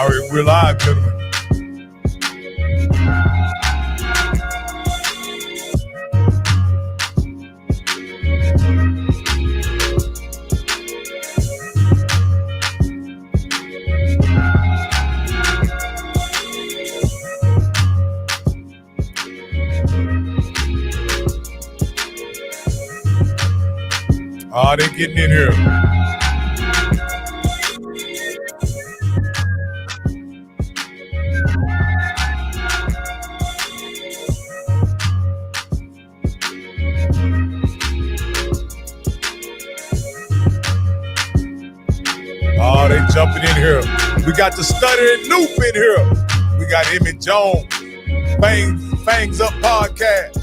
All right, we're live, gentlemen. Oh, they're getting in here. Oh, they jumping in here. We got the stuttering noob in here. We got Emmett Jones, Fangs Up Podcast.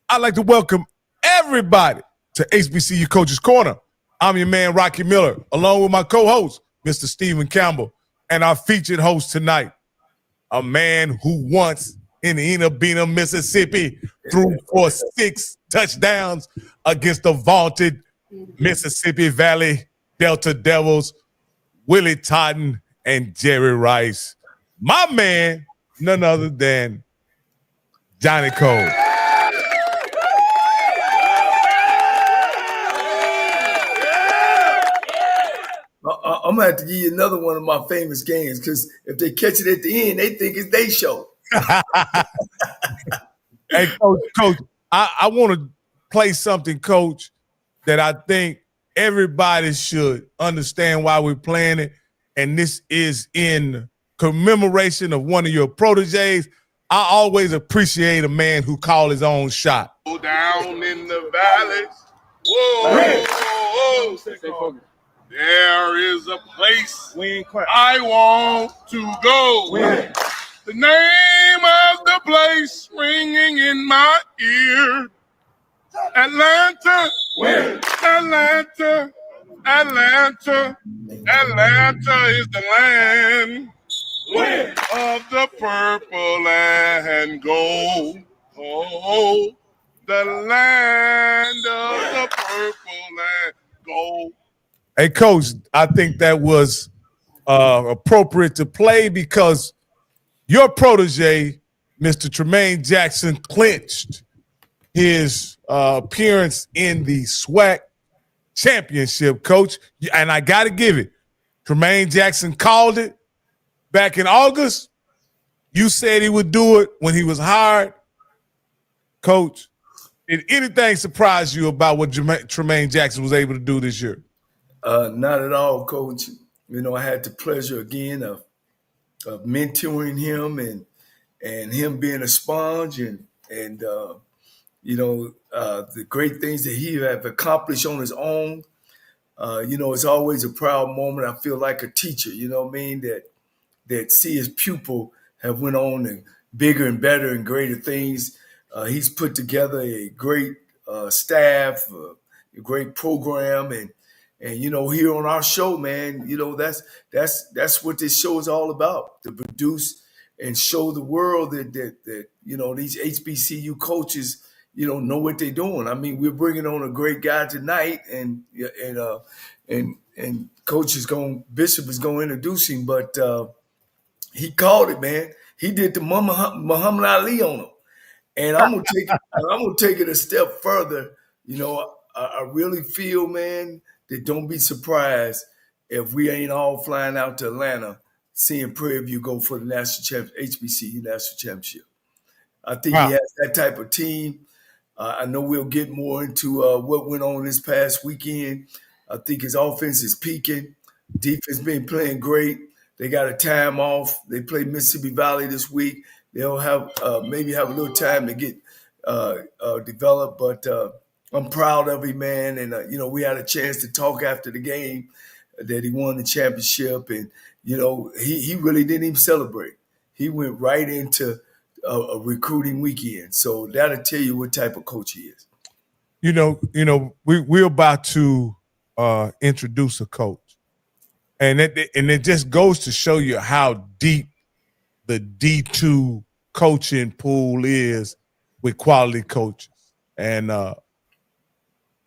I'd like to welcome everybody to HBCU Coaches Corner. I'm your man, Rocky Miller, along with my co-host, Mr. Stephen Campbell, and our featured host tonight, a man who once in Enna Bena, Mississippi, threw for 6 touchdowns against the vaunted Mississippi Valley Delta Devils, Willie Totten and Jerry Rice. My man, none other than Johnnie Cole. I'm going to have to give you another one of my famous games because if they catch it at the end, they think it's their show. Hey, Coach, I want to play something, Coach, that I think everybody should understand why we're playing it, and this is in commemoration of one of your proteges. I always appreciate a man who called his own shot. Down in the valleys, whoa. There is a place I want to go. The name of the place ringing in my ear. Atlanta, Atlanta is the land of the purple and gold. Oh, the land of the purple and gold. Hey, Coach, I think that was appropriate to play because your protege, Mr. Tremaine Jackson, clinched his appearance in the SWAC Championship, Coach. And I got to give it. Tremaine Jackson called it back in August. You said he would do it when he was hired. Coach, did anything surprise you about what Tremaine Jackson was able to do this year? Not at all, Coach. You know, I had the pleasure again of mentoring him and him being a sponge and the great things that he have accomplished on his own. It's always a proud moment. I feel like a teacher, you know what I mean, that see his pupil have went on and bigger and better and greater things. He's put together a great staff, a great program, and here on our show, man, that's what this show is all about, to produce and show the world that these HBCU coaches, know what they're doing. I mean, we're bringing on a great guy tonight, and Coach Bishop is going to introduce him, but he called it, man. He did the Muhammad Ali on him, and I'm gonna take it a step further. I really feel, man, that don't be surprised if we ain't all flying out to Atlanta seeing Prairie View go for the HBCU National Championship. I think he has that type of team. I know we'll get more into what went on this past weekend. I think his offense is peaking. Defense been playing great. They got a time off. They play Mississippi Valley this week. They'll have maybe have a little time to get developed, but I'm proud of him, man. And, we had a chance to talk after the game that he won the championship. And, he really didn't even celebrate. He went right into a recruiting weekend. So that'll tell you what type of coach he is. We're about to introduce a coach. And it just goes to show you how deep the D2 coaching pool is with quality coaches. And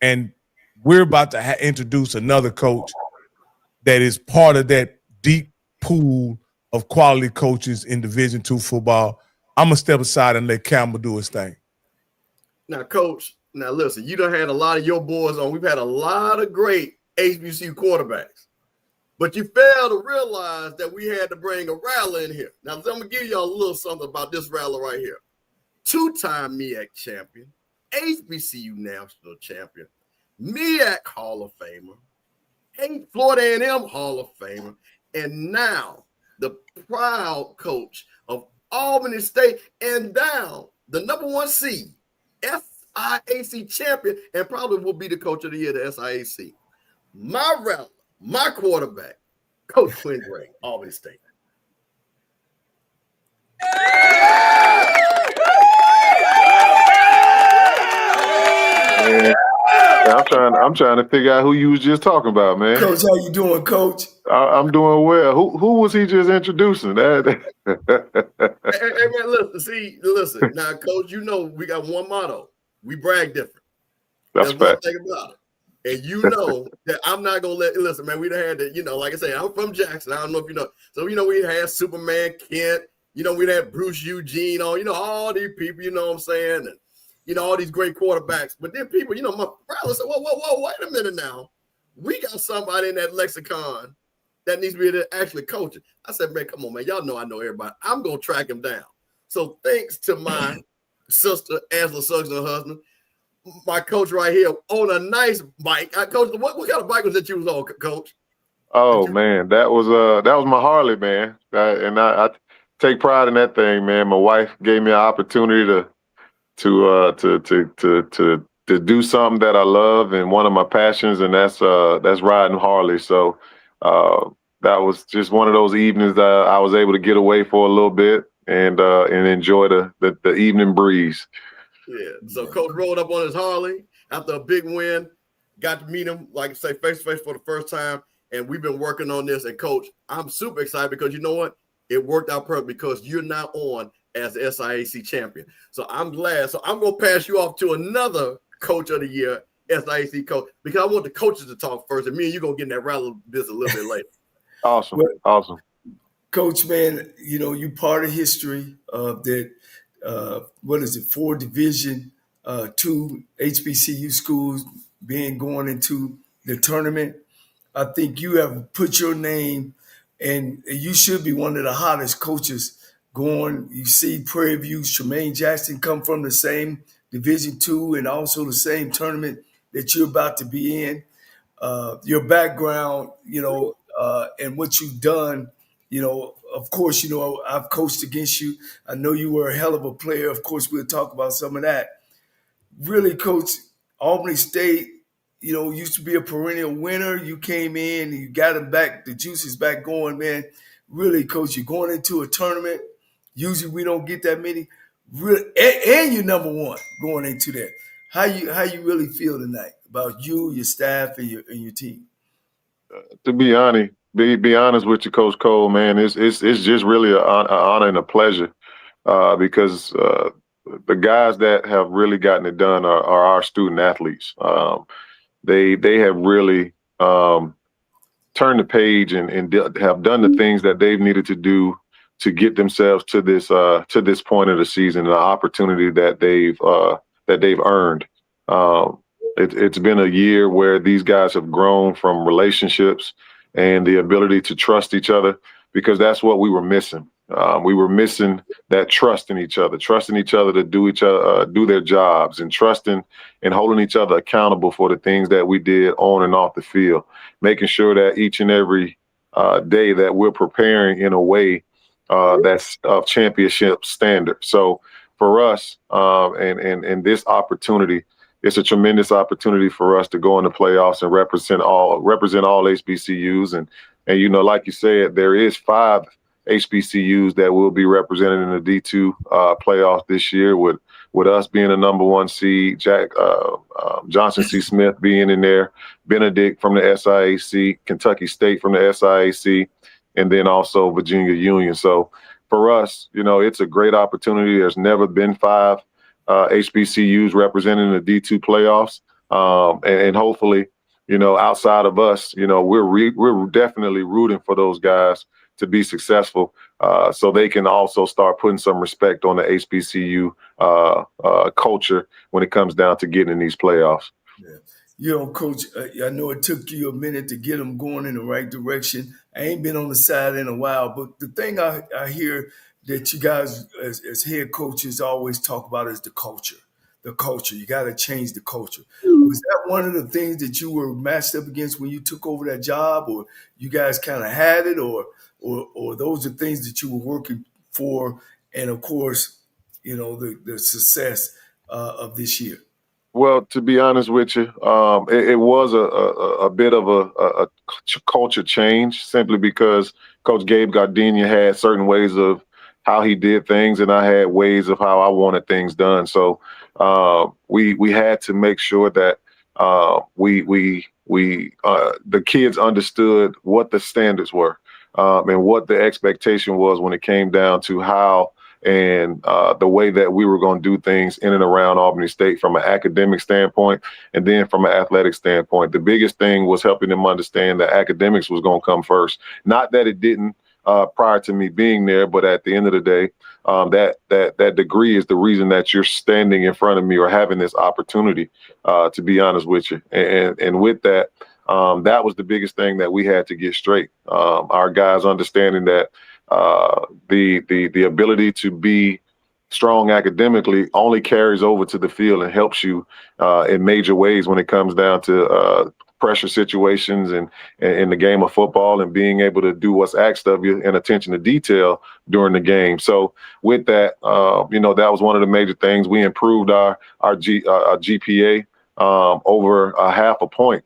And we're about to introduce another coach that is part of that deep pool of quality coaches in Division II football. I'm going to step aside and let Campbell do his thing. Now, Coach, listen, you done had a lot of your boys on. We've had a lot of great HBCU quarterbacks. But you fail to realize that we had to bring a rattler in here. Now, I'm going to give y'all a little something about this rattler right here. 2-time MEAC champion, HBCU national champion, MEAC Hall of Famer, Florida A&M Hall of Famer, and now the proud coach of Albany State and down the #1 seed, SIAC champion, and probably will be the coach of the year, the SIAC. My rattler, my quarterback, Coach Quinn, Albany State. Man, I'm trying to figure out who you was just talking about, man. Coach, how you doing, Coach? I'm doing well. Who was he just introducing? Hey, man, listen. Now, Coach, you know we got one motto. We brag different. That's one fact. thing about it. And you know that I'm not gonna listen, man. We'd had that, like I say, I'm from Jackson. I don't know if you know. So we had Superman Kent, we had Bruce Eugene on, all these people, you know what I'm saying, and all these great quarterbacks. But then people, my brother said, whoa, wait a minute now. We got somebody in that lexicon that needs to be actually coaching. I said, man, come on, man. Y'all know I know everybody. I'm gonna track him down. So thanks to my sister, Angela Suggs, and her husband, my coach right here on a nice bike. Coach, what kind of bike was that you was on, Coach? Oh man, that was my Harley, man. I take pride in that thing, man. My wife gave me an opportunity to do something that I love and one of my passions, and that's riding Harley. So that was just one of those evenings that I was able to get away for a little bit and enjoy the evening breeze. Yeah, so Coach rolled up on his Harley after a big win, got to meet him, like I say, face-to-face for the first time, and we've been working on this. And, Coach, I'm super excited because you know what? It worked out perfect because you're now on as the SIAC champion. So I'm glad. So I'm going to pass you off to another Coach of the Year, SIAC coach, because I want the coaches to talk first, and me and you going to get in that rattle business a little bit later. Awesome. Awesome. Coach, man, you part of history of that. 4 Division II HBCU schools going into the tournament. I think you have put your name, and you should be one of the hottest coaches going. You see Prairie View's Tremaine Jackson come from the same Division II and also the same tournament that you're about to be in. Your background, and what you've done. Of course, I've coached against you. I know you were a hell of a player. Of course, we'll talk about some of that. Really, Coach, Albany State, used to be a perennial winner. You came in and you got them back, the juices back going, man. Really, Coach, you're going into a tournament. Usually we don't get that many. Really, and you're #1 going into that. How you really feel tonight about you, your staff, and your team? To be honest, be honest with you, Coach Cole, man, it's just really an honor and a pleasure because the guys that have really gotten it done are our student athletes. They have really turned the page and have done the things that they've needed to do to get themselves to this point of the season, an opportunity that they've earned. It's been a year where these guys have grown from relationships and the ability to trust each other, because that's what we were missing. We were missing that trust in each other to do their jobs, and trusting and holding each other accountable for the things that we did on and off the field, making sure that each and every day that we're preparing in a way that's of championship standard. So for us, and this opportunity, it's a tremendous opportunity for us to go in the playoffs and represent all HBCUs. And like you said, there is 5 HBCUs that will be represented in the D2 playoffs this year, with us being a #1 seed, Johnson C. Smith being in there, Benedict from the SIAC, Kentucky State from the SIAC, and then also Virginia Union. So for us, it's a great opportunity. There's never been 5 HBCUs represented in the D2 playoffs. and hopefully, outside of us, we're definitely rooting for those guys to be successful, so they can also start putting some respect on the HBCU culture when it comes down to getting in these playoffs. Yeah. Coach, I know it took you a minute to get them going in the right direction. I ain't been on the side in a while, but the thing I hear that you guys as head coaches always talk about is the culture. The culture. You got to change the culture. Was that one of the things that you were matched up against when you took over that job, or you guys kind of had it, or those are things that you were working for, and of course, the success of this year? Well, to be honest with you, it was a bit of a culture change, simply because Coach Gabe Gardenia had certain ways of how he did things, and I had ways of how I wanted things done. So we had to make sure that the kids understood what the standards were, and what the expectation was when it came down to how and the way that we were going to do things in and around Albany State from an academic standpoint, and then from an athletic standpoint. The biggest thing was helping them understand that academics was going to come first. Not that it didn't prior to me being there, but at the end of the day, that degree is the reason that you're standing in front of me or having this opportunity, to be honest with you. And with that, that was the biggest thing that we had to get straight. Our guys understanding that the ability to be strong academically only carries over to the field and helps you in major ways when it comes down to pressure situations and in the game of football, and being able to do what's asked of you and attention to detail during the game. So with that, that was one of the major things. We improved our GPA over a half a point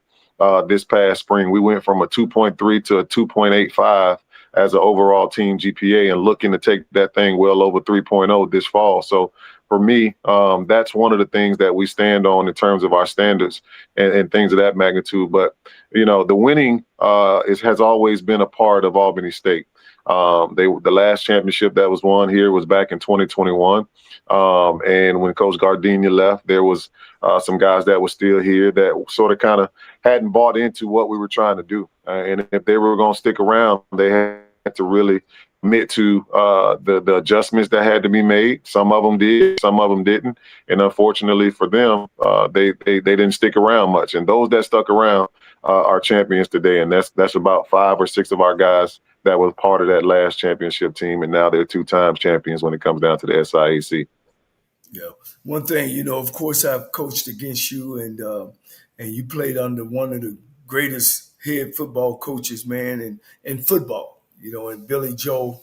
this past spring. We went from a 2.3 to a 2.85 as an overall team GPA, and looking to take that thing well over 3.0 this fall. So for me, that's one of the things that we stand on in terms of our standards and things of that magnitude. But, the winning has always been a part of Albany State. The last championship that was won here was back in 2021. And when Coach Gardenia left, there was some guys that were still here that sort of kind of hadn't bought into what we were trying to do. And if they were going to stick around, they had to really commit to the adjustments that had to be made. Some of them did, some of them didn't. And unfortunately for them, they didn't stick around much. And those that stuck around are champions today. And that's about 5 or 6 of our guys that was part of that last championship team. And now they're 2-time champions when it comes down to the SIAC. Yeah. One thing, of course, I've coached against you, and you played under one of the greatest head football coaches, man, in football, and Billy Joe,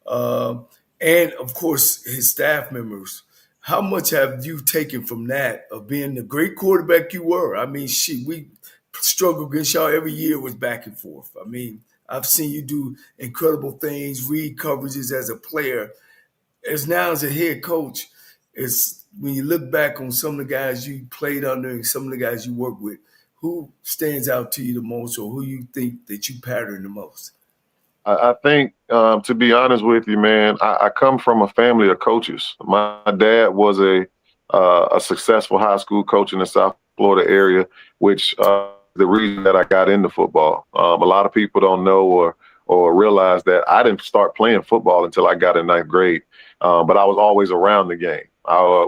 and of course his staff members. How much have you taken from that, of being the great quarterback you were? I mean, we struggled against y'all every year. Was back and forth. I mean, I've seen you do incredible things, read coverages as a player. As now as a head coach, it's when you look back on some of the guys you played under and some of the guys you work with, who stands out to you the most, or who you think that you pattern the most? I think, to be honest with you, man, I come from a family of coaches. My dad was a successful high school coach in the South Florida area, which the reason that I got into football. A lot of people don't know or realize that I didn't start playing football until I got in 9th grade, but I was always around the game.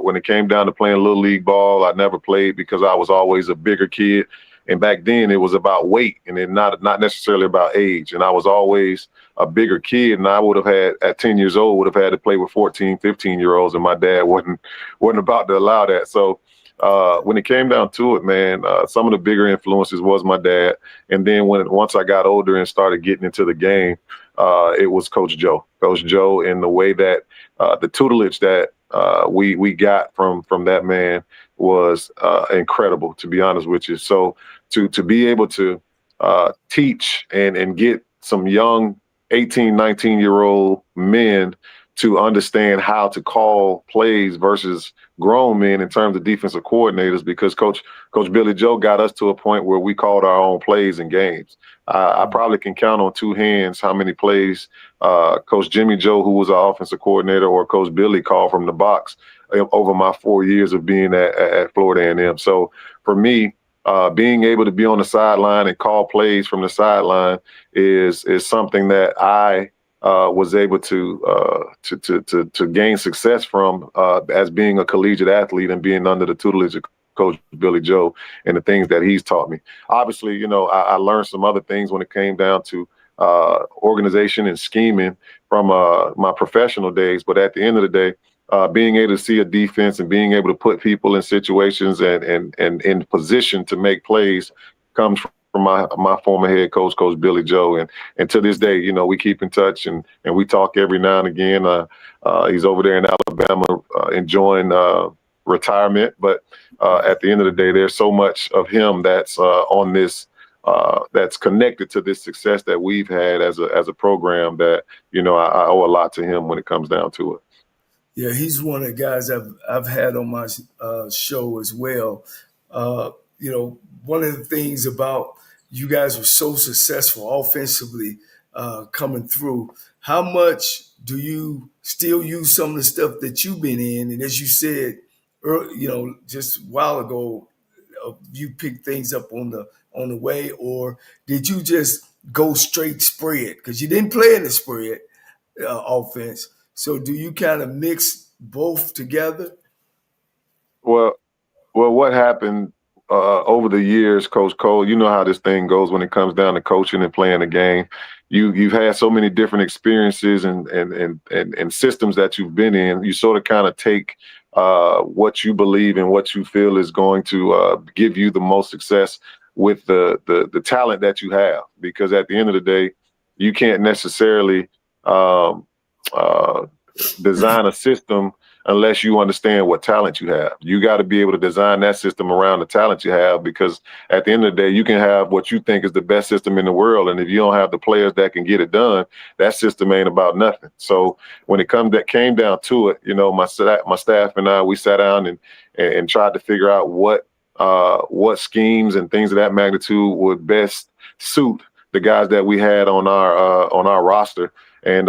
When it came down to playing little league ball, I never played because I was always a bigger kid. And back then it was about weight and then not necessarily about age. And I was always a bigger kid, and I would have had, at 10 years old, would have had to play with 14, 15-year-olds, and my dad wasn't about to allow that. So when it came down to it, man, some of the bigger influences was my dad. And then once I got older and started getting into the game, it was Coach Joe. Coach Joe, and the way that the tutelage that we got from that man was incredible, to be honest with you. So to be able to teach and get some young 18, 19-year-old men to understand how to call plays versus grown men in terms of defensive coordinators, because Coach Billy Joe got us to a point where we called our own plays in games. I probably can count on two hands how many plays Coach Jimmy Joe, who was our offensive coordinator, or Coach Billy called from the box over my 4 years of being at Florida A&M. So for me, being able to be on the sideline and call plays from the sideline is something that I was able to gain success from as being a collegiate athlete and being under the tutelage of Coach Billy Joe and the things that he's taught me. Obviously, I learned some other things when it came down to organization and scheming from my professional days. But at the end of the day, being able to see a defense and being able to put people in situations and in position to make plays comes from my former head coach, Coach Billy Joe. And to this day, we keep in touch and we talk every now and again. He's over there in Alabama enjoying retirement. But at the end of the day, there's so much of him that's on this, that's connected to this success that we've had as a program that, I owe a lot to him when it comes down to it. Yeah, he's one of the guys I've had on my show as well. One of the things about you guys were so successful offensively coming through. How much do you still use some of the stuff that you've been in? And as you said, just a while ago, you picked things up on the way, or did you just go straight spread? Because you didn't play in the spread offense. So do you kind of mix both together? Well, what happened over the years, Coach Cole, you know how this thing goes when it comes down to coaching and playing the game. You've had so many different experiences and systems that you've been in. You sort of kind of take what you believe and what you feel is going to give you the most success with the talent that you have. Because at the end of the day, you can't necessarily design a system unless you understand what talent you have. You got to be able to design that system around the talent you have, because at the end of the day, you can have what you think is the best system in the world, and if you don't have the players that can get it done, that system ain't about nothing. So when it came down to it, my staff and I, we sat down and tried to figure out what schemes and things of that magnitude would best suit the guys that we had on our roster. And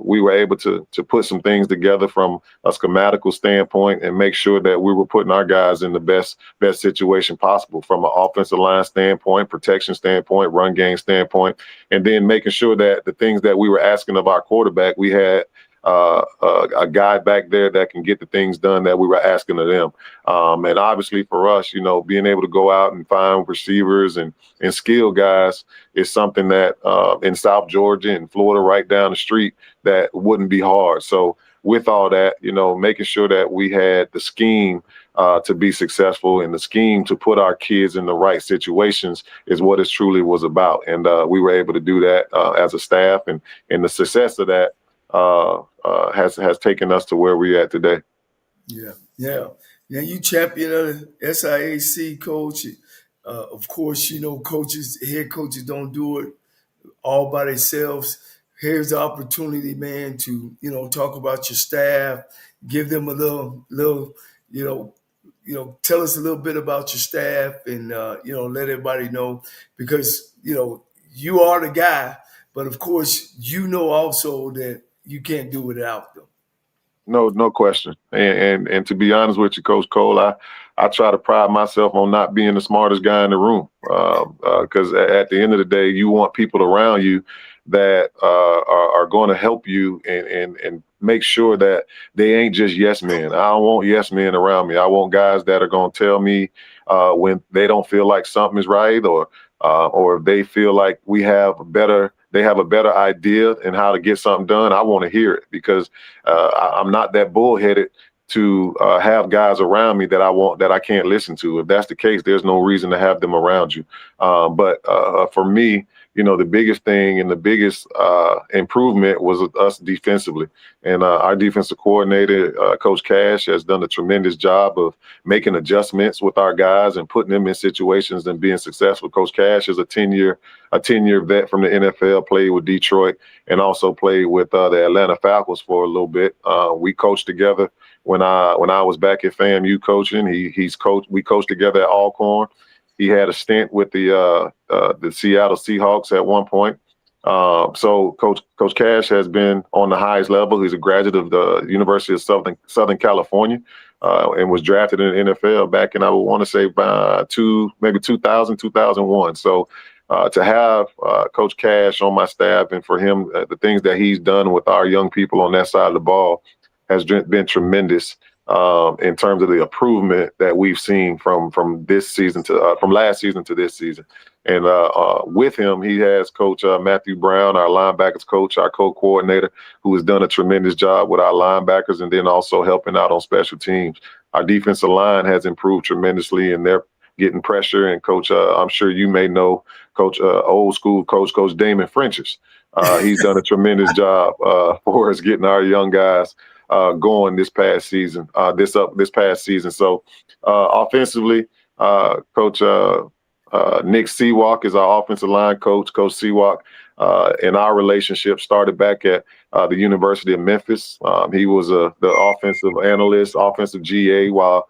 we were able to put some things together from a schematical standpoint and make sure that we were putting our guys in the best situation possible from an offensive line standpoint, protection standpoint, run game standpoint, and then making sure that the things that we were asking of our quarterback, we had a guy back there that can get the things done that we were asking of them. And obviously for us, being able to go out and find receivers and skill guys is something that in South Georgia and Florida right down the street, that wouldn't be hard. So with all that, making sure that we had the scheme to be successful and the scheme to put our kids in the right situations is what it truly was about. And we were able to do that as a staff, and the success of that has taken us to where we're at today. Yeah. You champion of the SIAC, coach. Of course, head coaches don't do it all by themselves. Here's the opportunity, man, to talk about your staff, give them a little tell us a little bit about your staff, and let everybody know, because you are the guy, but of course also that you can't do without them. No question. And to be honest with you, Coach Cole, I try to pride myself on not being the smartest guy in the room, because at the end of the day, you want people around you that are going to help you and make sure that they ain't just yes men. I don't want yes men around me. I want guys that are going to tell me when they don't feel like something is right, or if they feel like they have a better idea in how to get something done. I want to hear it, because I'm not that bullheaded to have guys around me that I can't listen to. If that's the case, there's no reason to have them around you. But for me, the biggest thing and the biggest improvement was us defensively. And our defensive coordinator, Coach Cash, has done a tremendous job of making adjustments with our guys and putting them in situations and being successful. Coach Cash is a 10-year vet from the NFL, played with Detroit, and also played with the Atlanta Falcons for a little bit. We coached together when I was back at FAMU coaching. We coached together at Alcorn. He had a stint with the Seattle Seahawks at one point. So Coach Cash has been on the highest level. He's a graduate of the University of Southern California, and was drafted in the NFL back in, I would want to say, maybe 2000, 2001. So to have Coach Cash on my staff, and for him, the things that he's done with our young people on that side of the ball has been tremendous in terms of the improvement that we've seen from this season to from last season to this season. And with him, he has Coach Matthew Brown, our linebackers coach, our co-coordinator, who has done a tremendous job with our linebackers, and then also helping out on special teams. Our defensive line has improved tremendously, and they're getting pressure. And Coach, I'm sure you may know, Coach, old school Coach Damon Frenches. He's done a tremendous job for us getting our young guys going this past season. This past season. So offensively, Coach Nick Sewak is our offensive line coach. Coach Sewak, and our relationship started back at the University of Memphis. He was the offensive analyst, offensive GA while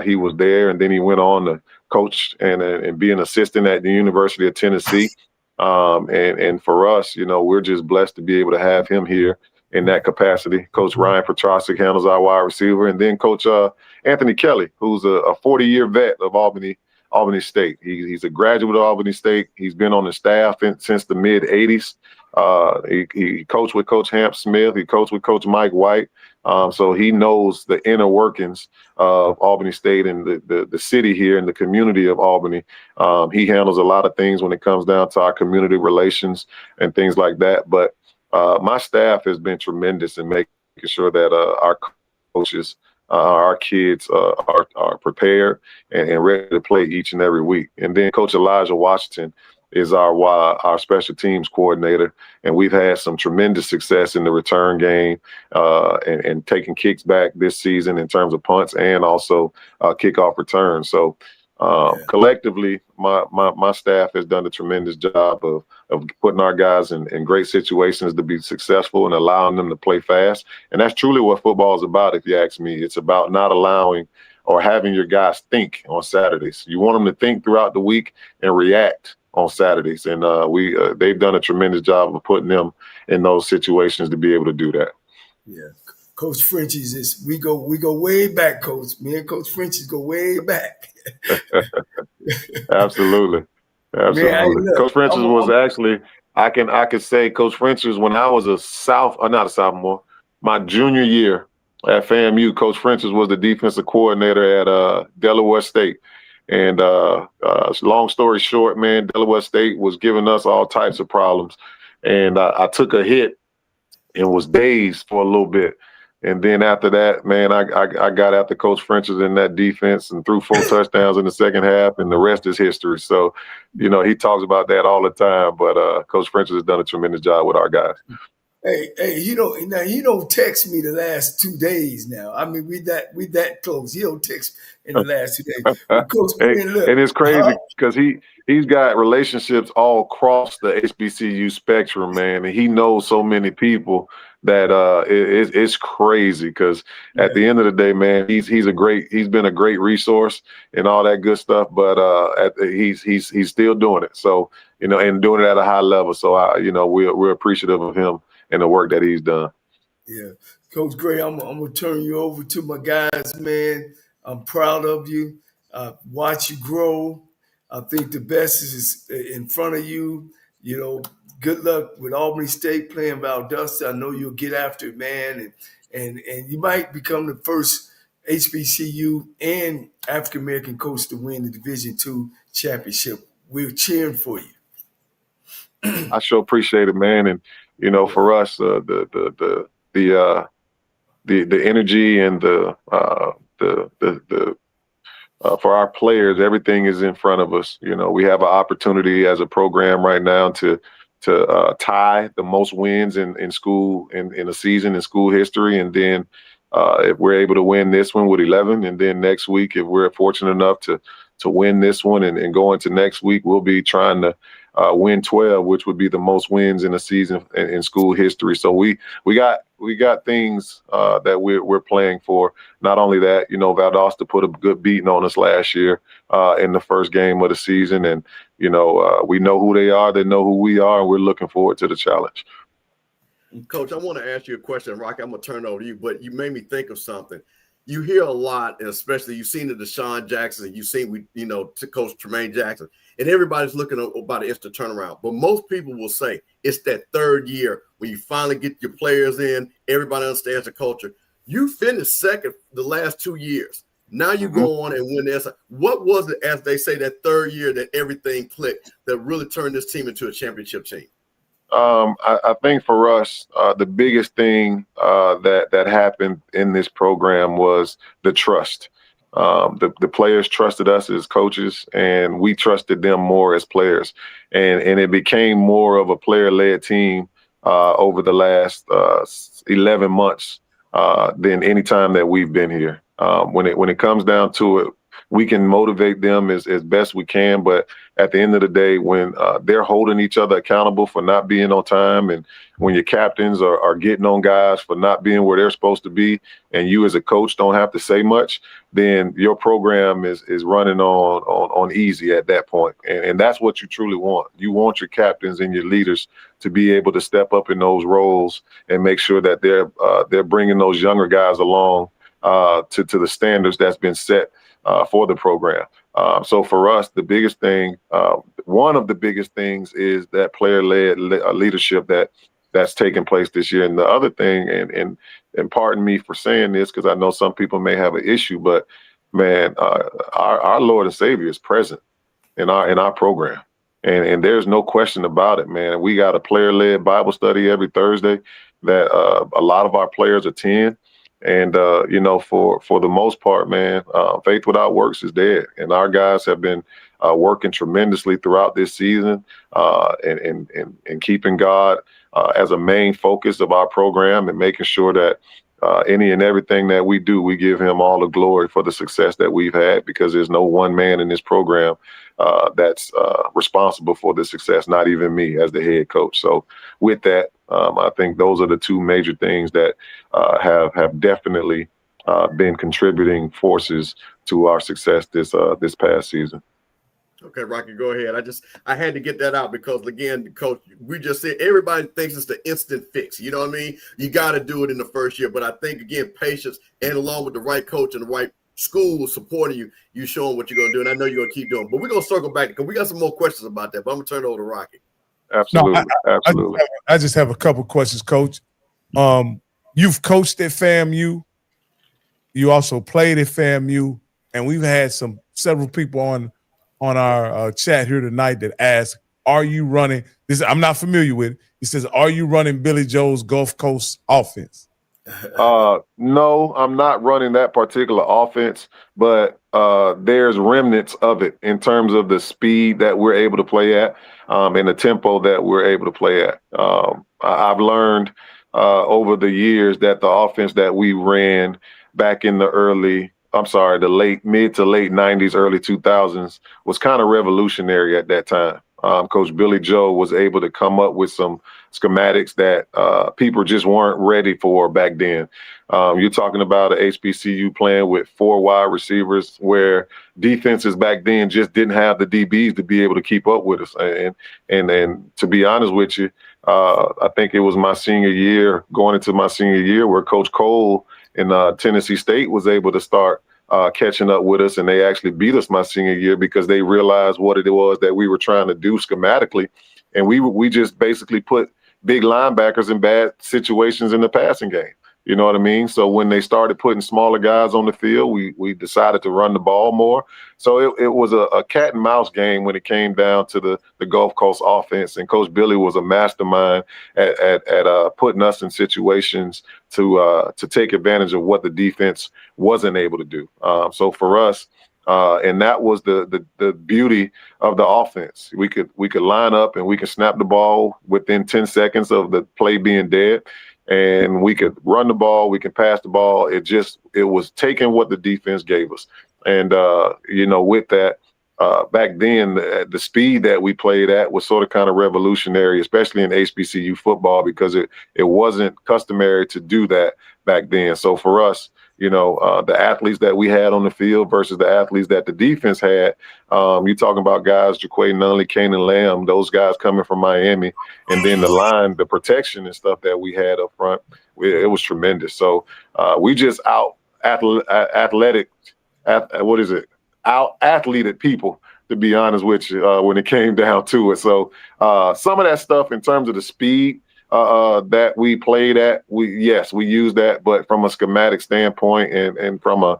he was there, and then he went on to coach and be an assistant at the University of Tennessee. And for us, we're just blessed to be able to have him here in that capacity. Coach Ryan Petrosic handles our wide receiver, and then Coach Anthony Kelly, who's a 40-year vet of Albany State. He's a graduate of Albany State. He's been on the staff since the mid-'80s. He coached with Coach Hamp Smith. He coached with Coach Mike White. So he knows the inner workings of Albany State and the city here and the community of Albany. He handles a lot of things when it comes down to our community relations and things like that. But my staff has been tremendous in making sure that our coaches, our kids are prepared and ready to play each and every week. And then Coach Elijah Washington is our special teams coordinator, and we've had some tremendous success in the return game and taking kicks back this season in terms of punts and also kickoff returns. So collectively, my staff has done a tremendous job of putting our guys in great situations to be successful and allowing them to play fast. And that's truly what football is about, if you ask me. It's about not allowing or having your guys think on Saturdays. You want them to think throughout the week and react on Saturdays. And they've done a tremendous job of putting them in those situations to be able to do that. Yeah. Coach Frenchies, we go way back, Coach. Me and Coach Frenchies go way back. Absolutely. Man, Coach Frenchies was actually, I could say Coach Frenchies, when I was not a sophomore, my junior year at FAMU, Coach Frenchies was the defensive coordinator at Delaware State. And long story short, man, Delaware State was giving us all types of problems. And I took a hit and was dazed for a little bit. And then after that, man, I got after Coach Frenchies in that defense and threw 4 touchdowns in the second half, and the rest is history. So, he talks about that all the time. But Coach Frenchies has done a tremendous job with our guys. Hey, he don't text me the last 2 days now. I mean, we that close. He don't text in the last 2 days. Coach, man, look, and it's crazy because he's got relationships all across the HBCU spectrum, man, and he knows so many people that it's crazy because at the end of the day, man, he's been a great resource and all that good stuff, but he's still doing it. So, and doing it at a high level. So we're appreciative of him and the work that he's done. Yeah. Coach Gray, I'm gonna turn you over to my guys, man. I'm proud of you. Watch you grow. I think the best is in front of you. Good luck with Albany State playing Valdosta. I know you'll get after it, man. And you might become the first HBCU and African-American coach to win the Division II championship. We're cheering for you. I sure appreciate it, man. And, for us, the energy and the for our players, everything is in front of us. We have an opportunity as a program right now to tie the most wins in school in a season in school history. And then if we're able to win this one with 11, and then next week, if we're fortunate enough to win this one and go into next week, we'll be trying to win 12, which would be the most wins in a season in school history. So we got things that we're playing for. Not only that, Valdosta put a good beating on us last year in the first game of the season, and we know who they are, they know who we are, and we're looking forward to the challenge. Coach, I want to ask you a question, Rocky. I'm gonna turn it over to you, but you made me think of something. You hear a lot, and especially you've seen the Deshaun Jackson, you've seen to Coach Tremaine Jackson, and everybody's looking about an instant turnaround. But most people will say it's that third year when you finally get your players in, everybody understands the culture. You finished second the last 2 years. Now you go on and win this. What was it, as they say, that third year that everything clicked that really turned this team into a championship team? I think for us, the biggest thing that happened in this program was the trust. The players trusted us as coaches, and we trusted them more as players. And it became more of a player-led team over the last 11 months than any time that we've been here. When it comes down to it, we can motivate them as best we can, but at the end of the day, when they're holding each other accountable for not being on time, and when your captains are getting on guys for not being where they're supposed to be, and you as a coach don't have to say much, then your program is running on easy at that point. And that's what you truly want. You want your captains and your leaders to be able to step up in those roles and make sure that they're bringing those younger guys along to the standards that's been set for the program. So for us, the biggest thing, one of the biggest things is that player-led leadership that's taking place this year. And the other thing, and pardon me for saying this, because I know some people may have an issue, but man, our Lord and Savior is present in our program. And there's no question about it, man. We got a player-led Bible study every Thursday that a lot of our players attend. And, for the most part, man, faith without works is dead. And our guys have been working tremendously throughout this season and keeping God as a main focus of our program, and making sure that any and everything that we do, we give him all the glory for the success that we've had, because there's no one man in this program that's responsible for the success, not even me as the head coach. So with that, I think those are the two major things that have definitely been contributing forces to our success this past season. Okay, Rocky, go ahead. I had to get that out because, again, Coach, we just said everybody thinks it's the instant fix. You know what I mean? You got to do it in the first year. But I think, again, patience, and along with the right coach and the right school supporting you, you showing what you're going to do. And I know you're going to keep doing. But we're going to circle back because we got some more questions about that. But I'm going to turn it over to Rocky. Absolutely. Absolutely. I just have a couple questions, Coach. You've coached at FAMU. You also played at FAMU. And we've had several people on our chat here tonight that ask, are you running this? I'm not familiar with it. He says, are you running Billy Joe's Gulf Coast offense? No, I'm not running that particular offense, but there's remnants of it in terms of the speed that we're able to play at and the tempo that we're able to play at. I've learned over the years that the offense that we ran back in the mid to late 90s, early 2000s was kind of revolutionary at that time. Coach Billy Joe was able to come up with some schematics that people just weren't ready for back then. You're talking about an HBCU playing with 4 wide receivers, where defenses back then just didn't have the DBs to be able to keep up with us. And to be honest with you, I think it was my senior year, going into my senior year, where Coach Cole in Tennessee State was able to start catching up with us, and they actually beat us my senior year because they realized what it was that we were trying to do schematically, and we just basically put big linebackers in bad situations in the passing game. You know what I mean? So when they started putting smaller guys on the field, we decided to run the ball more. So it was a cat and mouse game when it came down to the Gulf Coast offense. And Coach Billy was a mastermind at putting us in situations to take advantage of what the defense wasn't able to do. So for us, and that was the beauty of the offense. We could line up and we could snap the ball within 10 seconds of the play being dead. And we could run the ball, we could pass the ball. It was taking what the defense gave us. And, with that, back then, the speed that we played at was sort of kind of revolutionary, especially in HBCU football, because it wasn't customary to do that back then. So for us, the athletes that we had on the field versus the athletes that the defense had, you're talking about guys, Jaquay Nunley, Kanan Lamb, those guys coming from Miami, and then the line, the protection and stuff that we had up front, it was tremendous. So we just out athletic, out athleted people, to be honest with you, when it came down to it. So some of that stuff in terms of the speed that we played at, we used that, but from a schematic standpoint and from a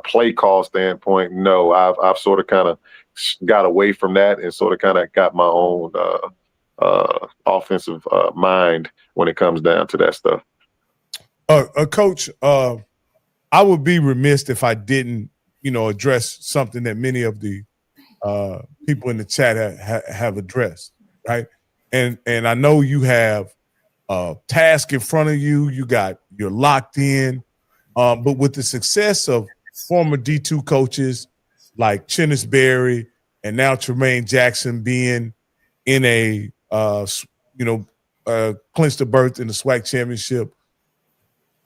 play call standpoint, no, I've sort of kind of got away from that and sort of kind of got my own offensive mind when it comes down to that stuff. Coach, I would be remiss if I didn't, address something that many of the people in the chat have addressed, right? And I know you have a task in front of you. You're locked in, but with the success of former D2 coaches like Chennis Berry and now Tremaine Jackson being in a clinched a berth in the SWAC Championship,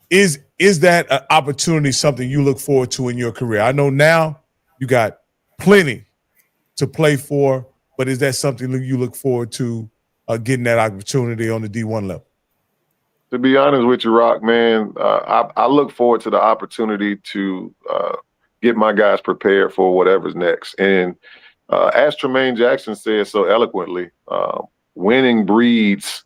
is that an opportunity something you look forward to in your career? I know now you got plenty to play for, but is that something that you look forward to getting that opportunity on the D1 level? To be honest with you, Rock, man, I look forward to the opportunity to get my guys prepared for whatever's next. And as Tremaine Jackson said so eloquently, winning breeds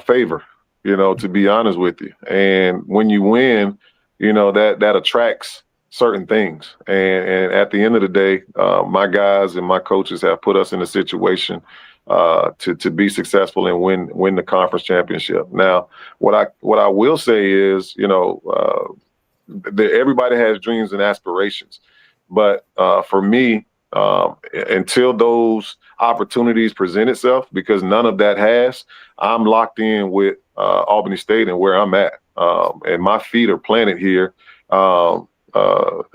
favor, to be honest with you. And when you win, that attracts certain things. And at the end of the day, my guys and my coaches have put us in a situation to be successful and win the conference championship. Now, what I will say is, everybody has dreams and aspirations, but for me, until those opportunities present itself, because none of that has, I'm locked in with Albany State and where I'm at, and my feet are planted here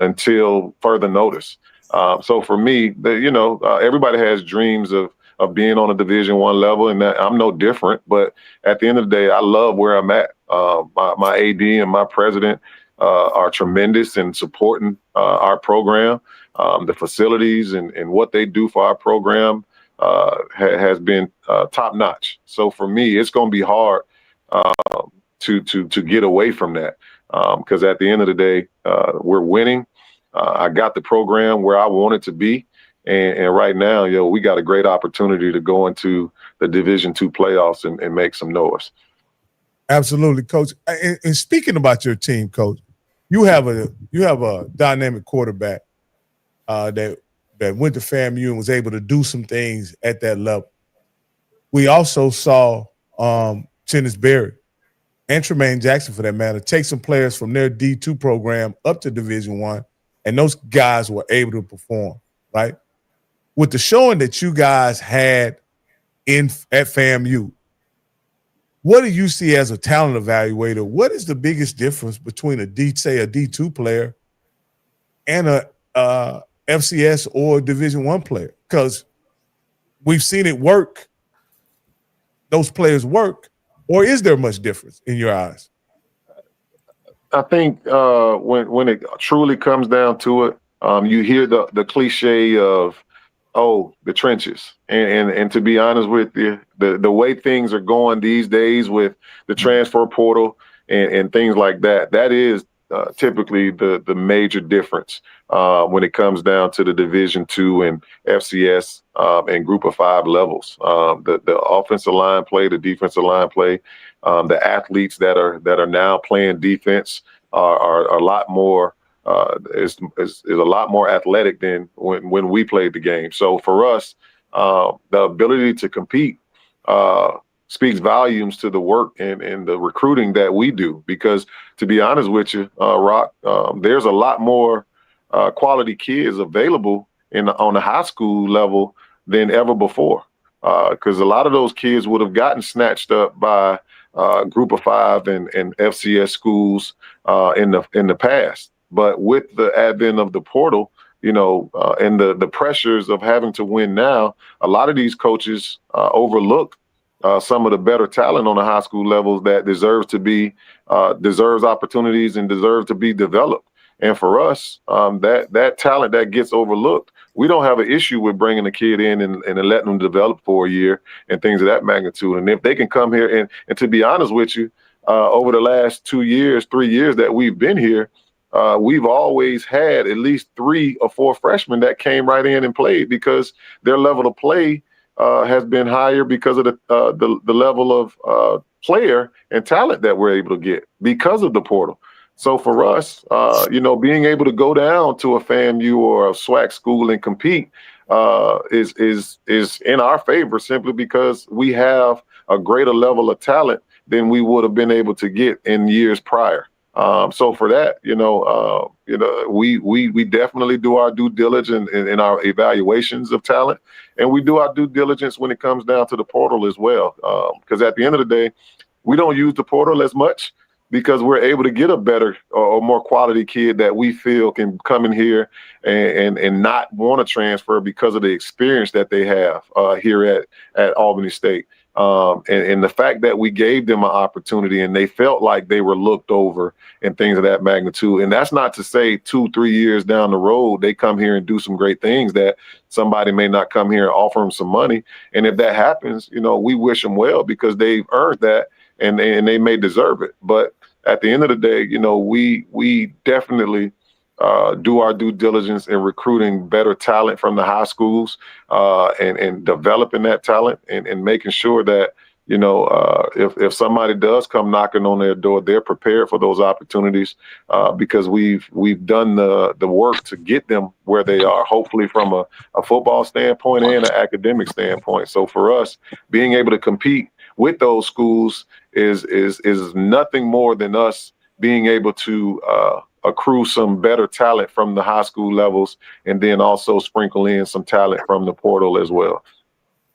until further notice. So for me, everybody has dreams of being on a Division I level, and that I'm no different. But at the end of the day, I love where I'm at. My AD and my president are tremendous in supporting our program. The facilities and what they do for our program has been top notch. So for me, it's going to be hard to get away from that, because at the end of the day, we're winning. I got the program where I want it to be. And right now, we got a great opportunity to go into the Division II playoffs and make some noise. Absolutely, Coach. And speaking about your team, Coach, you have a dynamic quarterback that went to FAMU and was able to do some things at that level. We also saw Chennis Berry and Tremaine Jackson, for that matter, take some players from their D2 program up to Division I, and those guys were able to perform, right? With the showing that you guys had at FAMU, what do you see as a talent evaluator? What is the biggest difference between a D2 player and a FCS or Division I player? Because we've seen it work. Those players work. Or is there much difference in your eyes? I think when it truly comes down to it, you hear the cliche of, the trenches. And to be honest with you, the way things are going these days with the transfer portal and things like that, that is typically the major difference when it comes down to the Division II and FCS and Group of 5 levels. The offensive line play, the defensive line play, the athletes that are now playing defense are a lot more is a lot more athletic than when we played the game. So for us, the ability to compete speaks volumes to the work and the recruiting that we do. Because to be honest with you, Rock, there's a lot more quality kids available on the high school level than ever before. Because a lot of those kids would have gotten snatched up by Group of 5 and FCS schools in the past. But with the advent of the portal, and the pressures of having to win now, a lot of these coaches overlook some of the better talent on the high school levels that deserves opportunities and deserves to be developed. And for us, that talent that gets overlooked, we don't have an issue with bringing a kid in and letting them develop for a year and things of that magnitude. And if they can come here and to be honest with you, over the last 2 years, 3 years that we've been here, we've always had at least 3 or 4 freshmen that came right in and played because their level of play has been higher because of the level of player and talent that we're able to get because of the portal. So for us, being able to go down to a FAMU or a SWAC school and compete is in our favor simply because we have a greater level of talent than we would have been able to get in years prior. So for that, we definitely do our due diligence in our evaluations of talent, and we do our due diligence when it comes down to the portal as well. Because at the end of the day, we don't use the portal as much because we're able to get a better or more quality kid that we feel can come in here and not want to transfer because of the experience that they have here at Albany State. And the fact that we gave them an opportunity and they felt like they were looked over and things of that magnitude. And that's not to say 2-3 years down the road, they come here and do some great things that somebody may not come here and offer them some money. And if that happens, we wish them well because they've earned that and they may deserve it. But at the end of the day, we definitely do our due diligence in recruiting better talent from the high schools and developing that talent and making sure that, if somebody does come knocking on their door, they're prepared for those opportunities because we've done the work to get them where they are, hopefully from a football standpoint and an academic standpoint. So for us, being able to compete with those schools is nothing more than us being able to accrue some better talent from the high school levels and then also sprinkle in some talent from the portal as well.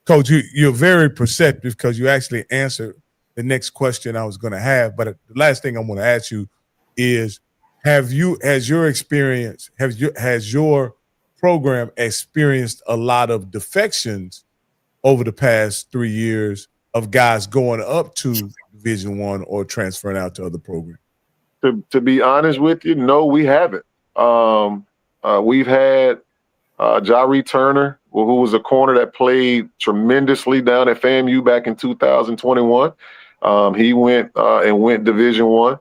Coach, you're very perceptive because you actually answered the next question I was going to have. But the last thing I want to ask you is, has your program experienced a lot of defections over the past 3 years of guys going up to Division I or transferring out to other programs? To be honest with you, no, we haven't. We've had Jari Turner, who was a corner that played tremendously down at FAMU back in 2021. He went Division I.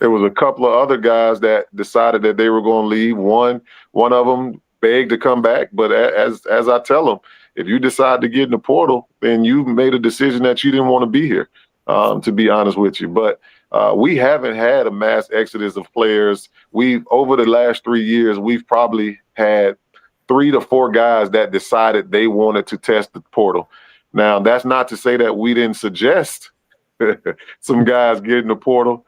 There was a couple of other guys that decided that they were going to leave. One of them begged to come back, but as I tell them, if you decide to get in the portal, then you made a decision that you didn't want to be here. To be honest with you. But we haven't had a mass exodus of players. Over the last 3 years, we've probably had 3 to 4 guys that decided they wanted to test the portal. Now, that's not to say that we didn't suggest some guys get in the portal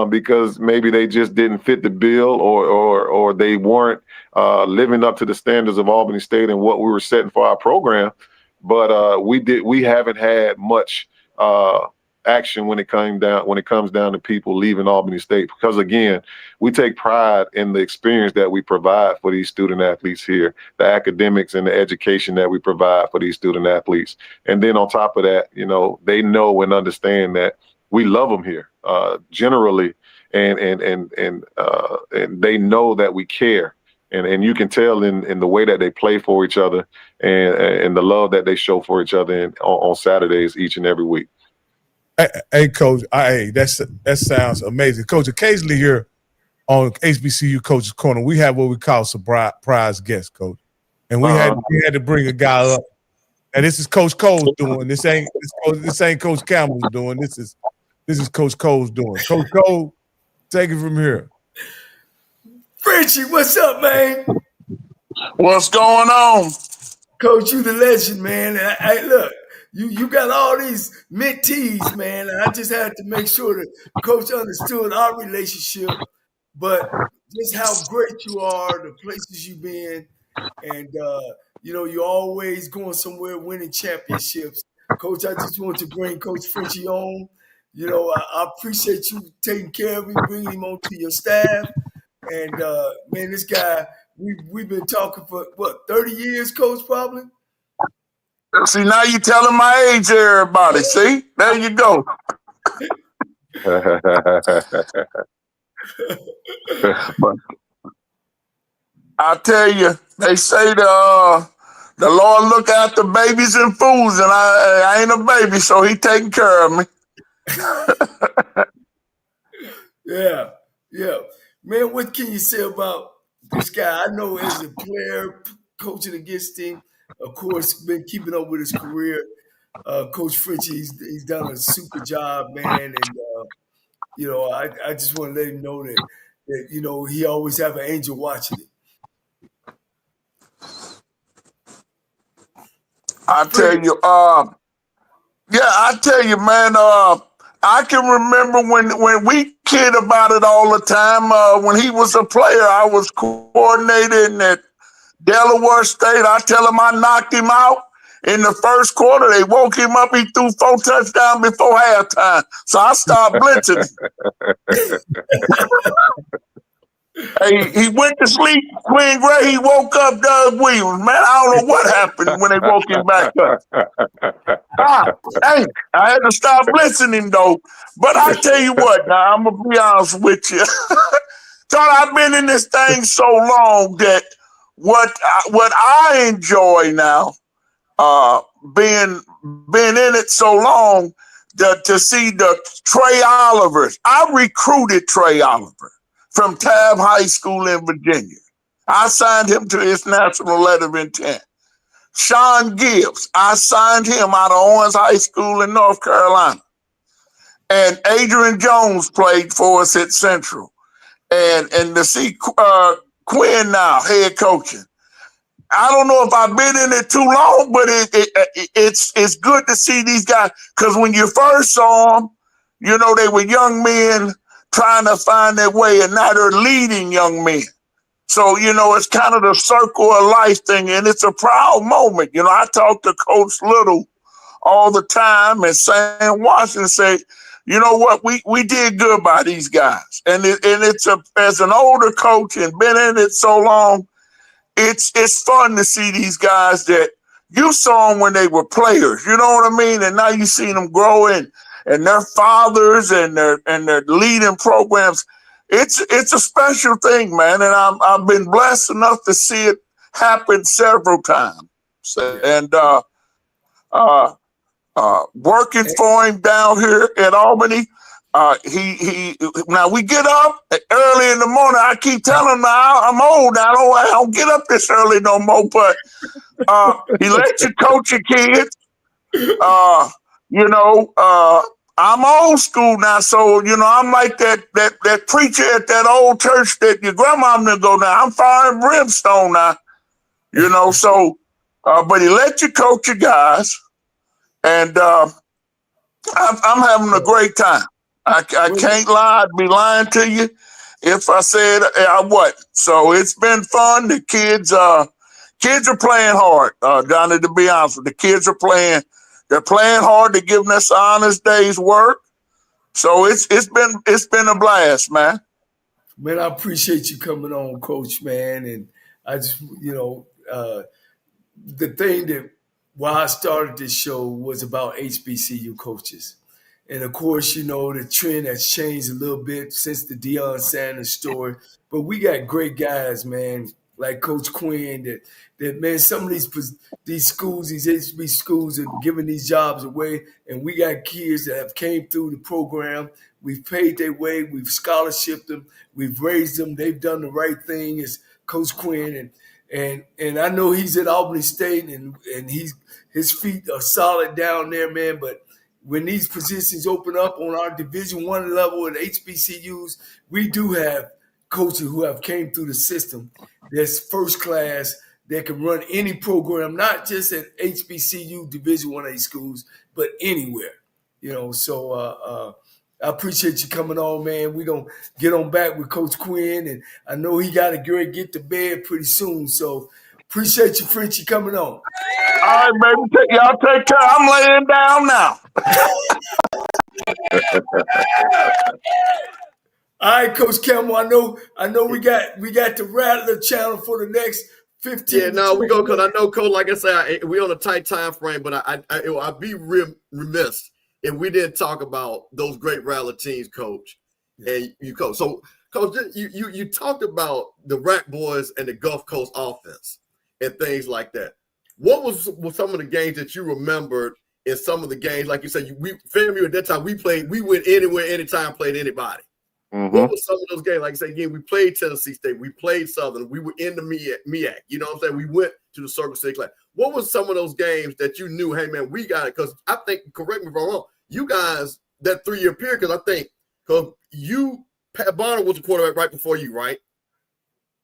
because maybe they just didn't fit the bill or they weren't living up to the standards of Albany State and what we were setting for our program. But we haven't had much action when it comes down to people leaving Albany State, because again, we take pride in the experience that we provide for these student athletes here, the academics and the education that we provide for these student athletes. And then on top of that, they know and understand that we love them here generally, and they know that we care. And you can tell in the way that they play for each other and the love that they show for each other on Saturdays each and every week. Hey, Coach, that sounds amazing. Coach, occasionally here on HBCU Coaches Corner, we have what we call surprise guest, Coach. And we had to bring a guy up. And this is Coach Cole's doing. This ain't Coach Campbell's doing. This is Coach Cole's doing. Coach Cole, take it from here. Frenchie, what's up, man? What's going on? Coach, you the legend, man. And look, you got all these mentees, man. And I just had to make sure that Coach understood our relationship, but just how great you are, the places you've been, and you're always going somewhere winning championships. Coach, I just want to bring Coach Frenchie on you know, I appreciate you taking care of him, bringing him onto your staff. And man, this guy, we've been talking for what, 30 years, Coach, probably? See, now you telling my age, everybody. See, there you go. But I tell you, they say the Lord look after babies and fools, and I ain't a baby, so he taking care of me. Yeah. Man, what can you say about this guy? I know as a player, coaching against him, of course, been keeping up with his career. Coach Frenchie, he's done a super job, man. And, you know, I just want to let him know that, you know, he always have an angel watching him. I tell you, man, I can remember when we kid about it all the time. When he was a player, I was coordinating at Delaware State. I tell him I knocked him out in the first quarter. They woke him up. He threw 4 touchdowns before halftime. So I started blitzing him. He went to sleep, Quinn Gray. He woke up, Doug Williams. Man, I don't know what happened when they woke him back up. I had to stop blitzing him, though. But I tell you what, now, I'm going to be honest with you. I've been in this thing so long that what I enjoy now, being in it so long, to see the Trey Olivers. I recruited Trey Oliver from Tabb High School in Virginia. I signed him to his national letter of intent. Sean Gibbs, I signed him out of Owens High School in North Carolina. And Adrian Jones played for us at Central. And to see Quinn now head coaching. I don't know if I've been in it too long, but it's good to see these guys. Because when you first saw them, you know, they were young men trying to find their way, and now they're leading young men. So, you know, it's kind of the circle of life thing, and it's a proud moment. You know, I talk to Coach Little all the time, and Sam Washington say, you know what, we did good by these guys. And it's as an older coach and been in it so long, it's fun to see these guys that you saw them when they were players. You know what I mean? And now you see them grow in. And their fathers and their leading programs, it's a special thing, man. And I've been blessed enough to see it happen several times. And working for him down here at Albany, he now we get up early in the morning. I keep telling him now I'm old. I don't get up this early no more. But he lets you coach your kids. You know. I'm old school now, so, you know, I'm like that preacher at that old church that your grandma to go now. I'm fire and brimstone now, you know, so, but he let you coach your guys, and I'm having a great time. I can't lie. I'd be lying to you if I said I wasn't. So it's been fun. The kids are playing hard, Johnny, to be honest with you. The kids are playing. They're playing hard. They're giving us an honest day's work. So it's been a blast, man. Man, I appreciate you coming on, Coach, man. And I just, you know, the thing that why I started this show was about HBCU coaches. And of course, you know, the trend has changed a little bit since the Deion Sanders story. But we got great guys, man, like Coach Quinn, that man, some of these schools, these HBCU schools are giving these jobs away. And we got kids that have came through the program. We've paid their way. We've scholarshiped them. We've raised them. They've done the right thing as Coach Quinn. And I know he's at Albany State and his feet are solid down there, man. But when these positions open up on our Division I level at HBCUs, we do have coaches who have came through the system that's first class, that can run any program, not just at HBCU Division I schools, but anywhere. You know, so I appreciate you coming on, man. We're going to get on back with Coach Quinn, and I know he got to get to bed pretty soon. So appreciate you, Frenchie, coming on. All right, baby. Y'all take care. I'm laying down now. right, Coach Campbell. I know we got the Rattler channel for the next 15. Yeah, no, we go because I know, Coach. Like I said, we on a tight time frame, but I'd be remiss if we didn't talk about those great Rattler teams, Coach. And you, Coach. So, Coach, you talked about the Rat Boys and the Gulf Coast offense and things like that. What was some of the games that you remembered in some of the games? Like you said, FAMU at that time, we went anywhere, anytime, played anybody. Mm-hmm. What was some of those games? Like I said, again, we played Tennessee State, we played Southern, we were in the MEAC. You know what I'm saying? We went to the Circle City Class. What was some of those games that you knew, hey, man, we got it? Because I think, correct me if I'm wrong, you guys, that 3-year period, because I think, because Pat Bonner was the quarterback right before you, right?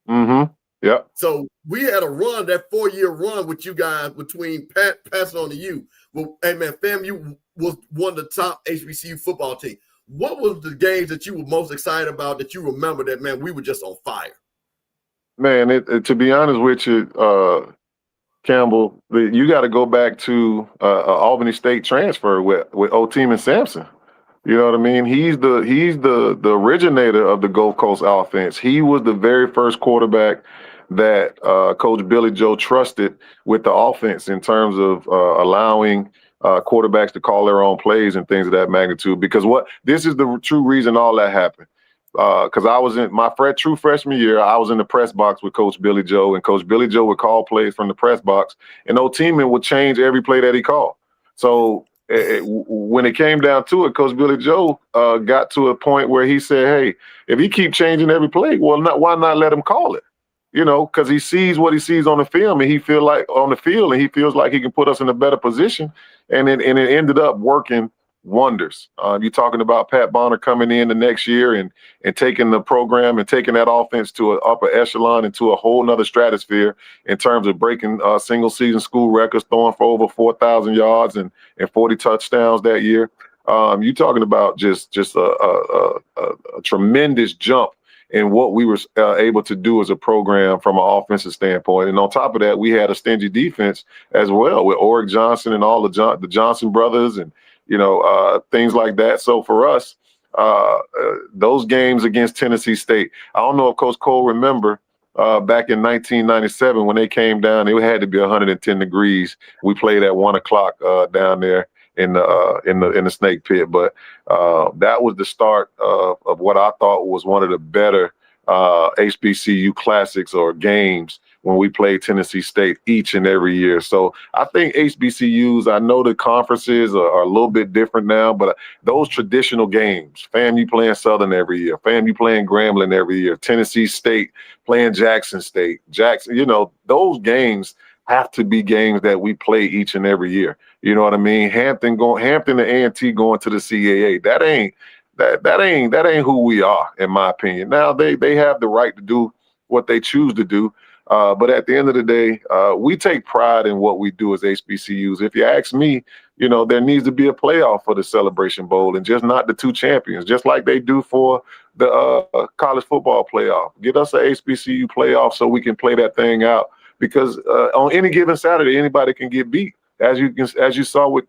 Mm-hmm. Yeah. So we had a run, that 4-year run with you guys between Pat passing on to you. Well, hey, man, FAMU was one of the top HBCU football teams. What was the games that you were most excited about that you remember that, man, we were just on fire? Man, to be honest with you, Campbell, you got to go back to Albany State transfer with Oteem and Sampson. You know what I mean? He's the originator of the Gulf Coast offense. He was the very first quarterback that Coach Billy Joe trusted with the offense in terms of allowing quarterbacks to call their own plays and things of that magnitude. Because this is the true reason all that happened. Because I was in my true freshman year, I was in the press box with Coach Billy Joe, and Coach Billy Joe would call plays from the press box, and Oteem would change every play that he called. So when it came down to it, Coach Billy Joe got to a point where he said, "Hey, if he keep changing every play, well, why not let him call it? You know, because he sees what he sees on the film, and he feels like he can put us in a better position." And it ended up working wonders. You're talking about Pat Bonner coming in the next year and taking the program and taking that offense to an upper echelon and to a whole nother stratosphere in terms of breaking single season school records, throwing for over 4,000 yards and 40 touchdowns that year. You're talking about just a tremendous jump in what we were able to do as a program from an offensive standpoint. And on top of that, we had a stingy defense as well with Oric Johnson and all the Johnson brothers and, things like that. So for us, those games against Tennessee State, I don't know if Coach Cole remember back in 1997 when they came down, it had to be 110 degrees. We played at 1 o'clock down there in the snake pit. But that was the start of what I thought was one of the better HBCU classics or games when we played Tennessee State each and every year. So I think HBCUs, I know the conferences are a little bit different now, but those traditional games, FAMU playing Southern every year, FAMU playing Grambling every year, Tennessee State playing Jackson State, those games have to be games that we play each and every year. You know what I mean? Hampton to A&T going to the CAA. That ain't who we are, in my opinion. Now they have the right to do what they choose to do. But at the end of the day, we take pride in what we do as HBCUs. If you ask me, there needs to be a playoff for the Celebration Bowl and just not the two champions, just like they do for the college football playoff. Get us an HBCU playoff so we can play that thing out. Because on any given Saturday, anybody can get beat, as you saw with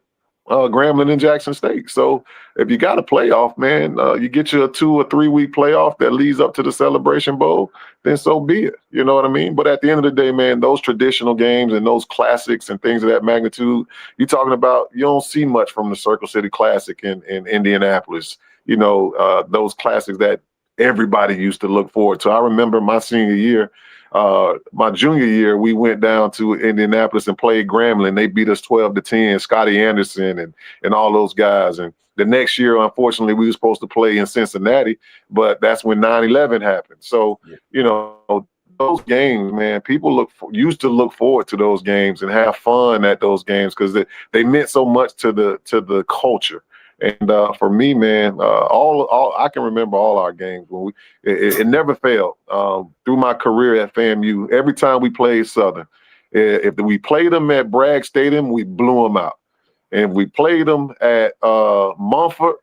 Grambling and Jackson State. So if you got a playoff, man, you get you a 2 or 3 week playoff that leads up to the Celebration Bowl, then so be it. You know what I mean? But at the end of the day, man, those traditional games and those classics and things of that magnitude, you're talking about, you don't see much from the Circle City Classic in Indianapolis. Those classics that everybody used to look forward to. I remember my senior year. My junior year, we went down to Indianapolis and played Grambling. They beat us 12-10, Scotty Anderson and all those guys. And the next year, unfortunately, we were supposed to play in Cincinnati, but that's when 9/11 happened. So, those games, man, people used to look forward to those games and have fun at those games because they meant so much to the culture. And for me, man, all I can remember all our games when it never failed through my career at FAMU. Every time we played Southern, if we played them at Bragg Stadium, we blew them out. And if we played them at Mumford,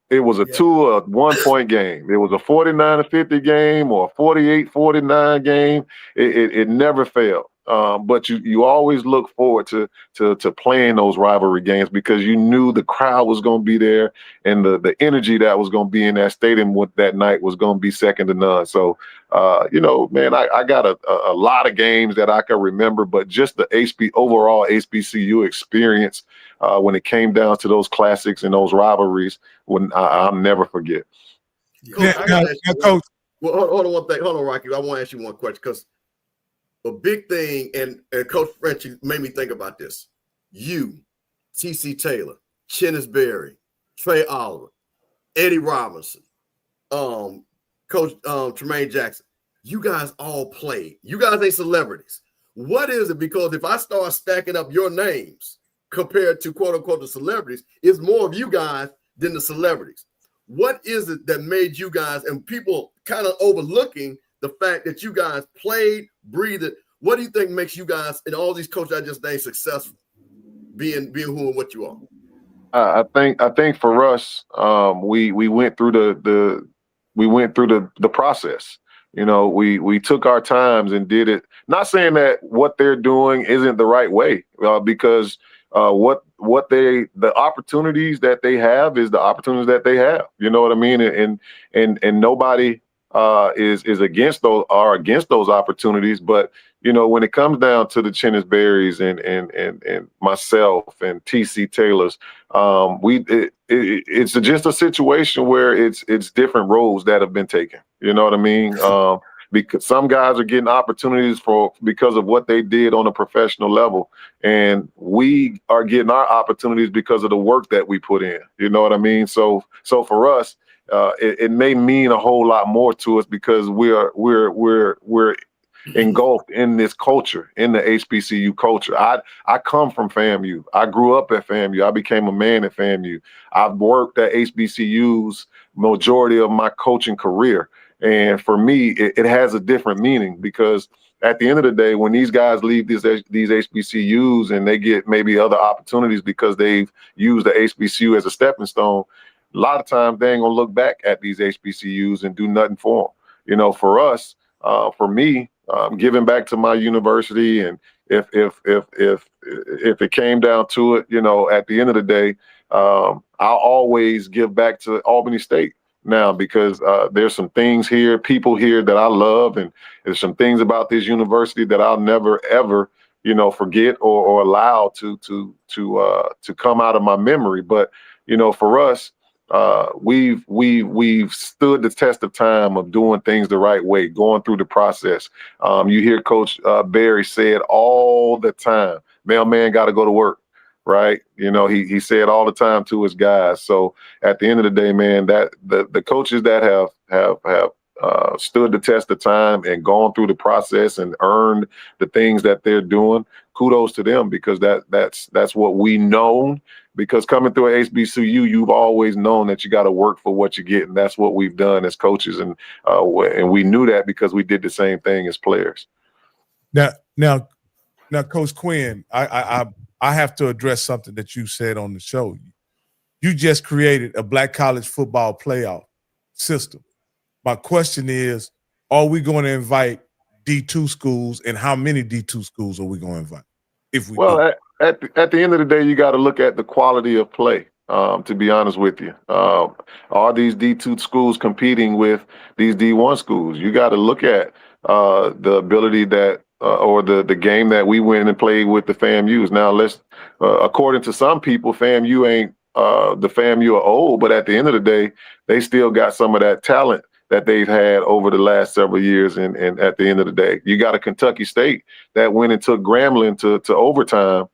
it was a 2 or 1 point game. It was a 49-50 game or a 48-49 game. It never failed. but you always look forward to playing those rivalry games because you knew the crowd was going to be there and the energy that was going to be in that stadium that night was going to be second to none. So, man, I got a lot of games that I can remember, but just the overall HBCU experience when it came down to those classics and those rivalries, I'll never forget. Coach. Well, hold on one thing. Hold on, Rocky. I want to ask you one question because a big thing, and Coach French made me think about this. You, T.C. Taylor, Chennis Berry, Trey Oliver, Eddie Robinson, Coach Tremaine Jackson, you guys all played. You guys ain't celebrities. What is it? Because if I start stacking up your names compared to quote unquote the celebrities, it's more of you guys than the celebrities. What is it that made you guys and people kind of overlooking the fact that you guys played, breathed it? What do you think makes you guys and all these coaches I just named successful, being who and what you are? I think for us, we went through the process. We took our times and did it. Not saying that what they're doing isn't the right way, because the opportunities that they have is the opportunities that they have. You know what I mean? And nobody is against those opportunities. But when it comes down to the Chennis Berries and myself and TC Taylor's, it's just a situation where it's different roads that have been taken. You know what I mean? Because some guys are getting opportunities because of what they did on a professional level, and we are getting our opportunities because of the work that we put in. You know what I mean? So for us, it may mean a whole lot more to us because we're engulfed in this culture, in the HBCU culture. I come from FAMU. I grew up at FAMU. I became a man at FAMU. I've worked at HBCUs majority of my coaching career. And for me, it has a different meaning because at the end of the day, when these guys leave these HBCUs and they get maybe other opportunities because they've used the HBCU as a stepping stone, a lot of times they ain't gonna look back at these HBCUs and do nothing for them. For us, for me, giving back to my university, and if it came down to it, at the end of the day, I'll always give back to Albany State now because there's some things here, people here that I love, and there's some things about this university that I'll never ever forget or allow to come out of my memory. But for us, we've stood the test of time of doing things the right way, going through the process. You hear Coach Berry say it all the time. Mailman got to go to work, right? He said all the time to his guys. So at the end of the day, man, that the coaches that have stood the test of time and gone through the process and earned the things that they're doing, kudos to them because that's what we know. Because coming through a HBCU, you've always known that you got to work for what you get, and that's what we've done as coaches, and we knew that because we did the same thing as players. Now, Coach Quinn, I have to address something that you said on the show. You just created a Black college football playoff system. My question is, are we going to invite D2 schools, and how many D2 schools are we going to invite? If we do? At the end of the day, you got to look at the quality of play, to be honest with you. Are these D2 schools competing with these D1 schools? You got to look at the ability that or the game that we went and played with the FAMUs. Now, according to some people, FAMU ain't the FAMU of old, but at the end of the day, they still got some of that talent that they've had over the last several years. And at the end of the day, you got a Kentucky State that went and took Grambling to overtime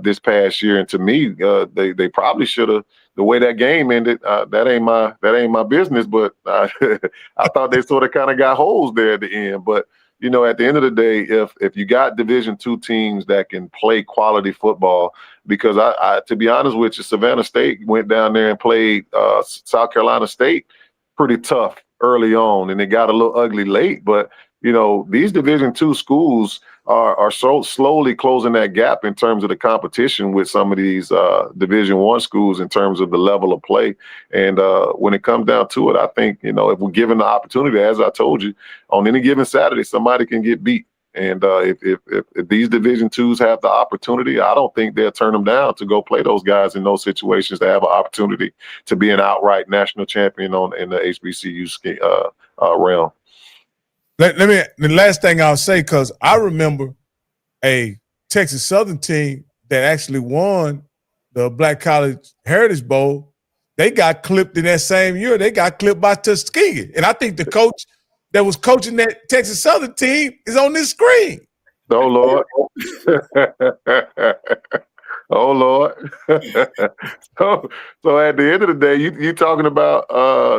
this past year. And to me, they probably should have. The way that game ended, that ain't my business. But I thought they sort of kind of got holes there at the end. But at the end of the day, if you got Division II teams that can play quality football, because I to be honest with you, Savannah State went down there and played South Carolina State pretty tough early on, and it got a little ugly late. But these Division II schools are so slowly closing that gap in terms of the competition with some of these Division I schools in terms of the level of play. And when it comes down to it, I think if we're given the opportunity, as I told you, on any given Saturday, somebody can get beat. And if these Division twos have the opportunity, I don't think they'll turn them down to go play those guys in those situations to have an opportunity to be an outright national champion in the HBCU realm. The last thing I'll say, because I remember a Texas Southern team that actually won the Black College Heritage Bowl. They got clipped in that same year. They got clipped by Tuskegee. And I think the coach that was coaching that Texas Southern team is on this screen. Oh, Lord. Oh, Lord. So at the end of the day, you talking about,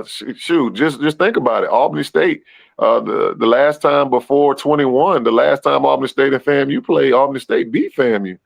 just think about it. Albany State, the last time before 21, the last time Albany State and FAMU played, Albany State beat FAMU.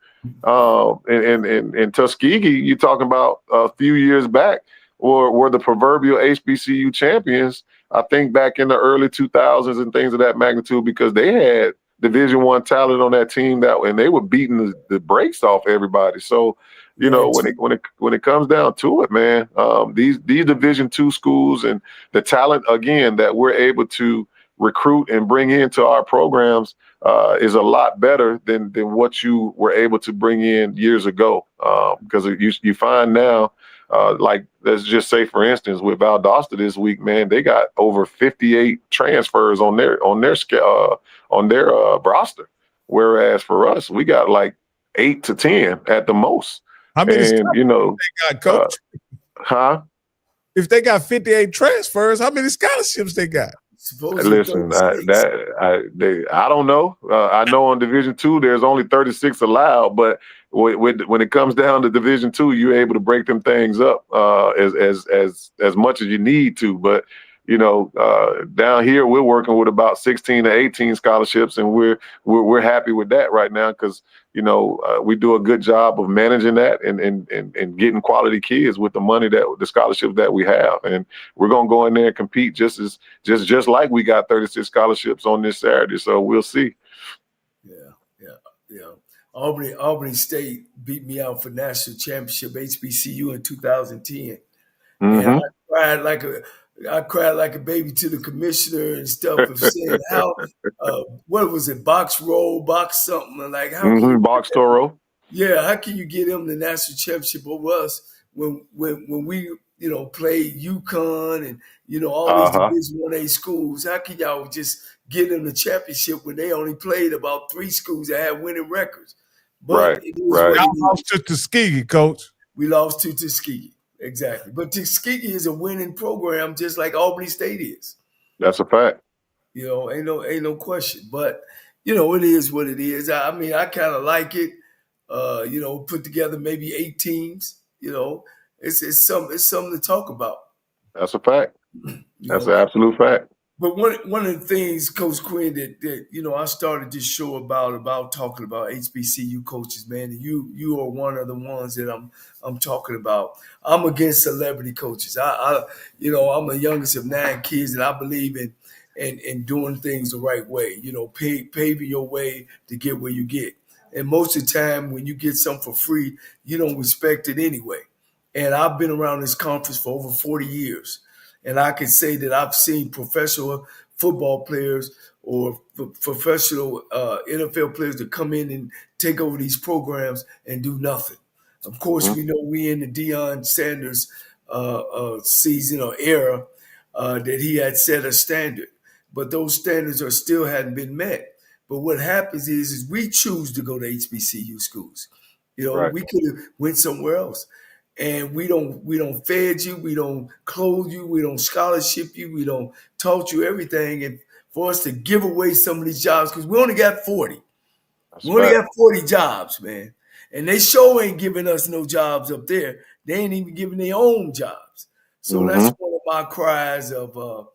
And Tuskegee, you're talking about a few years back, were the proverbial HBCU champions, I think back in the early 2000s and things of that magnitude, because they had Division I talent on that team and they were beating the brakes off everybody. So, you know, when it comes down to it, man, these Division II schools and the talent again that we're able to recruit and bring into our programs is a lot better than what you were able to bring in years ago. Because you find now, like let's just say for instance with Valdosta this week, man, they got over 58 transfers on their roster, whereas for us we got like 8 to 10 at the most. How many and you know, they got, Coach? If they got 58 transfers, how many scholarships they got? Listen, I don't know. I know on Division II there's only 36 allowed, but when it comes down to Division II, you're able to break them things up as much as you need to. But you know, down here we're working with about 16 to 18 scholarships, and we're happy with that right now because you know we do a good job of managing that and getting quality kids with the money the scholarships that we have, and we're gonna go in there and compete just like we got 36 scholarships on this Saturday. So we'll see. Yeah. Albany State beat me out for national championship HBCU in 2010, and I cried like a baby to the commissioner and stuff of saying how what was it, box something like how box Toro. Yeah, how can you get them the national championship over us when we played UConn and all these Division I schools? How can y'all just get them the championship when they only played about 3 schools that had winning records? But right. I lost to Tuskegee, Coach. We lost to Tuskegee. Exactly. But Tuskegee is a winning program just like Albany State is. That's a fact. Ain't no question. But, it is what it is. I mean, I kind of like it. Put together maybe 8 teams. It's something to talk about. That's a fact. That's an absolute fact. But one of the things, Coach Quinn, that I started this show about talking about HBCU coaches, man. And you are one of the ones that I'm talking about. I'm against celebrity coaches. I'm the youngest of 9 kids, and I believe in doing things the right way. Paving your way to get where you get. And most of the time, when you get something for free, you don't respect it anyway. And I've been around this conference for over 40 years. And I can say that I've seen professional football players or professional NFL players that come in and take over these programs and do nothing. Of course, we know we in the Deion Sanders season or era that he had set a standard. But those standards still hadn't been met. But what happens is we choose to go to HBCU schools. Right. We could have went somewhere else. And we don't fed you, we don't clothe you, we don't scholarship you, we don't taught you everything. And for us to give away some of these jobs, because we only got 40. We only got 40 jobs, man. And they sure ain't giving us no jobs up there. They ain't even giving their own jobs. So that's one of my cries of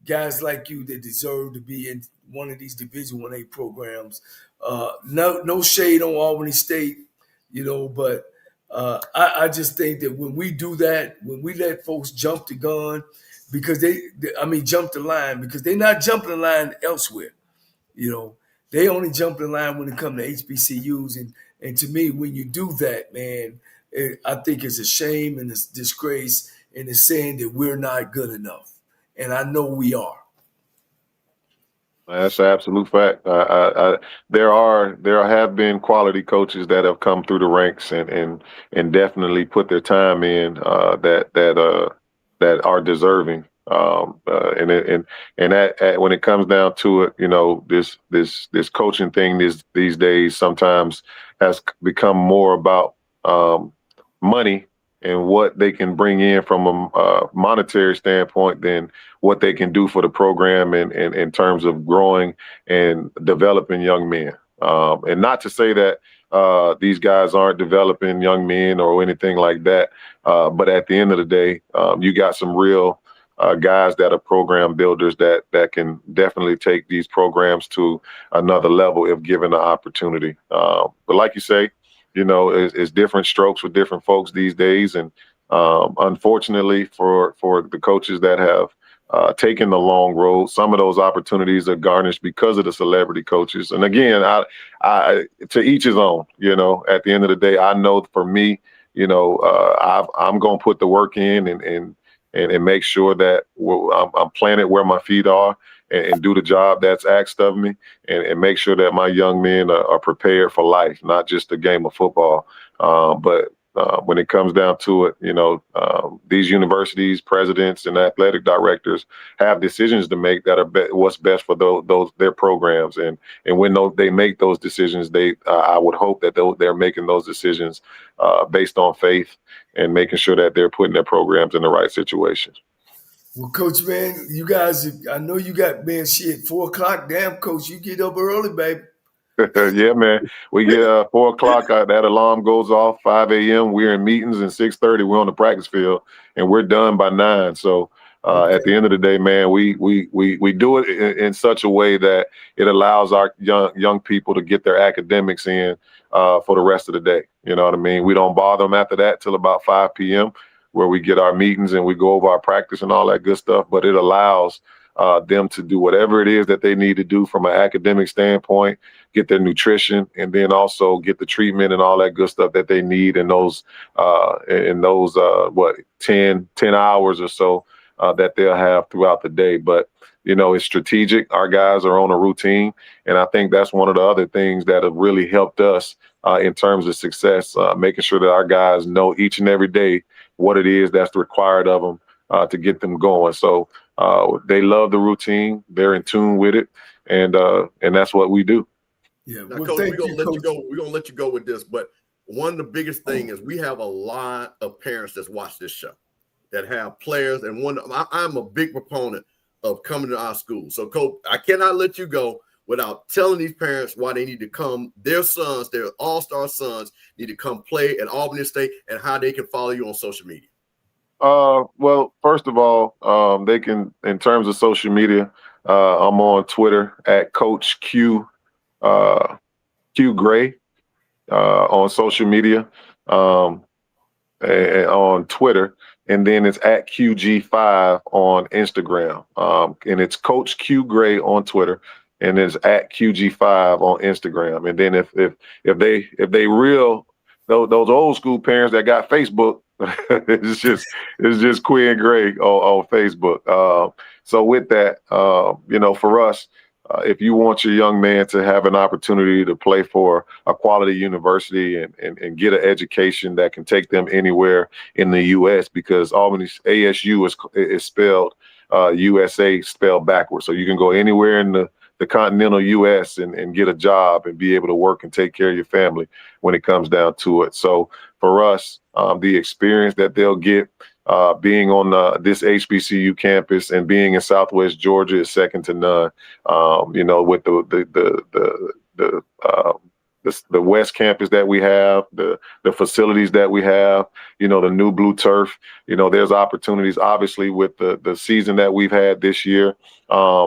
guys like you that deserve to be in one of these Division I programs. No shade on Albany State, but I just think that when we do that, when we let folks jump the gun, because jump the line, because they're not jumping the line elsewhere. They only jump the line when it comes to HBCUs. And to me, when you do that, man, I think it's a shame and it's a disgrace, and it's saying that we're not good enough. And I know we are. That's an absolute fact. There have been quality coaches that have come through the ranks and definitely put their time in that are deserving. When it comes down to it, this coaching thing these days sometimes has become more about money and what they can bring in from a monetary standpoint than what they can do for the program and in terms of growing and developing young men. And not to say that these guys aren't developing young men or anything like that, but at the end of the day, you got some real guys that are program builders that can definitely take these programs to another level if given the opportunity. But like you say, it's different strokes for different folks these days. And unfortunately for the coaches that have taken the long road, some of those opportunities are garnished because of the celebrity coaches. And again, I to each his own. At the end of the day, I know for me, I'm going to put the work in and make sure that I'm planted where my feet are and do the job that's asked of me and make sure that my young men are prepared for life, not just a game of football. But when it comes down to it, these universities, presidents, and athletic directors have decisions to make that are what's best for their programs. And when they make those decisions, I would hope that they're making those decisions based on faith and making sure that they're putting their programs in the right situations. Well, Coach, man, you guys, I know you got, man, shit, 4 o'clock. Damn, Coach, you get up early, baby. Yeah, man. We get 4 o'clock. That alarm goes off. 5 a.m. We're in meetings, and 6:30 we're on the practice field, and we're done by 9. So at the end of the day, man, we do it in such a way that it allows our young people to get their academics in for the rest of the day. You know what I mean? We don't bother them after that till about 5 p.m. where we get our meetings and we go over our practice and all that good stuff. But it allows them to do whatever it is that they need to do from an academic standpoint, get their nutrition, and then also get the treatment and all that good stuff that they need in those 10 hours or so that they'll have throughout the day. But, it's strategic. Our guys are on a routine. And I think that's one of the other things that have really helped us in terms of success, making sure that our guys know each and every day what it is that's required of them to get them going. So they love the routine. They're in tune with it. And that's what we do. Yeah, now, Coach, we're gonna let you go. We're gonna let you go with this, but one of the biggest things is we have a lot of parents that watch this show that have players, and I'm a big proponent of coming to our school. So, Coach, I cannot let you go without telling these parents why they need to come. Their sons, their all-star sons, need to come play at Albany State, and how they can follow you on social media. Well, first of all, they can, in terms of social media, I'm on Twitter at Coach Q Gray on social media, and on Twitter, and then it's at QG5 on Instagram, and it's Coach Q Gray on Twitter, and it's at QG5 on Instagram. And then if they real those old school parents that got Facebook, it's just Quinn Gray on Facebook. So with that, for us, if you want your young man to have an opportunity to play for a quality university and get an education that can take them anywhere in the U.S., because Albany's ASU is spelled USA spelled backwards. So you can go anywhere in the continental U.S. and get a job and be able to work and take care of your family when it comes down to it. So for us, the experience that they'll get being on this HBCU campus and being in Southwest Georgia is second to none. With the West Campus that we have, the facilities that we have, the new blue turf, there's opportunities. Obviously, with the season that we've had this year,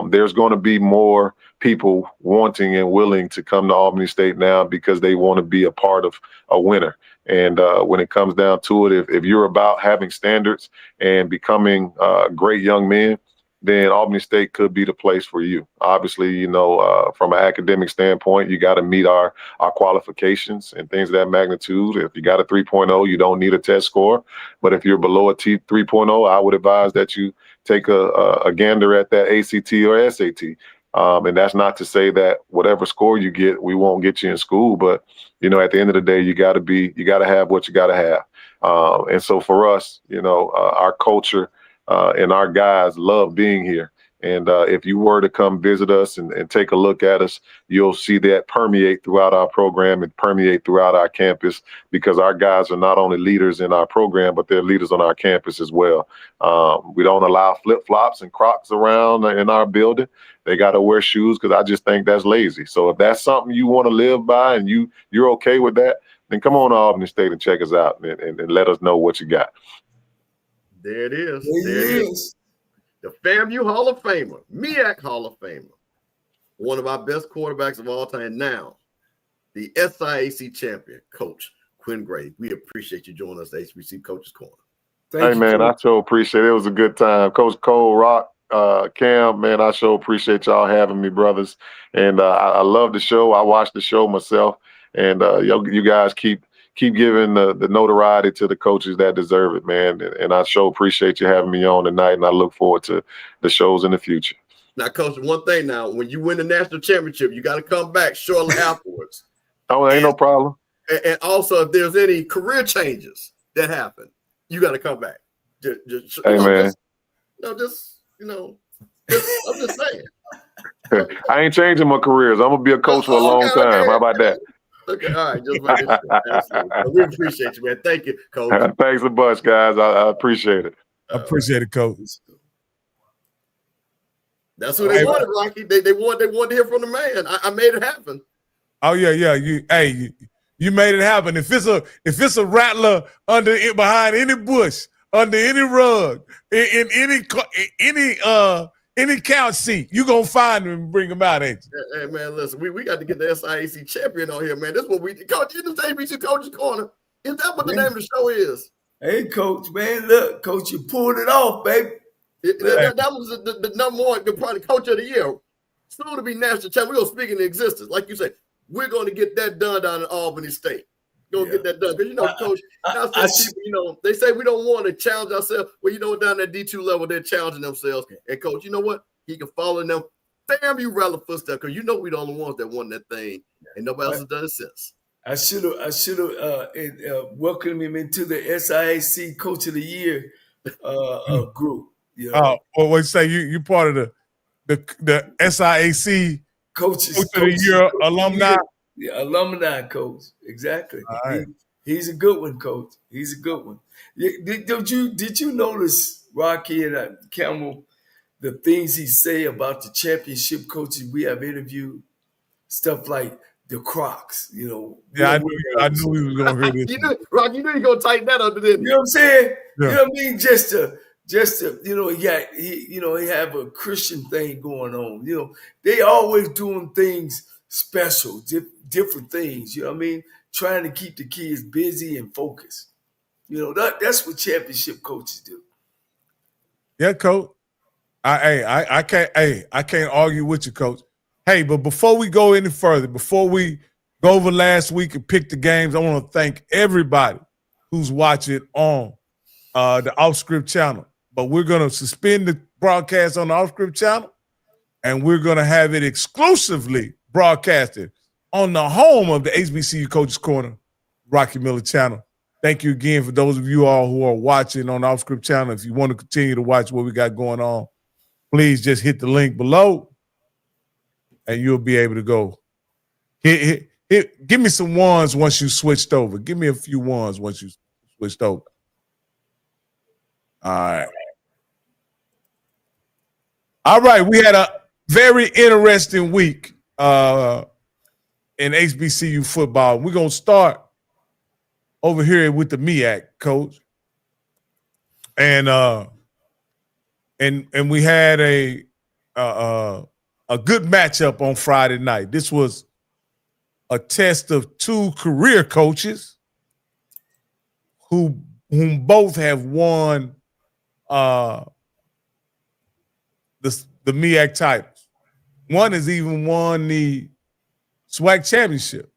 there's going to be more people wanting and willing to come to Albany State now because they want to be a part of a winner. And when it comes down to it, if you're about having standards and becoming great young men, then Albany State could be the place for you. Obviously, from an academic standpoint, you got to meet our qualifications and things of that magnitude. If you got a 3.0, you don't need a test score. But if you're below a 3.0, I would advise that you take a gander at that ACT or SAT. And that's not to say that whatever score you get, we won't get you in school. But, at the end of the day, you got to have what you got to have. And so for us, our culture and our guys love being here. And if you were to come visit us and take a look at us, you'll see that permeate throughout our program and permeate throughout our campus, because our guys are not only leaders in our program, but they're leaders on our campus as well. We don't allow flip-flops and Crocs around in our building. They got to wear shoes, because I just think that's lazy. So if that's something you want to live by and you're okay with that, then come on to Albany State and check us out and let us know what you got. There it is. There it is. The FAMU Hall of Famer, MEAC Hall of Famer, one of our best quarterbacks of all time now, the SIAC champion, Coach Quinn Gray. We appreciate you joining us at HBCU Coaches Corner. Hey, man, I sure appreciate it. It was a good time. Coach Cole, Rock, Cam, man, I sure appreciate y'all having me, brothers. And I love the show. I watch the show myself. And you guys keep giving the notoriety to the coaches that deserve it, man. And I sure appreciate you having me on tonight, and I look forward to the shows in the future. Now, Coach, one thing now, when you win the national championship, you got to come back shortly afterwards. Oh, ain't no problem. And also, if there's any career changes that happen, you got to come back. Hey, man. I'm just saying. I ain't changing my careers. I'm going to be a coach for a long time. How about that? Okay, all right. We appreciate you, man. Thank you, Coach. Thanks a bunch, guys. I appreciate it. I appreciate it, Coach. That's who they wanted, Rocky. They wanted to hear from the man. I made it happen. Oh yeah. You made it happen. If it's a rattler behind any bush, under any rug, in any couch seat, you gonna find him and bring him out, ain't you? Hey man, listen, we got to get the SIAC champion on here, man. That's what we Coach. In the HBCU Coaches Corner. Is that what the name of the show is? Hey, Coach, man, look, Coach, you pulled it off, baby. That was the number one, probably coach of the year. Soon to be national champion. We're gonna speak into existence, like you said. We're going to get that done down in Albany State. Go get that done. Because, Coach, people, they say we don't want to challenge ourselves. Well, down at D2 level, they're challenging themselves. And, Coach, you know what? He can follow in them FAMU relevant footsteps, because we're the only ones that won that thing, and nobody else has done it since. I should have welcomed him into the SIAC Coach of the Year group. Oh, well, say you part of the SIAC Coach of the Year alumni. Yeah, alumni coach. Exactly. Right. He's a good one, Coach. He's a good one. Did you notice, Rocky and Campbell, the things he say about the championship coaches we have interviewed? Stuff like the Crocs, Yeah, I knew we was gonna hear this. Rocky, you knew you gonna tighten that up, didn't you? You know what I'm saying? Yeah. You know what I mean? Just to he have a Christian thing going on. They always doing things special, different things. You know what I mean? Trying to keep the kids busy and focused. That's what championship coaches do. Yeah, Coach. I can't argue with you, Coach. Hey, but before we go any further, before we go over last week and pick the games, I want to thank everybody who's watching on the Off Script channel. But we're going to suspend the broadcast on the Off Script channel, and we're going to have it exclusively broadcasted on the home of the HBCU Coaches Corner, Rocky Miller channel. Thank you again for those of you all who are watching on the Off Script channel. If you want to continue to watch what we got going on, please just hit the link below, and you'll be able to go. Give me some ones once you switched over. Give me a few ones once you switched over. All right. We had a very interesting week in HBCU football. We're going to start over here with the MEAC, Coach. And we had a good matchup on Friday night. This was a test of two career coaches whom both have won the MEAC titles. One has even won the SWAC Championship.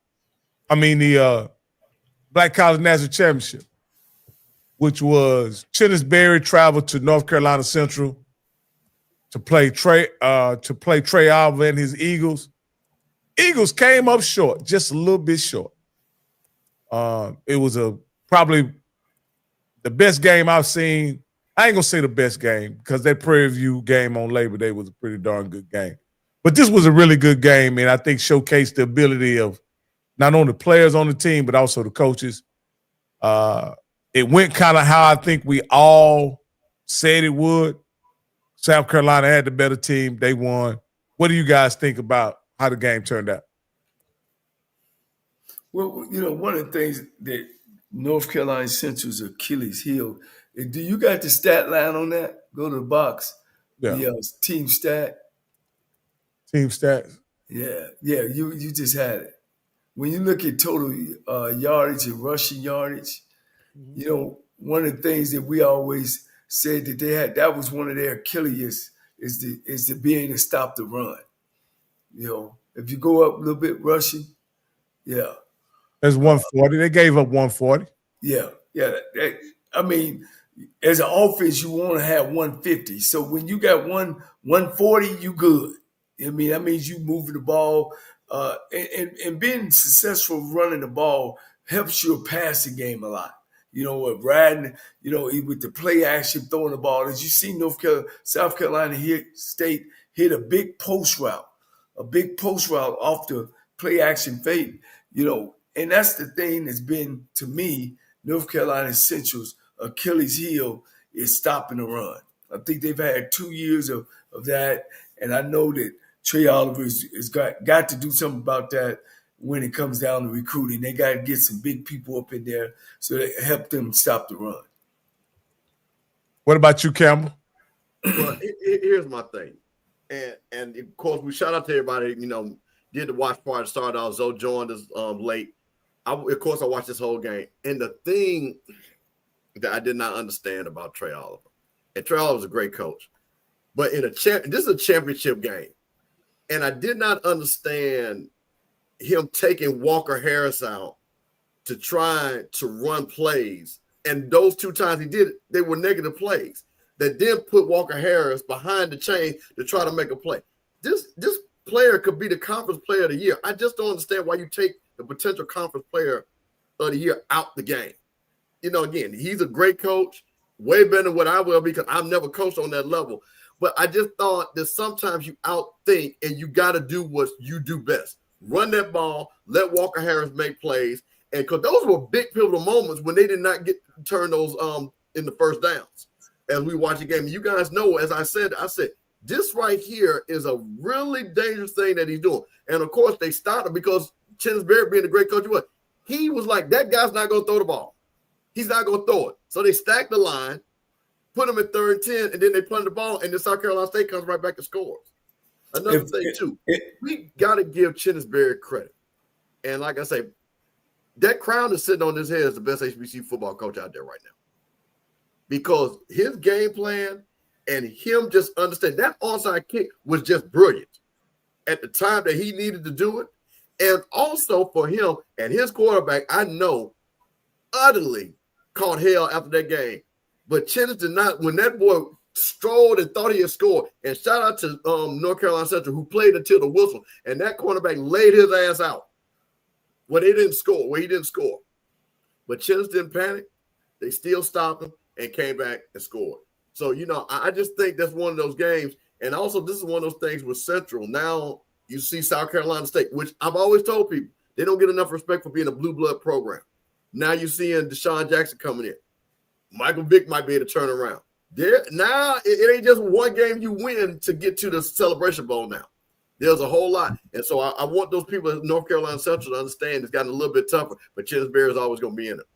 I mean the Black College National Championship, which was Chennisberry traveled to North Carolina Central to play Trey Oliver and his Eagles. Eagles came up short, just a little bit short. It was probably the best game I've seen. I ain't gonna say the best game because that Prairie View game on Labor Day was a pretty darn good game. But this was a really good game, and I think showcased the ability of not only the players on the team, but also the coaches. It went kind of how I think we all said it would. South Carolina had the better team. They won. What do you guys think about how the game turned out? Well, one of the things that North Carolina Central's Achilles heel, do you got the stat line on that? Go to the box. Yeah. The team stat. Team stats. Yeah, you just had it. When you look at total yardage and rushing yardage, one of the things that we always said that they had, that was one of their Achilles is to be able to stop the run. If you go up a little bit rushing, yeah. There's 140. They gave up 140. Yeah. I mean, as an offense, you want to have 150. So when you got 140, you good. I mean, that means you moving the ball. And being successful running the ball helps your passing game a lot. With riding, with the play action, throwing the ball. As you see, South Carolina State hit a big post route off the play action fake, and that's the thing that's been, to me, North Carolina Central's Achilles heel is stopping the run. I think they've had 2 years of that, and I know that Trey Oliver has got to do something about that when it comes down to recruiting. They got to get some big people up in there so they help them stop the run. What about you, Campbell? Well, here's my thing. And of course, we shout out to everybody, did the watch party, started out. Zoe joined us late. I watched this whole game. And the thing that I did not understand about Trey Oliver, and Trey Oliver was a great coach, but this is a championship game. And I did not understand him taking Walker Harris out to try to run plays. And those 2 times he did it, they were negative plays that then put Walker Harris behind the chain to try to make a play. This player could be the conference player of the year. I just don't understand why you take the potential conference player of the year out the game. Again, he's a great coach, way better than what I will because I've never coached on that level. But I just thought that sometimes you outthink and you got to do what you do best. Run that ball, let Walker Harris make plays. And because those were big pivotal moments when they did not get to turn those in the first downs as we watch the game. And you guys know, as I said, this right here is a really dangerous thing that he's doing. And, of course, they started because Chennis Berry being the great coach he was like, that guy's not going to throw the ball. He's not going to throw it. So they stacked the line, put him at 3rd and 10, and then they punted the ball, and then South Carolina State comes right back and scores. Another thing, too, we got to give Chennis Berry credit. And like I say, that crown is sitting on his head as the best HBCU football coach out there right now. Because his game plan and him just understand that onside kick was just brilliant at the time that he needed to do it. And also for him and his quarterback, I know, utterly caught hell after that game. But Chennis did not, when that boy strolled and thought he had scored, and shout out to North Carolina Central who played until the whistle, and that cornerback laid his ass out where he didn't score. But Chennis didn't panic. They still stopped him and came back and scored. So, I just think that's one of those games. And also, this is one of those things with Central. Now you see South Carolina State, which I've always told people, they don't get enough respect for being a blue blood program. Now you're seeing Deshaun Jackson coming in. Michael Vick might be able to turn around. Now it ain't just one game you win to get to the Celebration Bowl now. There's a whole lot. And so I want those people at North Carolina Central to understand it's gotten a little bit tougher, but Chennis Berry is always going to be in it.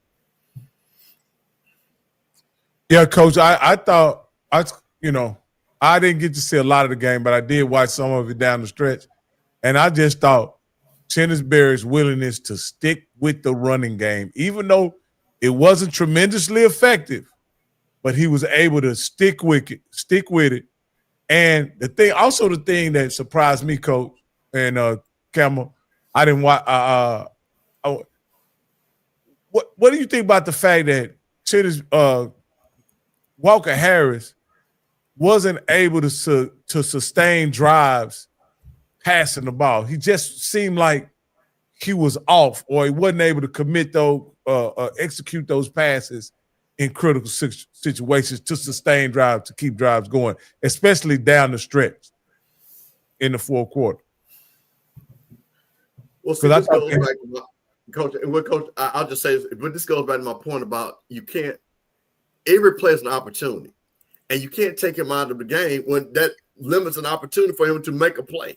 Yeah, Coach, I thought, I didn't get to see a lot of the game, but I did watch some of it down the stretch. And I just thought Chennis Berry's willingness to stick with the running game, even though it wasn't tremendously effective, but he was able to stick with it. And the thing that surprised me, Coach, and Campbell, I didn't watch. What do you think about the fact that Walker Harris wasn't able to sustain drives passing the ball. He just seemed like he was off, or he wasn't able to commit those, execute those passes in critical situations to sustain drives, to keep drives going, especially down the stretch in the fourth quarter. Well, see, this goes back to my, Coach, and what Coach, I'll just say this, but this goes back to my point about every play is an opportunity, and you can't take him out of the game when that limits an opportunity for him to make a play.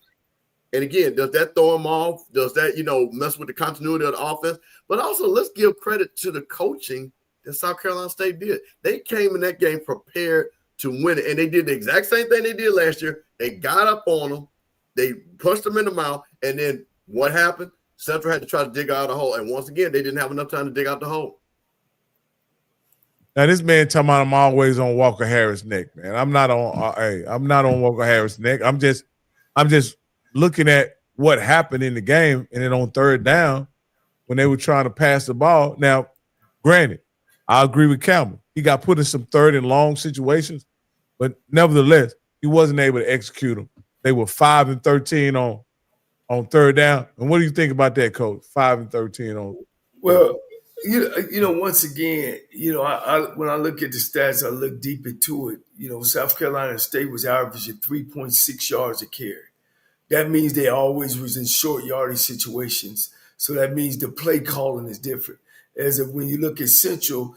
And again, does that throw him off? Does that, mess with the continuity of the offense? But also, let's give credit to the coaching that South Carolina State did. They came in that game prepared to win it, and they did the exact same thing they did last year. They got up on them, they punched them in the mouth, and then what happened? Central had to try to dig out a hole, and once again, they didn't have enough time to dig out the hole. Now, this man talking about I'm always on Walker Harris' neck, man. I'm not on Walker Harris' neck. I'm just looking at what happened in the game, and then on third down when they were trying to pass the ball. Now, granted, I agree with Campbell. He got put in some third and long situations, but nevertheless, he wasn't able to execute them. They were 5 and 13 on third down. And what do you think about that, Coach? 5 and 13 on. Well, once again, I when I look at the stats, I look deep into it. South Carolina State was averaging 3.6 yards a carry. That means they always was in short yardage situations. So that means the play calling is different. As if when you look at Central,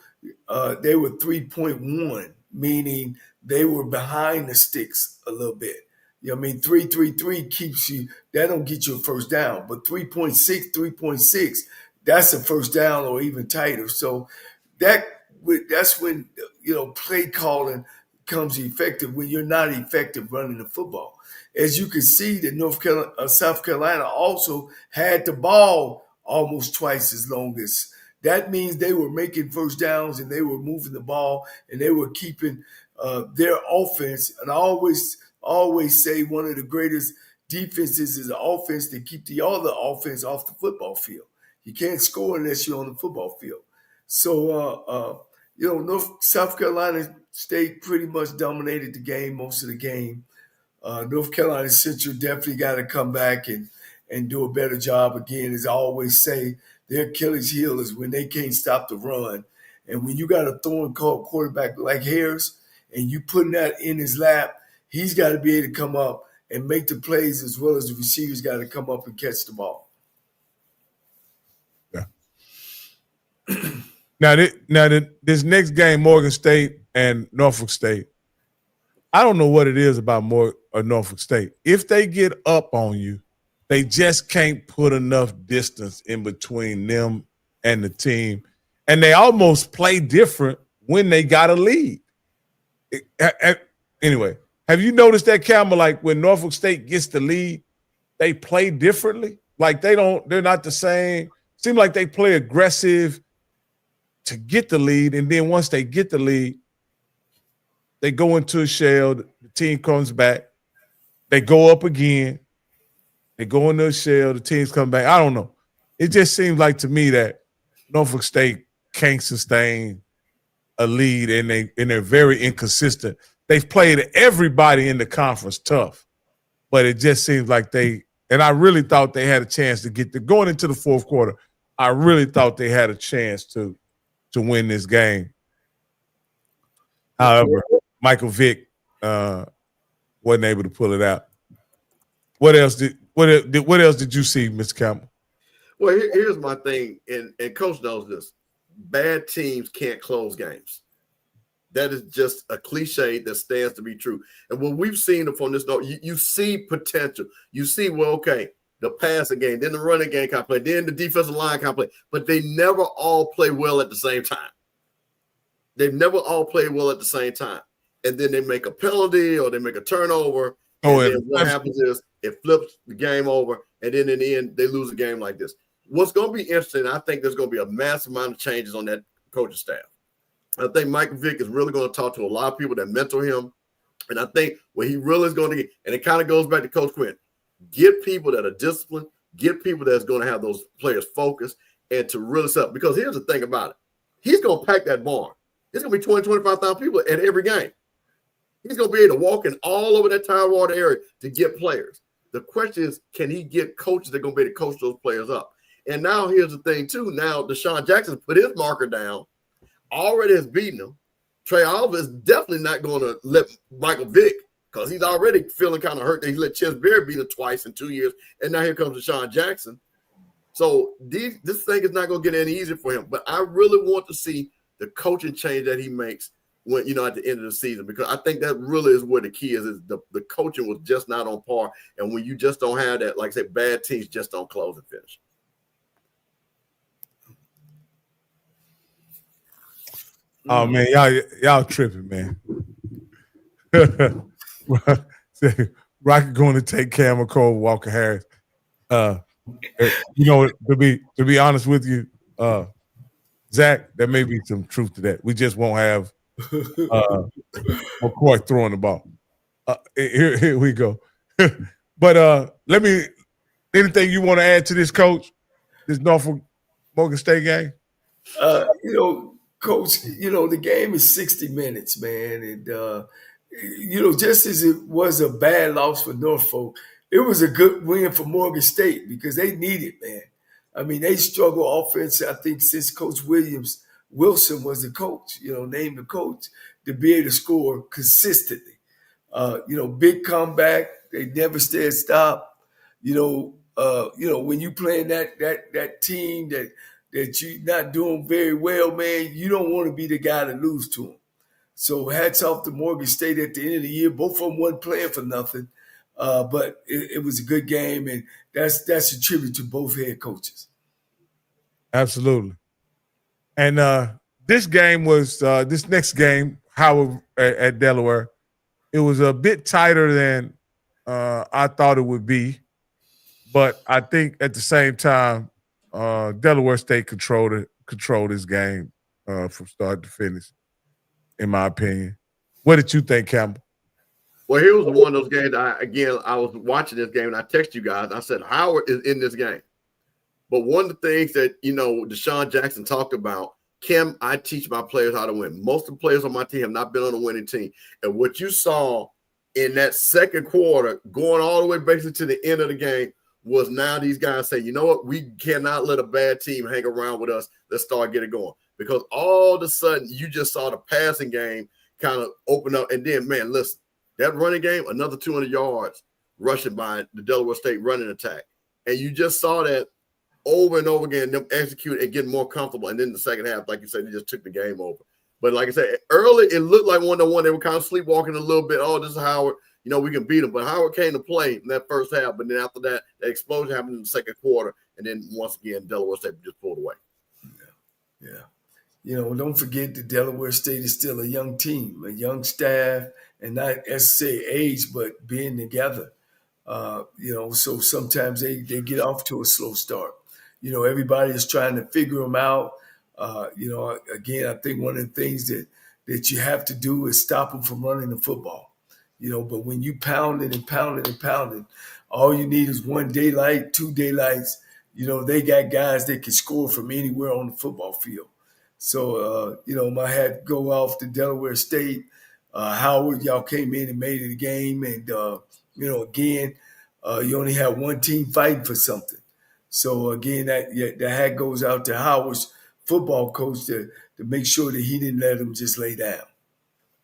they were 3.1, meaning they were behind the sticks a little bit. 3.33 keeps you, that don't get you a first down, but 3.6, that's a first down or even tighter. So that's when, play calling becomes effective when you're not effective running the football. As you can see, that South Carolina also had the ball almost twice as long as. That means they were making first downs and they were moving the ball and they were keeping their offense. And I always say one of the greatest defenses is the offense that keep the other offense off the football field. You can't score unless you're on the football field. So, South Carolina State pretty much dominated the game, most of the game. North Carolina Central definitely got to come back and do a better job again. As I always say, their Achilles heel is when they can't stop the run. And when you got a throwing quarterback like Harris and you putting that in his lap, he's got to be able to come up and make the plays as well as the receivers got to come up and catch the ball. Yeah. Now, this next game, Morgan State and Norfolk State, I don't know what it is about Norfolk State. If they get up on you, they just can't put enough distance in between them and the team. And they almost play different when they got a lead. Anyway, have you noticed that, Campbell, like when Norfolk State gets the lead, they play differently? Like they're not the same. Seems like they play aggressive to get the lead. And then once they get the lead, they go into a shell. The team comes back. They go up again. They go into a shell. The teams come back. I don't know. It just seems like to me that Norfolk State can't sustain a lead, and they're very inconsistent. They've played everybody in the conference tough, but it just seems like and I really thought they had a chance to going into the fourth quarter. I really thought they had a chance to win this game. However, Michael Vick wasn't able to pull it out. What else did you see, Mr. Campbell? Well, here's my thing, and Coach knows this. Bad teams can't close games. That is just a cliche that stands to be true. And what we've seen from this note, you see potential. You see, the passing game, then the running game can play, then the defensive line can play, but they never all play well at the same time. They've never all played well at the same time. And then they make a penalty or they make a turnover. And then what happens is it flips the game over, and then in the end, they lose a game like this. What's going to be interesting, I think there's going to be a massive amount of changes on that coaching staff. I think Michael Vick is really going to talk to a lot of people that mentor him. And I think what he really is going to get, and it kind of goes back to Coach Quinn, get people that are disciplined, get people that's going to have those players focused and to really set up. Because here's the thing about it. He's going to pack that barn. It's going to be 20, 25,000 people at every game. He's going to be able to walk in all over that Tidewater area to get players. The question is, can he get coaches that are going to be able to coach those players up? And now here's the thing, too. Now, Deshaun Jackson put his marker down, already has beaten him. Trey Oliver is definitely not going to let Michael Vick, because he's already feeling kind of hurt that he let Chess Berry beat him twice in 2 years. And now here comes Deshaun Jackson. So this thing is not going to get any easier for him. But I really want to see the coaching change that he makes when, at the end of the season, because I think that really is where the key is the coaching was just not on par. And when you just don't have that, like I said, bad teams just don't close and finish. Oh man, y'all tripping, man. Rocket going to take Campbell Cole, Walker Harris. To be honest with you, Zach, there may be some truth to that. We just won't have McCoy throwing the ball. Here we go. But anything you want to add to this, Coach? This Norfolk Morgan State game? Coach, the game is 60 minutes, man. And, just as it was a bad loss for Norfolk, it was a good win for Morgan State because they need it, man. I mean, they struggle offense, I think, since Coach Wilson was the coach, named the coach, to be able to score consistently. Big comeback. They never stayed stop. When you playing that team that you're not doing very well, man, you don't want to be the guy to lose to them. So hats off to Morgan State at the end of the year. Both of them wasn't playing for nothing, but it was a good game, and that's a tribute to both head coaches. Absolutely. And this game was this next game, Howard at Delaware. It was a bit tighter than I thought it would be, but I think at the same time, Delaware State controlled this game from start to finish, in my opinion. What did you think, Campbell? Well, here was one of those games. I was watching this game, and I texted you guys. I said, Howard is in this game. But one of the things that, Deshaun Jackson talked about, Kim, I teach my players how to win. Most of the players on my team have not been on a winning team. And what you saw in that second quarter, going all the way basically to the end of the game, was now these guys say, you know what, we cannot let a bad team hang around with us. Let's start getting going. Because all of a sudden, you just saw the passing game kind of open up. And then, man, listen, that running game, another 200 yards rushing by the Delaware State running attack. And you just saw that over and over again, them execute and get more comfortable. And then the second half, like you said, they just took the game over. But like I said, early, it looked like 1-1. They were kind of sleepwalking a little bit. Oh, this is Howard. We can beat them. But Howard came to play in that first half. But then after that, that explosion happened in the second quarter. And then once again, Delaware State just pulled away. Yeah. Don't forget that Delaware State is still a young team, a young staff, and not necessarily age, but being together. So sometimes they get off to a slow start. Everybody is trying to figure them out. Again, I think one of the things that you have to do is stop them from running the football. But when you pounding and pounding and pounding, all you need is one daylight, two daylights. They got guys that can score from anywhere on the football field. So, my hat go off to Delaware State. Howard, y'all came in and made it a game. And, again, you only have one team fighting for something. So, again, that hat goes out to Howard's football coach to make sure that he didn't let them just lay down.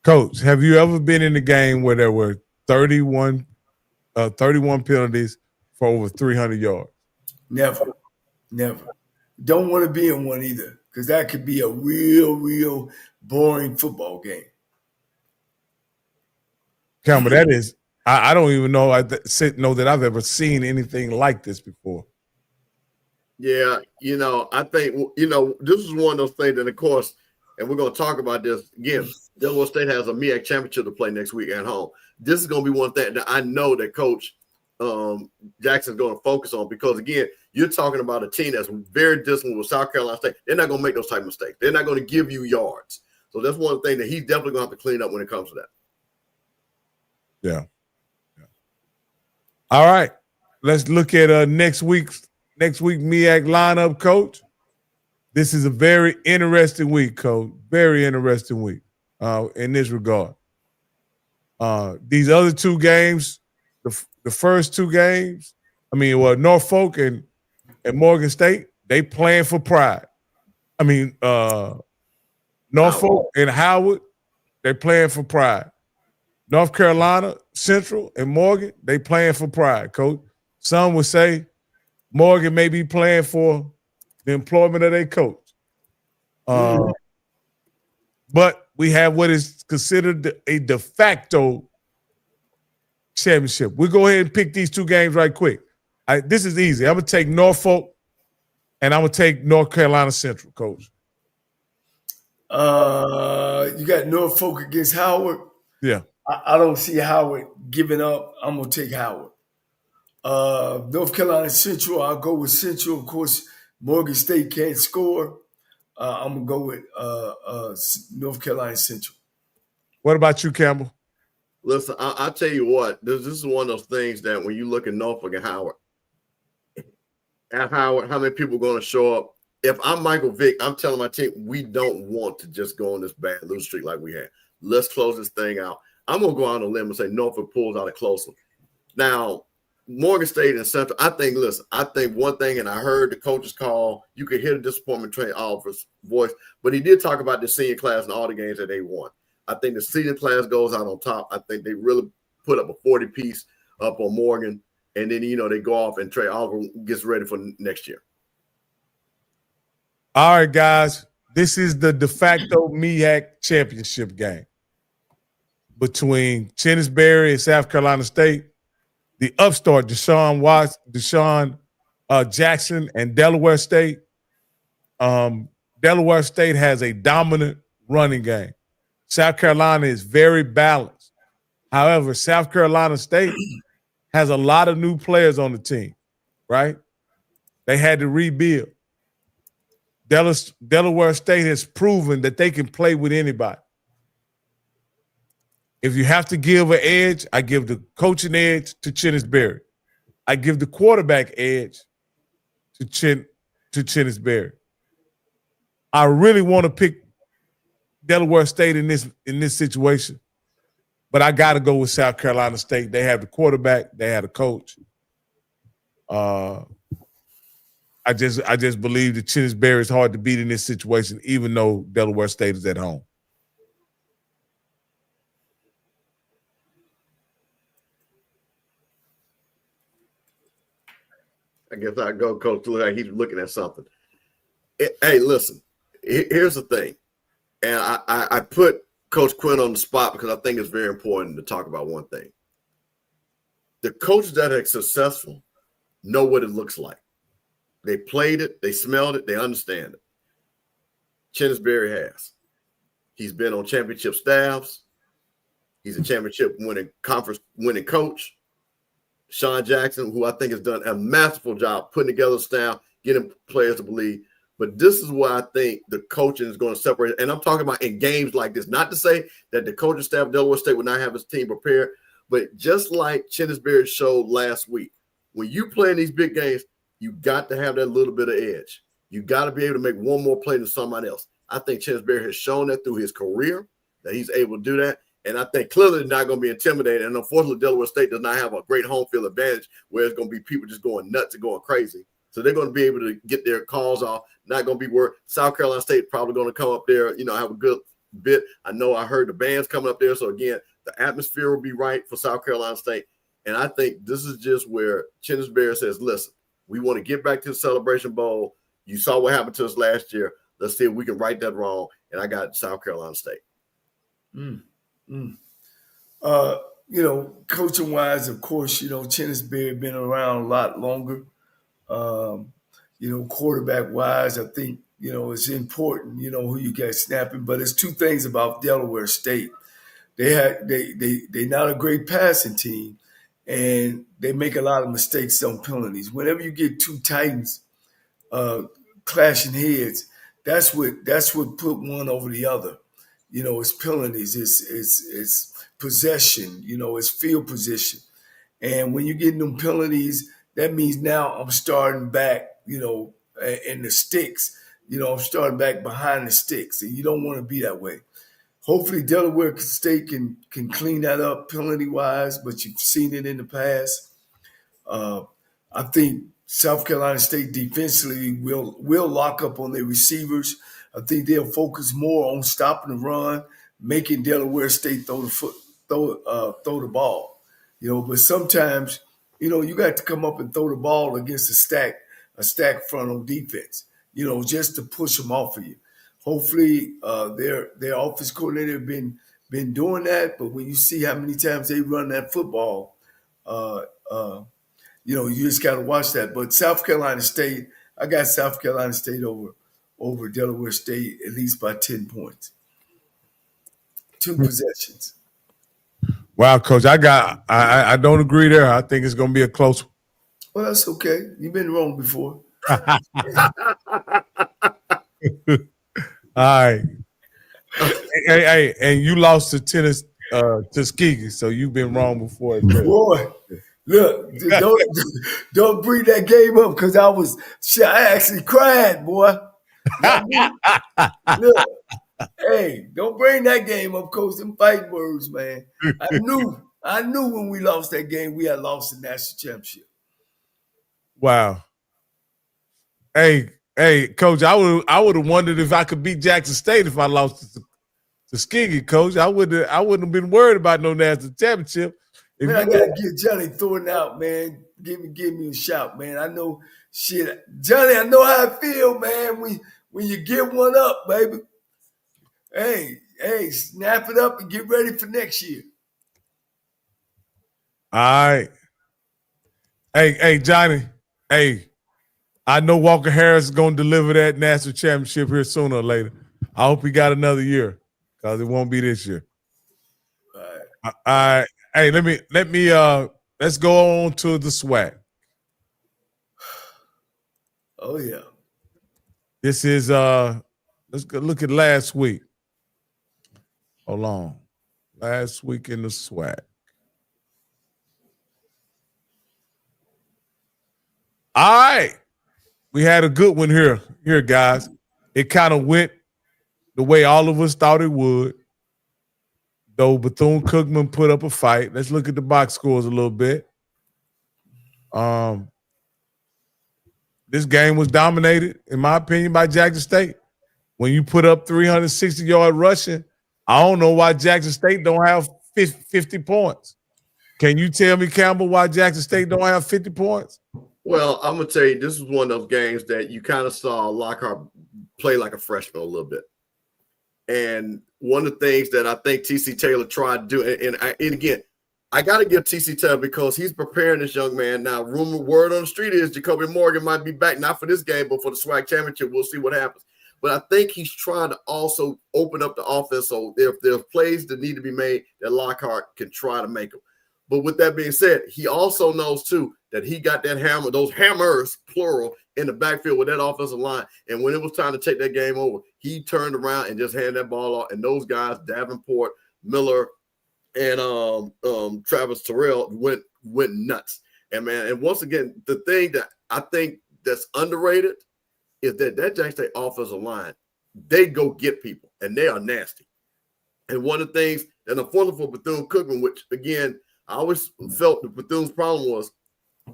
Coach, have you ever been in a game where there were 31 penalties for over 300 yards? Never. Don't want to be in one either, because that could be a real boring football game. Campbell, that is, I don't even know that I've ever seen anything like this before. Yeah, I think, this is one of those things that, of course, and we're going to talk about this again. Delaware State has a MEAC championship to play next week at home. This is going to be one thing that I know that Coach Jackson's going to focus on, because, again, you're talking about a team that's very disciplined with South Carolina State. They're not going to make those type of mistakes. They're not going to give you yards. So that's one thing that he's definitely going to have to clean up when it comes to that. Yeah. All right. Let's look at next week's MEAC lineup, Coach. This is a very interesting week, Coach. Very interesting week in this regard. These other two games, the first two games, Norfolk and Morgan State, they playing for pride. Norfolk and Howard, they playing for pride. North Carolina Central and Morgan, they playing for pride, Coach. Some would say Morgan may be playing for the employment of their coach. But we have what is considered a de facto championship. We'll go ahead and pick these two games right quick. This is easy. I'm going to take Norfolk and I'm going to take North Carolina Central, Coach. You got Norfolk against Howard. Yeah. I don't see Howard giving up. I'm going to take Howard. North Carolina Central, I'll go with Central. Of course, Morgan State can't score. I'm going to go with North Carolina Central. What about you, Campbell? Listen, I'll tell you what. This is one of those things that when you look at Norfolk and Howard, how many people are going to show up? If I'm Michael Vick, I'm telling my team, we don't want to just go on this bad losing streak like we had. Let's close this thing out. I'm going to go out on a limb and say Norfolk pulls out a close one. Now, Morgan State and Central, I think one thing, and I heard the coach's call, you could hear the disappointment in Trey Oliver's voice, but he did talk about the senior class and all the games that they won. I think the senior class goes out on top. I think they really put up a 40-piece up on Morgan, and then, they go off and Trey Oliver gets ready for next year. All right, guys. This is the de facto MEAC championship game between Chennisberry and South Carolina State. The upstart, Deshaun Jackson and Delaware State. Delaware State has a dominant running game. South Carolina is very balanced. However, South Carolina State has a lot of new players on the team, right? They had to rebuild. Delaware State has proven that they can play with anybody. If you have to give an edge, I give the coaching edge to Chennisberry. I give the quarterback edge to Chennisberry. I really want to pick Delaware State in this situation, but I got to go with South Carolina State. They have the quarterback. They have a coach. I just believe that Chennisberry is hard to beat in this situation, even though Delaware State is at home. I guess I go, Coach. Look like he's looking at something. Hey, listen. Here's the thing, and I put Coach Quinn on the spot because I think it's very important to talk about one thing. The coaches that are successful know what it looks like. They played it, they smelled it, they understand it. Chennisberry has. He's been on championship staffs. He's a championship conference winning coach. Sean Jackson, who I think has done a masterful job putting together a staff, getting players to believe. But this is where I think the coaching is going to separate. And I'm talking about in games like this, not to say that the coaching staff of Delaware State would not have his team prepared, but just like Chennisberry showed last week, when you play in these big games, you got to have that little bit of edge. You got to be able to make one more play than somebody else. I think Chennisberry has shown that through his career, that he's able to do that. And I think clearly they're not going to be intimidated. And unfortunately, Delaware State does not have a great home field advantage where it's going to be people just going nuts and going crazy. So they're going to be able to get their calls off, not going to be worried. South Carolina State probably going to come up there, have a good bit. I know I heard the band's coming up there. So, again, the atmosphere will be right for South Carolina State. And I think this is just where Chennisberry says, listen, we want to get back to the Celebration Bowl. You saw what happened to us last year. Let's see if we can right that wrong. And I got South Carolina State. Coaching wise, of course, Chennisberry been around a lot longer. Quarterback wise, I think, it's important, who you got snapping. But it's two things about Delaware State. They're not a great passing team, and they make a lot of mistakes on penalties. Whenever you get two Titans clashing heads, that's what put one over the other. It's penalties, it's possession, it's field position. And when you get them penalties, that means now I'm starting back, in the sticks. I'm starting back behind the sticks, and you don't want to be that way. hopefully Delaware State can clean that up penalty wise, but you've seen it in the past. I think South Carolina State defensively will lock up on their receivers. I think they'll focus more on stopping the run, making Delaware State throw the ball. But sometimes, you got to come up and throw the ball against a stacked front on defense, just to push them off of you. Hopefully, their offense coordinator have been doing that. But when you see how many times they run that football, you just got to watch that. But South Carolina State, I got South Carolina State over Delaware State at least by 10 points. 2 possessions. Wow, Coach, I don't agree there. I think it's going to be a close one. Well, that's okay. You've been wrong before. All right. Hey, and you lost to Tuskegee, so you've been wrong before as well. Boy, look, don't bring that game up because I actually cried, boy. Look, hey, don't bring that game up, Coach. Them fighting words, man. I knew when we lost that game, we had lost the national championship. Wow. Hey, Coach, I would have wondered if I could beat Jackson State if I lost to Tuskegee, Coach. I wouldn't have been worried about no national championship. Man, I gotta get Johnny throwing out, man. Give me a shout, man. I know shit. Johnny, I know how I feel, man, when you give one up, baby. Hey, snap it up and get ready for next year. All right. Hey, Johnny. Hey, I know Walker Harris is going to deliver that national championship here sooner or later. I hope he got another year because it won't be this year. All right. Hey, let's go on to the SWAC. Oh yeah. This is let's go look at last week. Hold on. Last week in the SWAC. All right. We had a good one here, guys. It kind of went the way all of us thought it would. Though Bethune-Cookman put up a fight. Let's look at the box scores a little bit. This game was dominated, in my opinion, by Jackson State. When you put up 360-yard rushing, I don't know why Jackson State don't have 50 points. Can you tell me, Campbell, why Jackson State don't have 50 points? Well, I'm going to tell you, this is one of those games that you kind of saw Lockhart play like a freshman a little bit. And one of the things that I think TC Taylor tried to do, and again, I got to give TC Taylor because he's preparing this young man. Now, word on the street is Jacoby Morgan might be back, not for this game, but for the SWAC championship. We'll see what happens. But I think he's trying to also open up the offense so if there's plays that need to be made, that Lockhart can try to make them. But with that being said, he also knows, too, that he got that hammer, those hammers, plural, in the backfield with that offensive line. And when it was time to take that game over, he turned around and just handed that ball off. And those guys, Davenport, Miller, and Travis Terrell went nuts. And, man, and once again, the thing that I think that's underrated is that Jackson State offensive line, they go get people, and they are nasty. And one of the things, and unfortunately for Bethune-Cookman, which, again, I always felt that Bethune's problem was,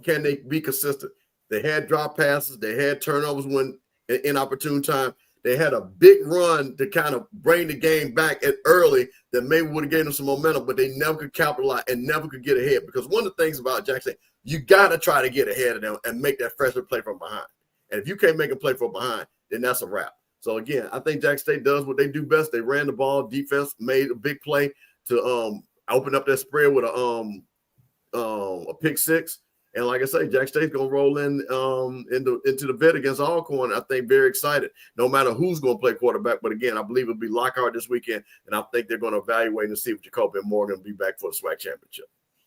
can they be consistent? They had drop passes. They had turnovers when in opportune time. They had a big run to kind of bring the game back at early that maybe would have given them some momentum, but they never could capitalize and never could get ahead. Because one of the things about Jackson, you got to try to get ahead of them and make that freshman play from behind. And if you can't make a play from behind, then that's a wrap. So, again, I think Jackson State does what they do best. They ran the ball. Defense made a big play to open up that spread with a pick six. And like I say, Jackson State's going to roll into the vet against Alcorn. I think very excited, no matter who's going to play quarterback. But, again, I believe it'll be Lockhart this weekend, and I think they're going to evaluate and see if Jacoby Morgan will be back for the SWAC championship.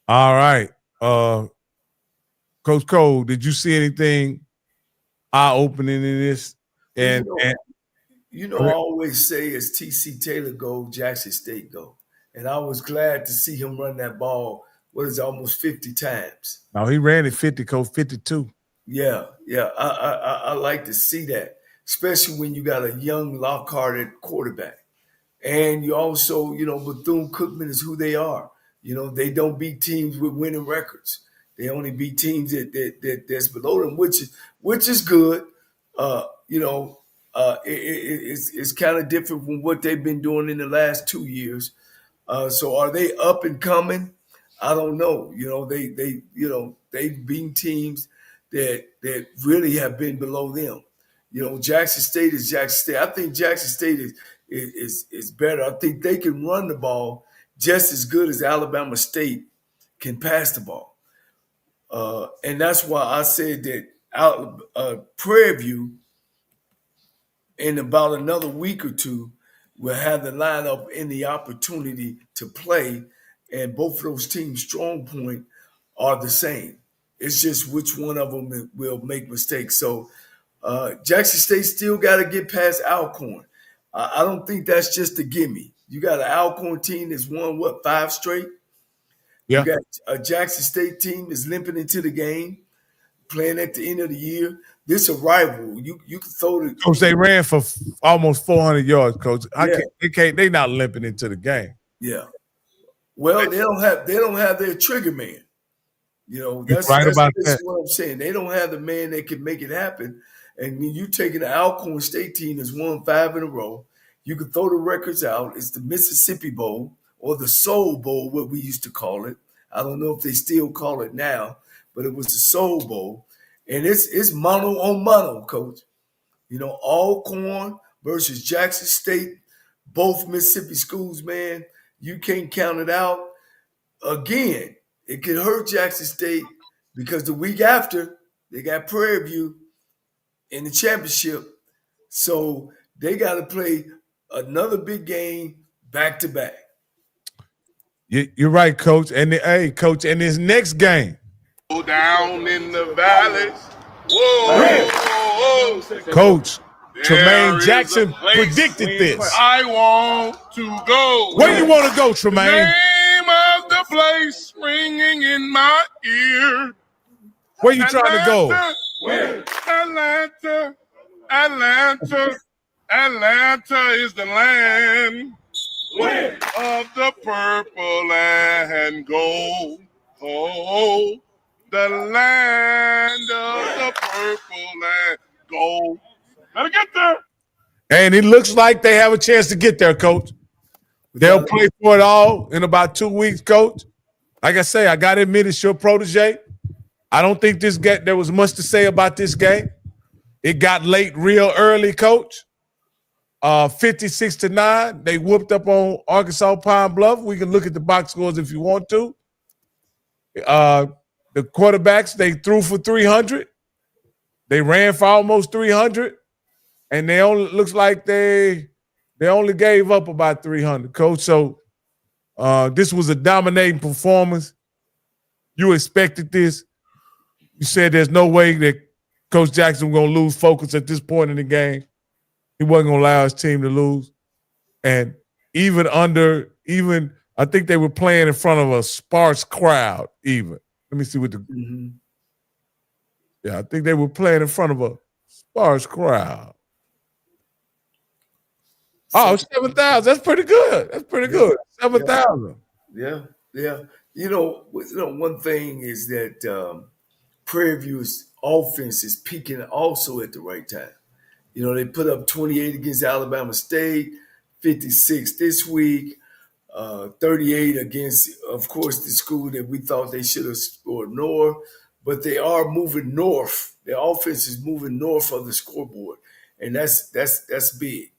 All right. Coach Cole, did you see anything eye-opening in this? And I always say as TC Taylor go, Jackson State go. And I was glad to see him run that ball, almost 50 times. No, he ran it 50, Coach, 52. Yeah. I like to see that, especially when you got a young Lockhart at quarterback. And you also, Bethune-Cookman is who they are. They don't beat teams with winning records. They only beat teams that's below them, which is good. It's kind of different from what they've been doing in the last 2 years. So are they up and coming? I don't know. They've beaten teams that really have been below them. Jackson State is Jackson State. I think Jackson State is better. I think they can run the ball just as good as Alabama State can pass the ball. And that's why I said that Prairie View, in about another week or two, will have the lineup and the opportunity to play. And both of those teams' strong point are the same. It's just which one of them will make mistakes. So Jackson State still got to get past Alcorn. I don't think that's just a gimme. You got an Alcorn team that's won, 5 straight? Yeah. You got a Jackson State team that's limping into the game, playing at the end of the year. This is a rival. You can throw the Coach, they ran for almost 400 yards, Coach. They not limping into the game. Yeah. Well, they don't have their trigger man. That's about that. what I'm saying. They don't have the man that can make it happen. And when you taking the Alcorn State team that's won 5 in a row, you can throw the records out. It's the Mississippi Bowl or the Soul Bowl, what we used to call it. I don't know if they still call it now, but it was the Soul Bowl. And it's mano on mano, Coach. Alcorn versus Jackson State, both Mississippi schools, man. You can't count it out. Again, it could hurt Jackson State because the week after, they got Prairie View in the championship. So they got to play another big game back to back. You're right, Coach. And Coach, in this next game, down in the valleys. Whoa. Coach, There Tremaine is Jackson a place predicted this. I want to go. Where you want to go, Tremaine? Name of the place ringing in my ear. Where you trying to go? Atlanta is the land of the purple and gold. Oh, the land of the purple and gold. Gotta get there. And it looks like they have a chance to get there, Coach. They'll play for it all in about 2 weeks, Coach. Like I say, I got to admit it's your protege. I don't think there was much to say about this game. It got late real early, Coach. 56-9. They whooped up on Arkansas Pine Bluff. We can look at the box scores if you want to. The quarterbacks, they threw for 300. They ran for almost 300. And looks like they only gave up about 300, Coach. So this was a dominating performance. You expected this. You said there's no way that Coach Jackson was going to lose focus at this point in the game. He wasn't going to allow his team to lose. And even I think they were playing in front of a sparse crowd even. Let me see what Yeah, I think they were playing in front of a sparse crowd. Oh, 7,000. That's pretty good. That's pretty good. 7,000. Yeah. One thing is that Prairie View's offense is peaking also at the right time. They put up 28 against Alabama State, 56 this week, 38 against, of course, the school that we thought they should have scored north. But they are moving north. Their offense is moving north of the scoreboard, and that's big.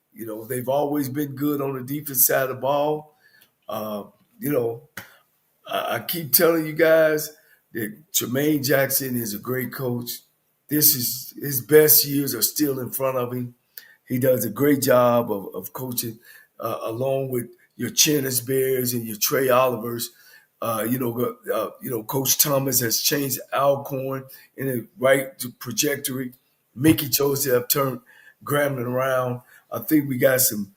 They've always been good on the defense side of the ball. I keep telling you guys that Tremaine Jackson is a great coach. His best years are still in front of him. He does a great job of coaching, along with your Chennis Bears and your Trey Olivers. Coach Thomas has changed Alcorn in the right trajectory. Mickey Joseph turned Grambling around. I think we got some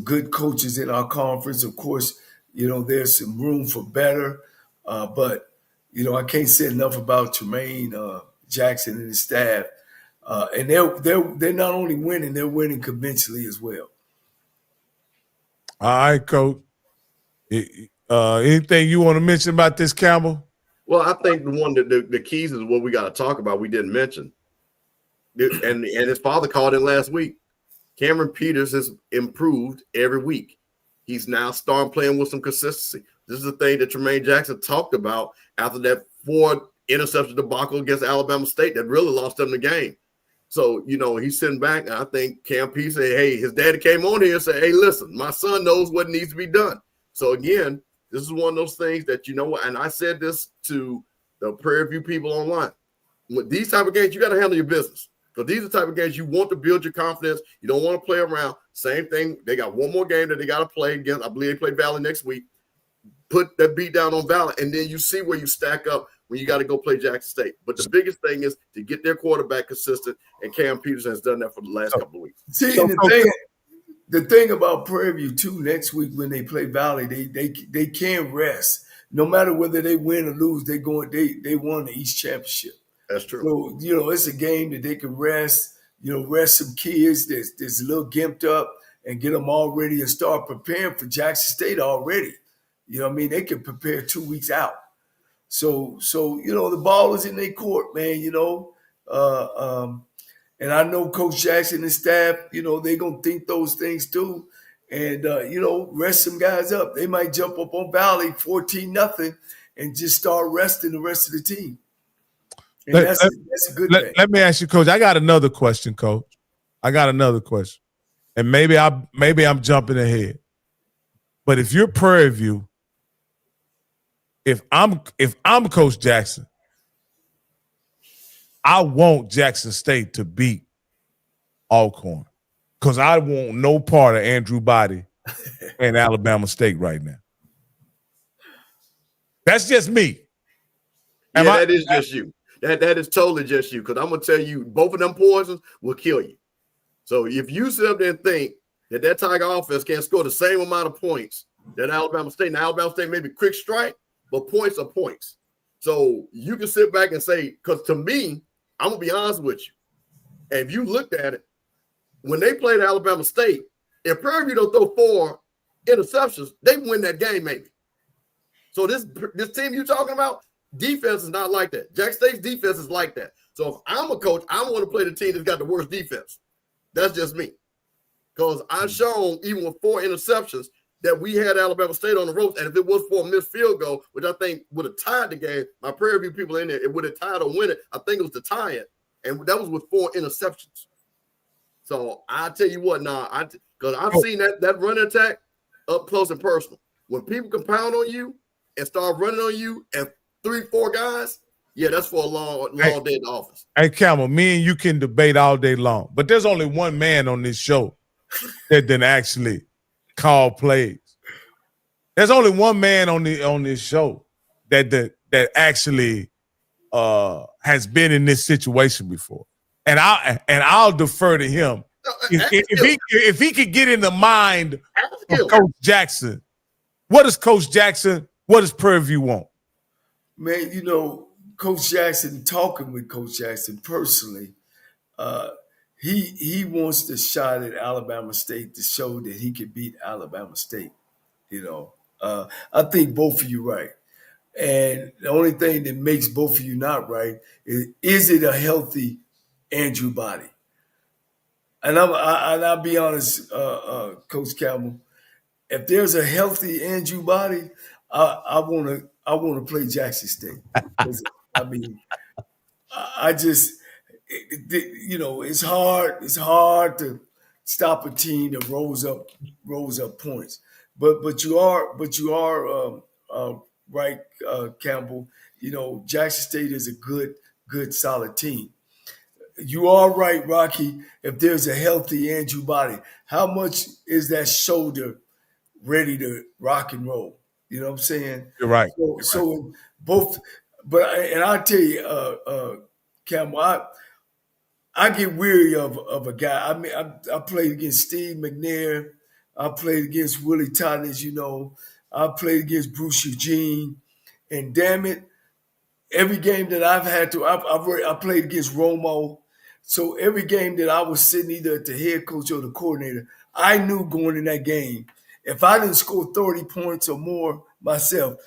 good coaches in our conference. Of course, there's some room for better. But I can't say enough about Tremaine Jackson and his staff. And they're not only winning, they're winning convincingly as well. All right, Coach. Anything you want to mention about this, Campbell? Well, I think the keys is what we got to talk about. We didn't mention, and his father called in last week. Cameron Peters has improved every week. He's now starting playing with some consistency. This is the thing that Tremaine Jackson talked about after that 4 interception debacle against Alabama State that really lost them the game. So, he's sitting back, and I think Cam Peters said, hey, his daddy came on here and said, hey, listen, my son knows what needs to be done. So, again, this is one of those things that, and I said this to the Prairie View people online. With these type of games, you got to handle your business. Because these are the type of games you want to build your confidence. You don't want to play around. Same thing. They got one more game that they got to play against. I believe they play Valley next week. Put that beat down on Valley, and then you see where you stack up when you got to go play Jackson State. But the biggest thing is to get their quarterback consistent, and Cam Peters has done that for the last couple of weeks. See, the thing about Prairie View too, next week when they play Valley, they can rest. No matter whether they win or lose, they won the East Championship. That's true. So, it's a game that they can rest, rest some kids that's a little gimped up and get them all ready and start preparing for Jackson State already. You know what I mean? They can prepare 2 weeks out. So the ball is in their court, man, and I know Coach Jackson and staff, they're going to think those things too. And, rest some guys up. They might jump up on Valley 14-0 and just start resting the rest of the team. And that's a good thing. Let me ask you, Coach. I got another question, Coach. And maybe I'm jumping ahead. But if you're Prairie View, if I'm Coach Jackson, I want Jackson State to beat Alcorn because I want no part of Andrew Body and Alabama State right now. That's just me. That is just you. That is totally just you, because I'm going to tell you, both of them poisons will kill you. So if you sit up there and think that Tiger offense can score the same amount of points that Alabama State, now Alabama State may be quick strike, but points are points. So you can sit back and say, because to me, I'm going to be honest with you, and if you looked at it, when they played Alabama State, if Prairie View don't throw 4 interceptions, they win that game maybe. So this team you're talking about, defense is not like that. Jackson State's defense is like that. So if I'm a coach, I want to play the team that's got the worst defense. That's just me. Because I've shown, even with 4 interceptions, that we had Alabama State on the ropes. And if it was for a missed field goal, which I think would have tied the game, my Prairie View people in there, it would have tied or win it. I think it was to tie it. And that was with 4 interceptions. So I tell you what, because I've seen that run attack up close and personal. When people can pound on you and start running on you and 3-4 guys, that's for a long day in the office. Hey, Campbell, me and you can debate all day long, but there's only one man on this show that didn't actually call plays. There's only one man on this show that actually has been in this situation before, and I'll defer to him. If he could get in the mind of Coach Jackson, what does Prairie View want? Man, Coach Jackson, talking with Coach Jackson personally, he wants the shot at Alabama State to show that he can beat Alabama State. I think both of you right. And the only thing that makes both of you not right is it a healthy Andrew Body? And I'll be honest, Coach Campbell, if there's a healthy Andrew Body, I want to play Jackson State. I mean, it's hard. It's hard to stop a team that rolls up points. But you are right, Campbell. Jackson State is a good, solid team. You are right, Rocky. If there's a healthy Andrew Body, how much is that shoulder ready to rock and roll? You know what I'm saying? You're right. So both, and I tell you, Campbell, I get weary of a guy. I mean, I played against Steve McNair. I played against Willie Totten, I played against Bruce Eugene, and damn it, every game that I've had to, I played against Romo. So every game that I was sitting either at the head coach or the coordinator, I knew going in that game, if I didn't score 30 points or more myself,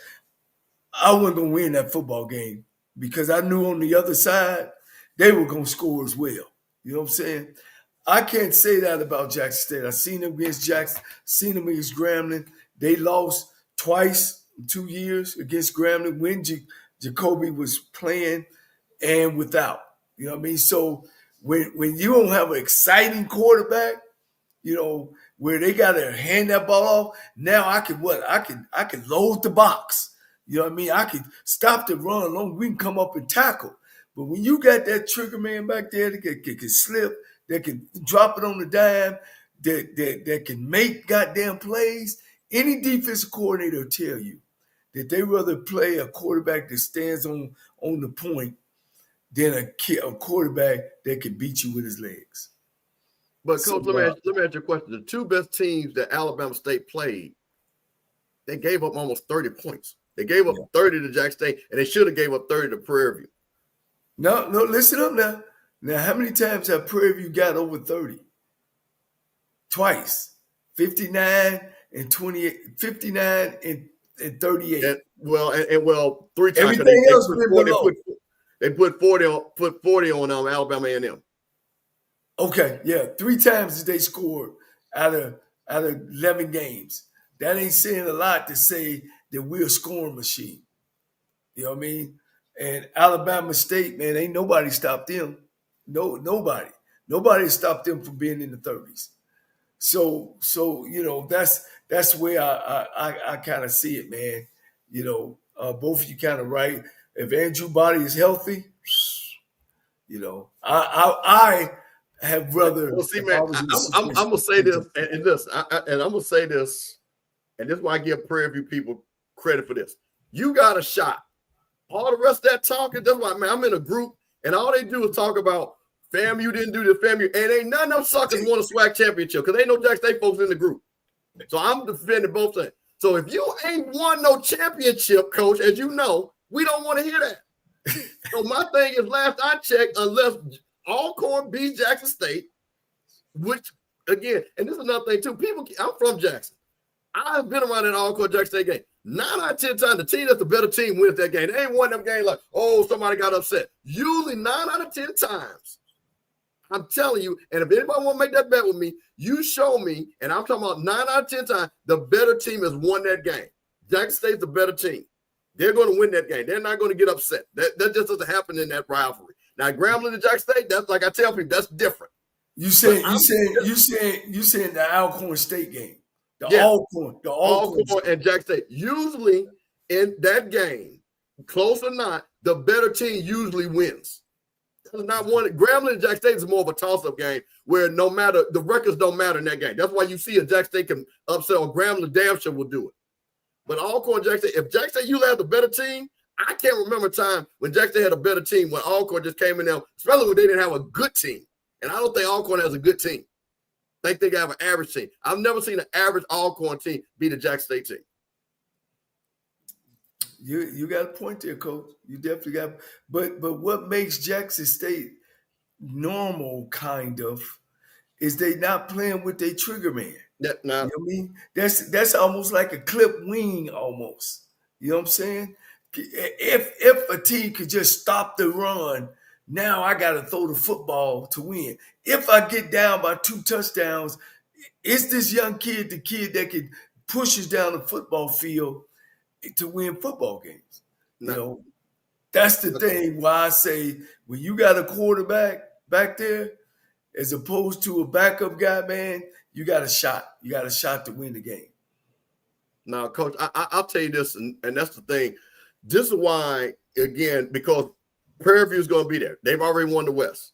I wasn't going to win that football game because I knew on the other side, they were going to score as well. You know what I'm saying? I can't say that about Jackson State. I seen them against Jackson, seen them against Grambling. They lost twice in 2 years against Grambling when Jacoby was playing and without. You know what I mean? So when you don't have an exciting quarterback, you know, where they got to hand that ball off, now I can load the box. You know what I mean? I can stop the run long. We can come up and tackle. But when you got that trigger man back there that can slip, that can drop it on the dime, that can make goddamn plays, any defensive coordinator will tell you that they rather play a quarterback that stands on the point than a quarterback that can beat you with his legs. But, Coach, let me ask you a question. The two best teams that Alabama State played, they gave up almost 30 points. They gave up 30 to Jackson State, and they should have gave up 30 to Prairie View. No, listen up now. Now, how many times have Prairie View got over 30? Twice. 59 and 28, 59 and 38. And, well, 3 times. Everything else been below. They put 40 on Alabama A&M. Okay, yeah. 3 times that they scored out of 11 games. That ain't saying a lot to say that we're a scoring machine. You know what I mean? And Alabama State, man, ain't nobody stopped them. No, nobody. Nobody stopped them from being in the 30s. So you know, that's where I kind of see it, man. You know, both of you kind of right. If Andrew Body is healthy, you know, I have rather. Well, see, man, I'm gonna say this and this, and I'm gonna say this, and this is why I give Prairie View people credit for this. You got a shot. All the rest of that talking, that's why, man, I'm in a group, and all they do is talk about FAMU didn't do this, FAMU, and ain't none of them suckers won a SWAC championship because ain't no Jackson State folks in the group. So I'm defending both sides. So if you ain't won no championship, Coach, as you know, we don't want to hear that. So my thing is, last I checked, unless Alcorn beats Jackson State, which, again, and this is another thing, too. I'm from Jackson. I've been around that Alcorn Jackson State game. 9 out of 10 times, the team that's the better team wins that game. They ain't won them games like, oh, somebody got upset. Usually 9 out of 10 times, I'm telling you, and if anybody want to make that bet with me, you show me, and I'm talking about 9 out of 10 times, the better team has won that game. Jackson State's the better team. They're going to win that game. They're not going to get upset. That just doesn't happen in that rivalry. Now, Grambling and Jackson State, that's like I tell people, that's different. You saying the Alcorn State game. The Alcorn and Jackson State. Usually in that game, close or not, the better team usually wins. That's not one. Grambling and Jackson State is more of a toss-up game where no matter the records don't matter in that game. That's why you see a Jackson State can upset or Grambling damn sure will do it. But Alcorn Jackson State, if Jackson State usually has the better team, I can't remember a time when Jackson State had a better team when Alcorn just came in there, especially when they didn't have a good team. And I don't think Alcorn has a good team. I think they have an average team. I've never seen an average Alcorn team beat a Jackson State team. You got a point there, Coach. You definitely got. But what makes Jackson State normal, kind of, is they not playing with their trigger man. You know what I mean? That's almost like a clip wing, almost. You know what I'm saying? If a team could just stop the run, now I got to throw the football to win. If I get down by 2 touchdowns, is this young kid the kid that can push us down the football field to win football games? You know, that's the thing why I say when you got a quarterback back there, as opposed to a backup guy, man, you got a shot. You got a shot to win the game. Now, Coach, I'll tell you this, and that's the thing. This is why, again, because Prairie View is going to be there. They've already won the West.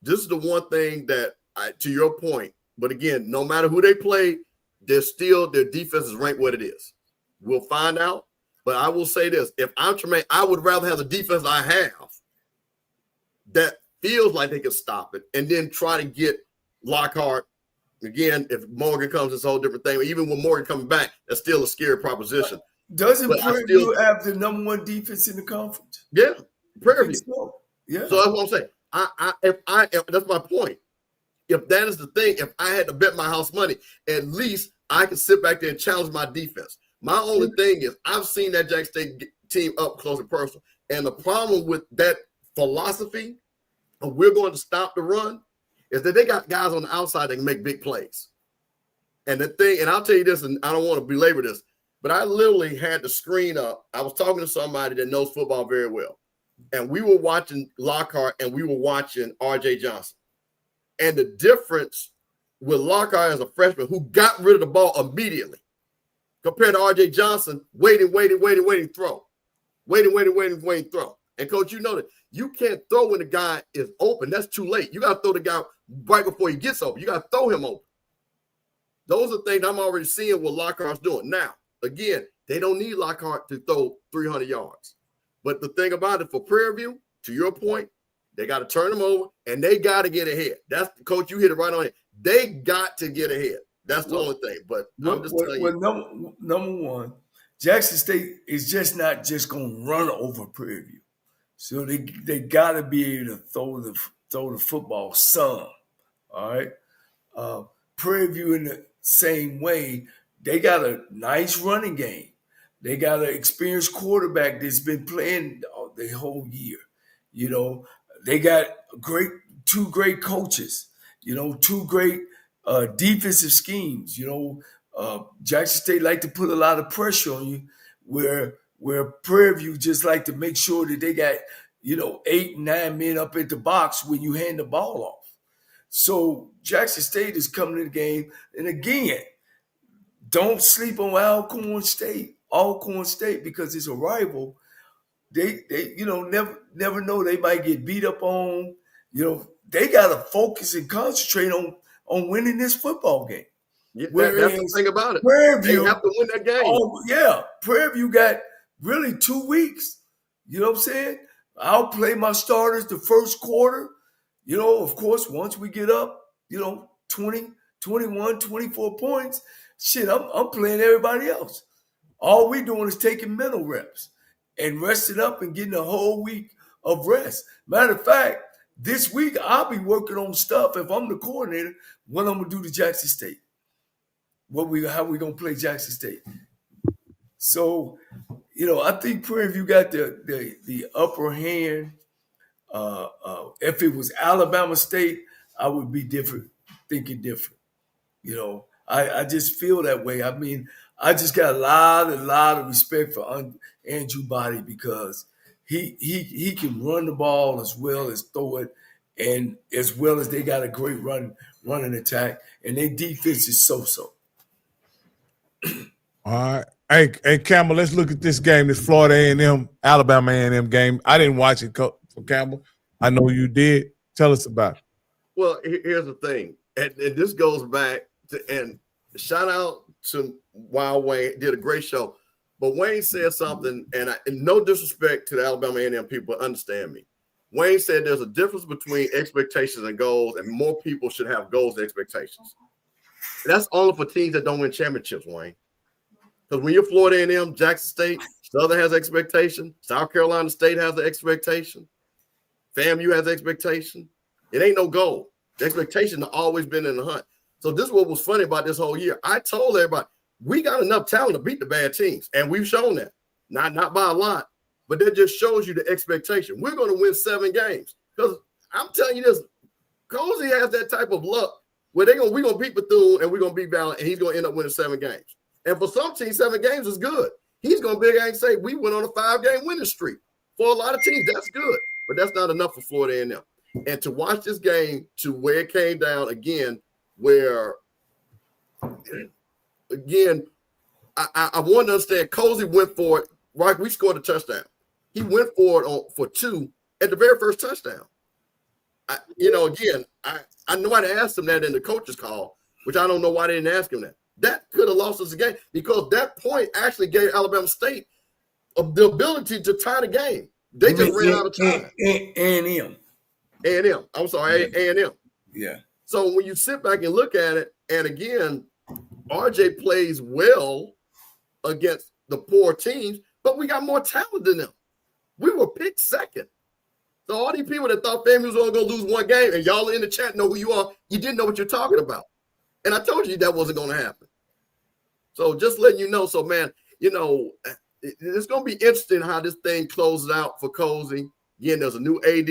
This is the one thing that, to your point, but again, no matter who they play, their defense is ranked what it is. We'll find out. But I will say this. If I'm Tremaine, I would rather have the defense I have that feels like they can stop it and then try to get Lockhart. Again, if Morgan comes, it's a whole different thing. Even with Morgan coming back, that's still a scary proposition. Doesn't Prairie View have the number 1 defense in the conference? Yeah, Prairie View. So. Yeah. So that's what I'm saying. If that's my point. If that is the thing, if I had to bet my house money, at least I can sit back there and challenge my defense. My only thing is I've seen that Jackson State team up close and personal. And the problem with that philosophy of we're going to stop the run is that they got guys on the outside that can make big plays. And the thing, and I'll tell you this, and I don't want to belabor this, but I literally had the screen up. I was talking to somebody that knows football very well. And we were watching Lockhart and we were watching R.J. Johnson. And the difference with Lockhart as a freshman who got rid of the ball immediately compared to R.J. Johnson, waiting, throw. Waiting, throw. And, Coach, you know that you can't throw when the guy is open. That's too late. You got to throw the guy right before he gets open. You got to throw him open. Those are things I'm already seeing what Lockhart's doing. Now, again, they don't need Lockhart to throw 300 yards. But the thing about it for Prairie View, to your point, they got to turn them over, and they got to get ahead. That's, Coach, you hit it right on it. They got to get ahead. That's the only thing. But I'm just telling you. Number one, Jackson State is just not just going to run over Prairie View. So they got to be able to throw the football some. All right. Prairie View in the same way, they got a nice running game. They got an experienced quarterback that's been playing the whole year. You know, they got two great coaches. You know, two great defensive schemes. You know, Jackson State like to put a lot of pressure on you, where Prairie View just like to make sure that they got, 8, 9 men up at the box when you hand the ball off. So Jackson State is coming to the game, and again, don't sleep on Alcorn State because it's a rival. They never know, they might get beat up on. They got to focus and concentrate on winning this football game. Yeah, that's the thing about it. Prairie View, they have to win that game. Oh, yeah. Prairie View got really 2 weeks. You know what I'm saying? I'll play my starters the first quarter. Of course, once we get up, 20, 21, 24 points, shit, I'm playing everybody else. All we doing is taking mental reps and resting up and getting a whole week of rest. Matter of fact, this week I'll be working on stuff if I'm the coordinator, what I'm gonna do to Jackson State. How we gonna play Jackson State. So, I think Prairie View got the upper hand. If it was Alabama State, I would be thinking different. I just feel that way. I mean, I just got a lot of respect for Andrew Body because he can run the ball as well as throw it, and as well as they got a great running attack, and their defense is so. All right. Hey, Campbell, let's look at this game, this Florida A&M, Alabama A&M game. I didn't watch it, for Campbell. I know you did. Tell us about it. Well, here's the thing, and this goes back to, and shout out to Wild Wayne, did a great show. But Wayne said something, and no disrespect to the Alabama A&M people, but understand me. Wayne said there's a difference between expectations and goals, and more people should have goals and expectations. That's only for teams that don't win championships, Wayne. Because when you're Florida A&M, Jackson State, Southern has expectation. South Carolina State has an expectation. FAMU has expectation. It ain't no goal. The expectation has always been in the hunt. So this is what was funny about this whole year. I told everybody, we got enough talent to beat the bad teams, and we've shown that. Not by a lot, but that just shows you the expectation. We're going to win 7 games. Because I'm telling you this, Cozy has that type of luck where we're going to beat Bethune and we're going to beat Ballard, and he's going to end up winning 7 games. And for some teams, 7 games is good. He's going to be able to say, we went on a 5-game winning streak. For a lot of teams, that's good. But that's not enough for Florida A&M. And to watch this game to where it came down again, where, again, I want to understand, Cozy went for it. Right, we scored a touchdown. He went for it for 2 at the very first touchdown. Again, I know I asked him that in the coach's call, which I don't know why they didn't ask him that. That could have lost us the game because that point actually gave Alabama State the ability to tie the game. They just ran out of time. A&M. I'm sorry, A&M. Yeah. So when you sit back and look at it, and again, RJ plays well against the poor teams, but we got more talent than them. We were picked second. So all these people that thought FAMU was only going to lose 1 game, and y'all in the chat know who you are, you didn't know what you're talking about. And I told you that wasn't going to happen. So just letting you know. So, man, it's going to be interesting how this thing closes out for Cozy. Again, there's a new AD.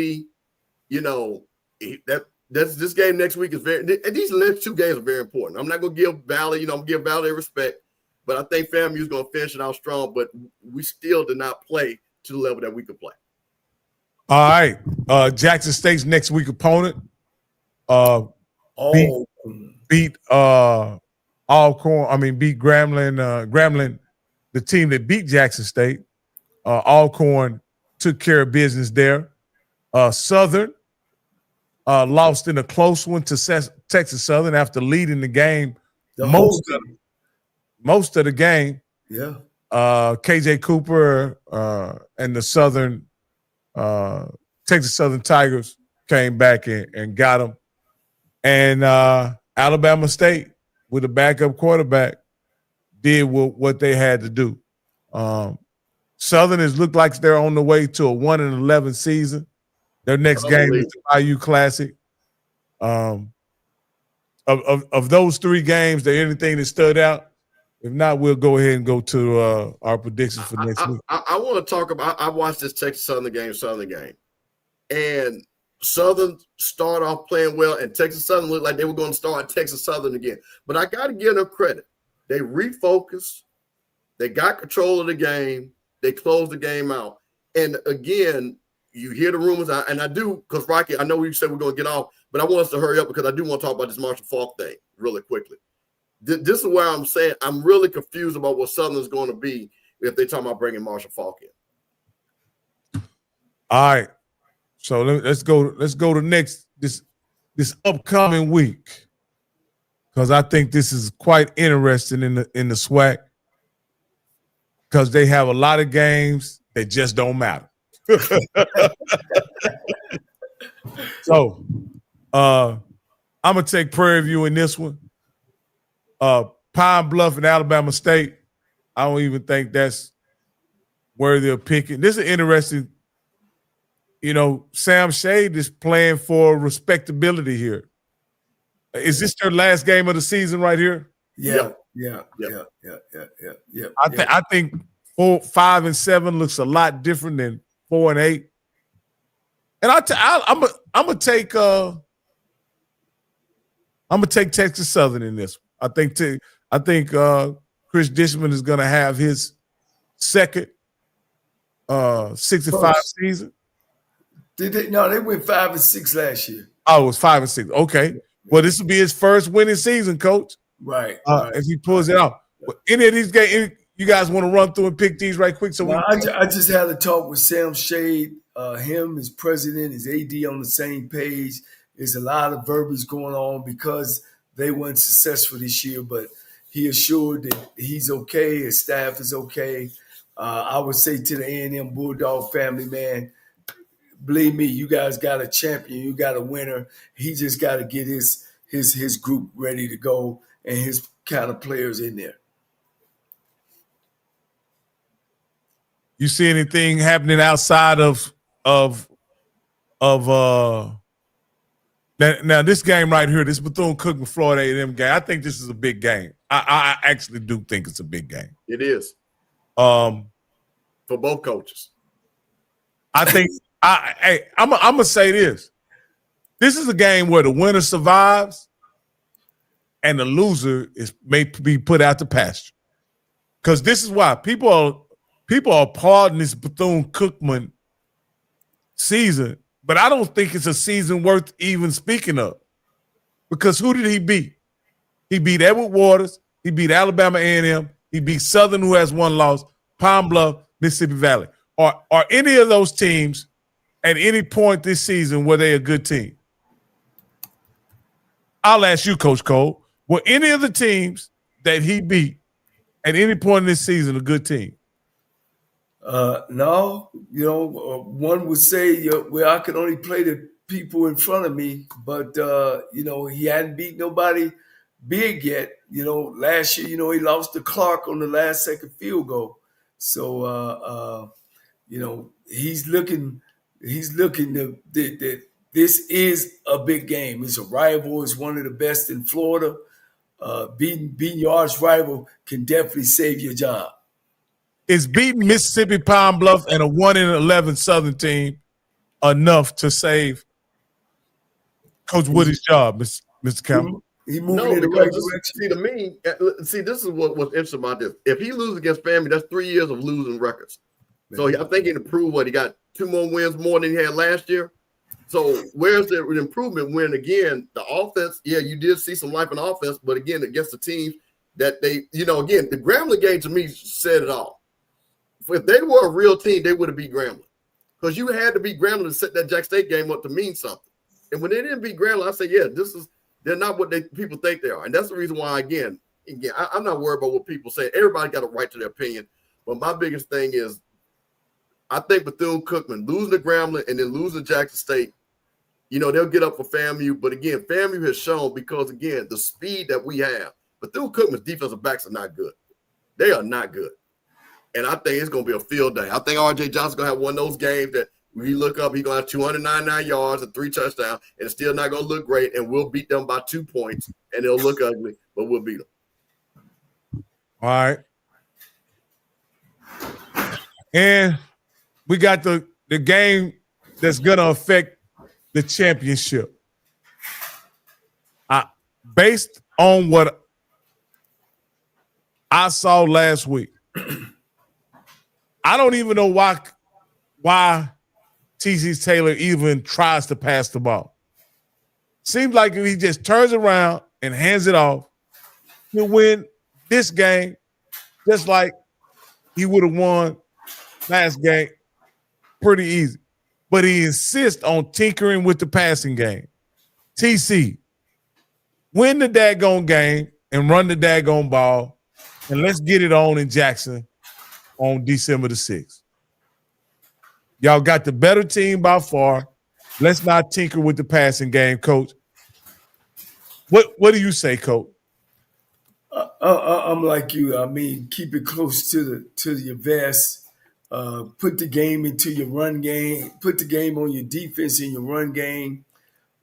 This game next week is and these next 2 games are very important. I'm not going to give Valley, I'm going to give Valley respect, but I think FAMU is going to finish it out strong, but we still did not play to the level that we could play. All right. Jackson State's next week opponent beat Alcorn. Beat Grambling. Grambling, the team that beat Jackson State. Alcorn took care of business there. Southern lost in a close one to Texas Southern after leading the game most of the game. Yeah. KJ Cooper and the Texas Southern Tigers came back and got them. And Alabama State, with a backup quarterback, did what they had to do. Southern has looked like they're on the way to a 1-11 season. Their next game is the IU Classic. Of those 3 games, there anything that stood out? If not, we'll go ahead and go to our predictions for next week. I want to talk about. I watched this Texas Southern game, and Southern started off playing well, and Texas Southern looked like they were going to start Texas Southern again. But I got to give them credit. They refocused. They got control of the game. They closed the game out. And again, you hear the rumors, and I do, because Rocky, I know you said we're going to get off, but I want us to hurry up because I do want to talk about this Marshall Faulk thing really quickly. This is where I'm saying I'm really confused about what Southern's going to be if they talk about bringing Marshall Faulk in. All right, so let's go to this upcoming week, because I think this is quite interesting in the SWAC, because they have a lot of games that just don't matter. So I'm gonna take Prairie View in this one. Pine Bluff and Alabama State, I don't even think that's worthy of picking. This is interesting. Sam Shade is playing for respectability here. Is this their last game of the season right here? Yeah. I think 4, 5, and 7 looks a lot different than 4 and 8. And I'm gonna take Texas Southern in this one. I think Chris Dishman is going to have his second 65 season. Did they? No, they went 5 and 6 last year. Oh, it was 5 and 6. Okay. Well, this will be his first winning season, Coach. Right. If he pulls it out. Any of these games, you guys want to run through and pick these right quick? I just had a talk with Sam Shade. Him, his president, his AD on the same page. There's a lot of verbiage going on because they weren't successful this year, but he assured that he's okay, his staff is okay. I would say to the A&M Bulldog family, man, believe me, you guys got a champion, you got a winner. He just got to get his group ready to go and his kind of players in there. You see anything happening outside of now this game right here, this Bethune-Cookman Florida A&M game, I think this is a big game. I actually do think it's a big game. It is. For both coaches. I think I'm gonna say this. This is a game where the winner survives and the loser may be put out to pasture. Because this is why people are applauding this Bethune-Cookman season, but I don't think it's a season worth even speaking of. Because who did he beat? He beat Edward Waters. He beat Alabama A&M. He beat Southern, who has 1 loss, Pine Bluff, Mississippi Valley. Are any of those teams at any point this season were they a good team? I'll ask you, Coach Cole. Were any of the teams that he beat at any point in this season a good team? No, one would say, well, I could only play the people in front of me, but, he hadn't beat nobody big yet. Last year, he lost to Clark on the last second field goal. So, he's looking that this is a big game. It's a rival. It's one of the best in Florida. beating your arch rival can definitely save your job. Is beating Mississippi Pine Bluff and a 1-11 Southern team enough to save Coach Woody's job, Mr. Campbell? He moving No, in the because right direction. this is what's interesting about this. If he loses against Family, that's 3 years of losing records. So I think he improved what he got 2 more wins more than he had last year. So where's the improvement when, again, the offense, you did see some life in offense, but again, against the teams that they, again, the Grambling game to me said it all. If they were a real team, they would have beat Grambling. Because you had to beat Grambling to set that Jack State game up to mean something. And when they didn't beat Grambling, I say, they're not what people think they are. And that's the reason why, again, I'm not worried about what people say. Everybody got a right to their opinion. But my biggest thing is, I think Bethune-Cookman losing to Grambling and then losing to Jackson State, they'll get up for FAMU. But again, FAMU has shown, because again, the speed that we have, Bethune-Cookman's defensive backs are not good. They are not good. And I think it's going to be a field day. I think R.J. Johnson's going to have one of those games that we look up, he's going to have 299 yards and 3 touchdowns, and it's still not going to look great, and we'll beat them by 2 points, and it'll look ugly, but we'll beat them. All right. And we got the game that's going to affect the championship. Based on what I saw last week, I don't even know why T.C. Taylor even tries to pass the ball. Seems like if he just turns around and hands it off, he'll win this game just like he would have won last game pretty easy. But he insists on tinkering with the passing game. TC, win the daggone game and run the daggone ball, and let's get it on in Jackson on December the 6th. Y'all got the better team by far. Let's not tinker with the passing game, Coach. What do you say, Coach? I'm like you. I mean, keep it close to your vest. Put the game into your run game. Put the game on your defense in your run game.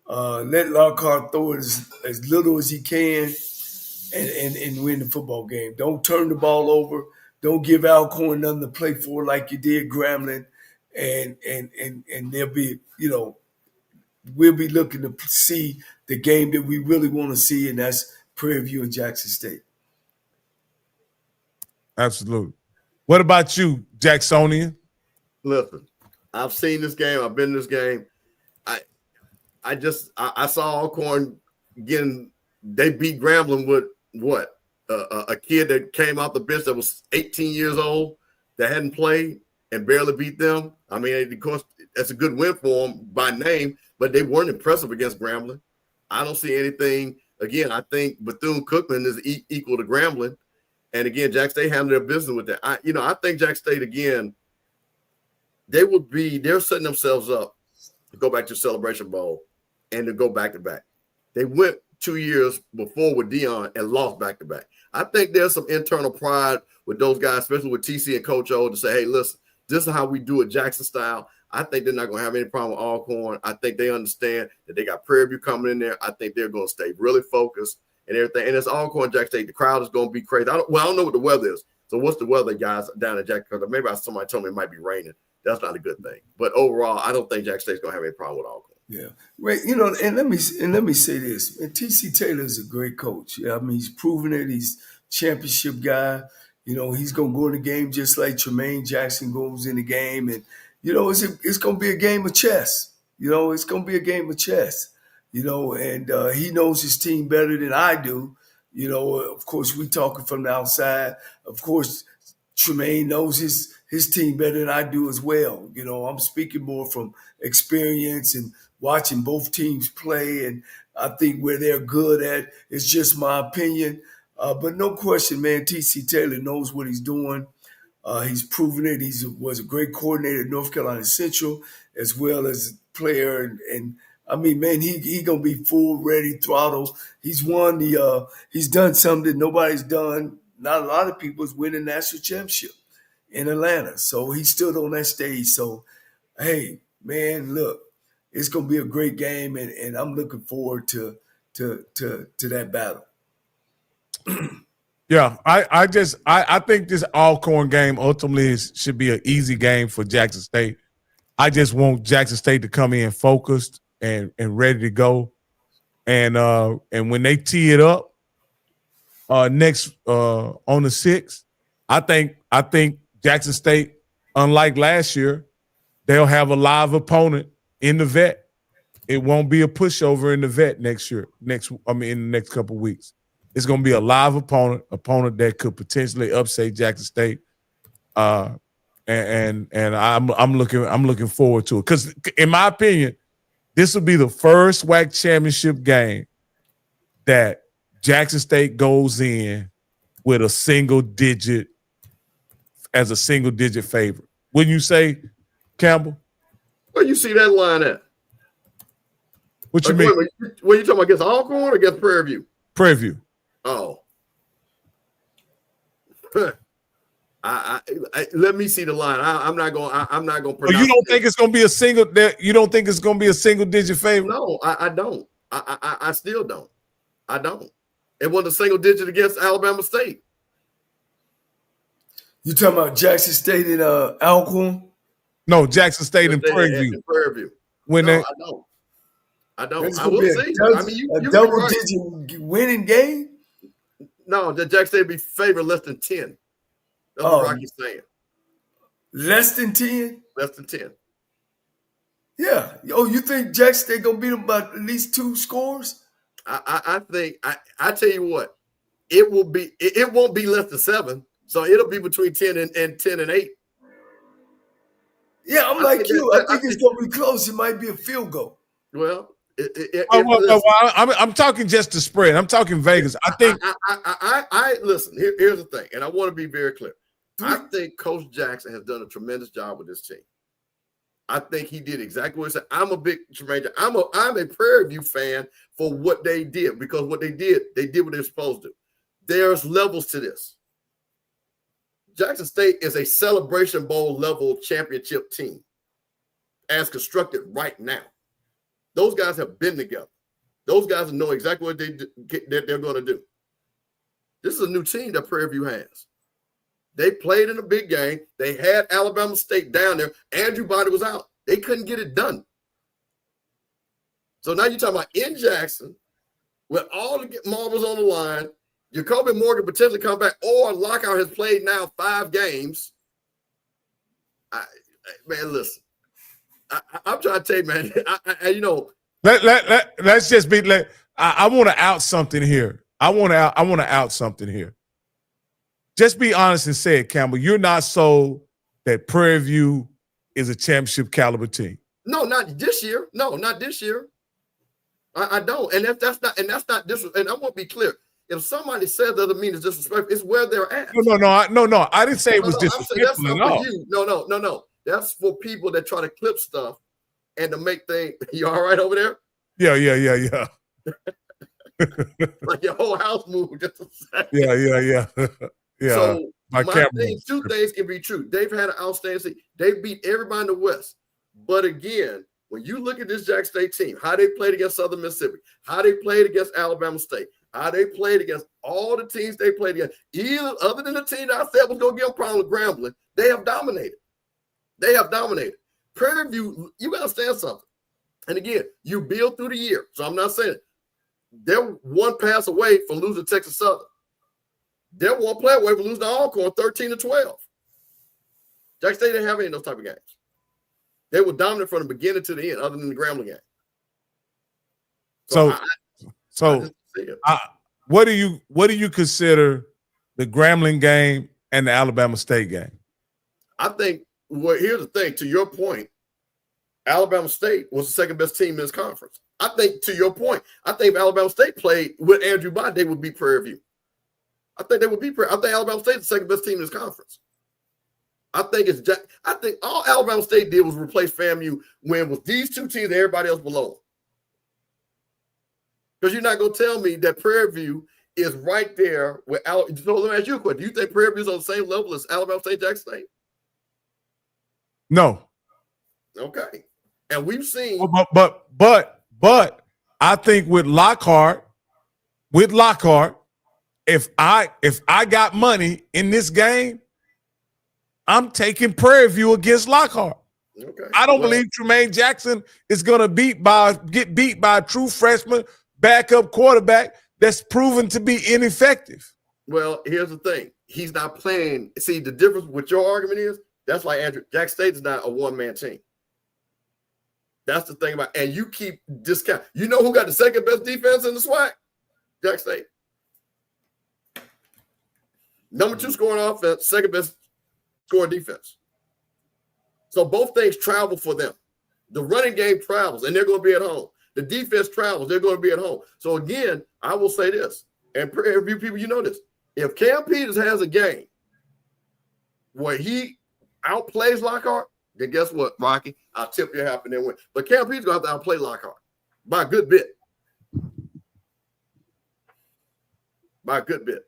Let Lockhart throw it as little as he can and win the football game. Don't turn the ball over. Don't give Alcorn nothing to play for like you did Grambling. And there'll be, we'll be looking to see the game that we really want to see, and that's Prairie View and Jackson State. Absolutely. What about you, Jacksonian? Listen, I've seen this game. I've been in this game. I saw Alcorn getting, they beat Grambling with what? A kid that came off the bench that was 18 years old that hadn't played and barely beat them. I mean, of course, that's a good win for them by name, but they weren't impressive against Grambling. I don't see anything. Again, I think Bethune-Cookman is equal to Grambling. And again, Jack State handled their business with that. I think Jack State, again, they're setting themselves up to go back to Celebration Bowl and to go back-to-back. They went 2 years before with Dion and lost back-to-back. I think there's some internal pride with those guys, especially with TC and Coach O, to say, hey, listen, this is how we do it Jackson style. I think they're not going to have any problem with Alcorn. I think they understand that they got Prairie View coming in there. I think they're going to stay really focused and everything. And it's Alcorn, Jack State. The crowd is going to be crazy. I don't know what the weather is. So what's the weather, guys, down at Jack? Because maybe somebody told me it might be raining. That's not a good thing. But overall, I don't think Jack State's going to have any problem with Alcorn. Yeah, wait. And let me say this. And T.C. Taylor is a great coach. Yeah, I mean, he's proven it. He's a championship guy. He's gonna go in the game just like Tremaine Jackson goes in the game, and it's gonna be a game of chess. It's gonna be a game of chess. And he knows his team better than I do. Of course, we talking from the outside. Of course, Tremaine knows his team better than I do as well. I'm speaking more from experience and watching both teams play, and I think where they're good at is just my opinion. But no question, man, T.C. Taylor knows what he's doing. He's proven it. He was a great coordinator at North Carolina Central as well as a player. And I mean, man, he going to be full, ready, throttle. He's won he's done something that nobody's done. Not a lot of people is winning national championship in Atlanta. So he stood on that stage. So, hey, man, look, it's going to be a great game, and I'm looking forward to that battle. Yeah, I think this Alcorn game ultimately should be an easy game for Jackson State. I just want Jackson State to come in focused and ready to go. And when they tee it up next on the 6th, I think Jackson State, unlike last year, they'll have a live opponent in the vet. It won't be a pushover in the vet next year. In the next couple of weeks. It's going to be a live opponent that could potentially upset Jackson State, and I'm looking forward to it because, in my opinion, this will be the first SWAC championship game that Jackson State goes in with a single digit favorite. Wouldn't you say, Campbell? Where you see that line at? What you mean? What you talking about, against Alcorn or against Prairie View? Prairie View. Oh. I let me see the line. I'm not going to you don't think it's going to be a single you don't think it's going to be a single digit favorite? No, I don't. I still don't. I don't. It wasn't a single digit against Alabama State. You talking about Jackson State and Alcorn? No, Jackson State and Prairie View. I don't. I will see. A double-digit winning game? No, the Jackson State be favored less than 10. That's what Rocky's saying. Less than 10? Less than 10. Yeah. Oh, you think Jackson State gonna beat them by at least 2 scores? I think I tell you what, it will be. It won't be less than 7. So it'll be between 10 and 10 and 8. Yeah, I'm like you. I think it's gonna be close. It might be a field goal. Well. I'm talking just the spread. I'm talking Vegas. I think. I listen. Here's the thing, and I want to be very clear. I think Coach Jackson has done a tremendous job with this team. I think he did exactly what he said. I'm a big Tremaine. I'm a Prairie View fan for what they did, because what they did what they were supposed to. There's levels to this. Jackson State is a Celebration Bowl level championship team, as constructed right now. Those guys have been together. Those guys know exactly what they're going to do. This is a new team that Prairie View has. They played in a big game. They had Alabama State down there. Andrew Body was out. They couldn't get it done. So now you're talking about in Jackson, with all the marbles on the line, Jacoby Morgan potentially come back, or Lockout has played now 5 games. Man, listen. I'm trying to tell you, man. Let's just be. I want to out something here. I want to out something here. Just be honest and say it, Campbell. You're not sold that Prairie View is a championship caliber team. No, not this year. No, not this year. I don't. And that's not disrespect. And I want to be clear. If somebody says that doesn't mean it's disrespectful, it's where they're at. No. I didn't say it was disrespectful at all. No. That's for people that try to clip stuff and to make things. You all right over there? Yeah. Like your whole house moved just a second. Yeah. So two things can be true. They've had an outstanding season. They beat everybody in the West. But again, when you look at this Jackson State team, how they played against Southern Mississippi, how they played against Alabama State, how they played against all the teams they played against, even other than the team that I said was going to give them problems with Grambling, they have dominated. Prairie View, you got to understand something. And again, you build through the year. So I'm not saying it. They're one pass away from losing Texas Southern. They're one play away from losing to Alcorn 13-12. Jackson State didn't have any of those type of games. They were dominant from the beginning to the end, other than the Grambling game. What do you consider the Grambling game and the Alabama State game? I think. Well, here's the thing. To your point, Alabama State was the second best team in this conference. I think, to your point, I think if Alabama State played with Andrew Bond, they would beat Prairie View. I think Alabama State is the second best team in this conference. I think all Alabama State did was replace FAMU when with these two teams and everybody else below them. Because you're not going to tell me that Prairie View is right there with Alabama. So let me ask you a question. Do you think Prairie View is on the same level as Alabama State, Jackson State? No. Okay. And we've seen. But I think with Lockhart, if I got money in this game, I'm taking Prairie View against Lockhart. Okay. I don't believe Tremaine Jackson is going to get beat by a true freshman backup quarterback that's proven to be ineffective. Well, here's the thing. He's not playing. See, the difference with your argument is that's like Andrew. Jack State is not a one-man team. That's the thing about, and you keep discount. You know who got the second best defense in the SWAC? Jack State. Number 2 scoring offense, second best scoring defense. So both things travel for them. The running game travels, and they're going to be at home. The defense travels, they're going to be at home. So again, I will say this, and Prairie View people, you know this. If Cam Peters has a game where he outplays Lockhart, then guess what, Rocky? I'll tip your hat and then win. But Cam Peters going to have to outplay Lockhart by a good bit. By a good bit.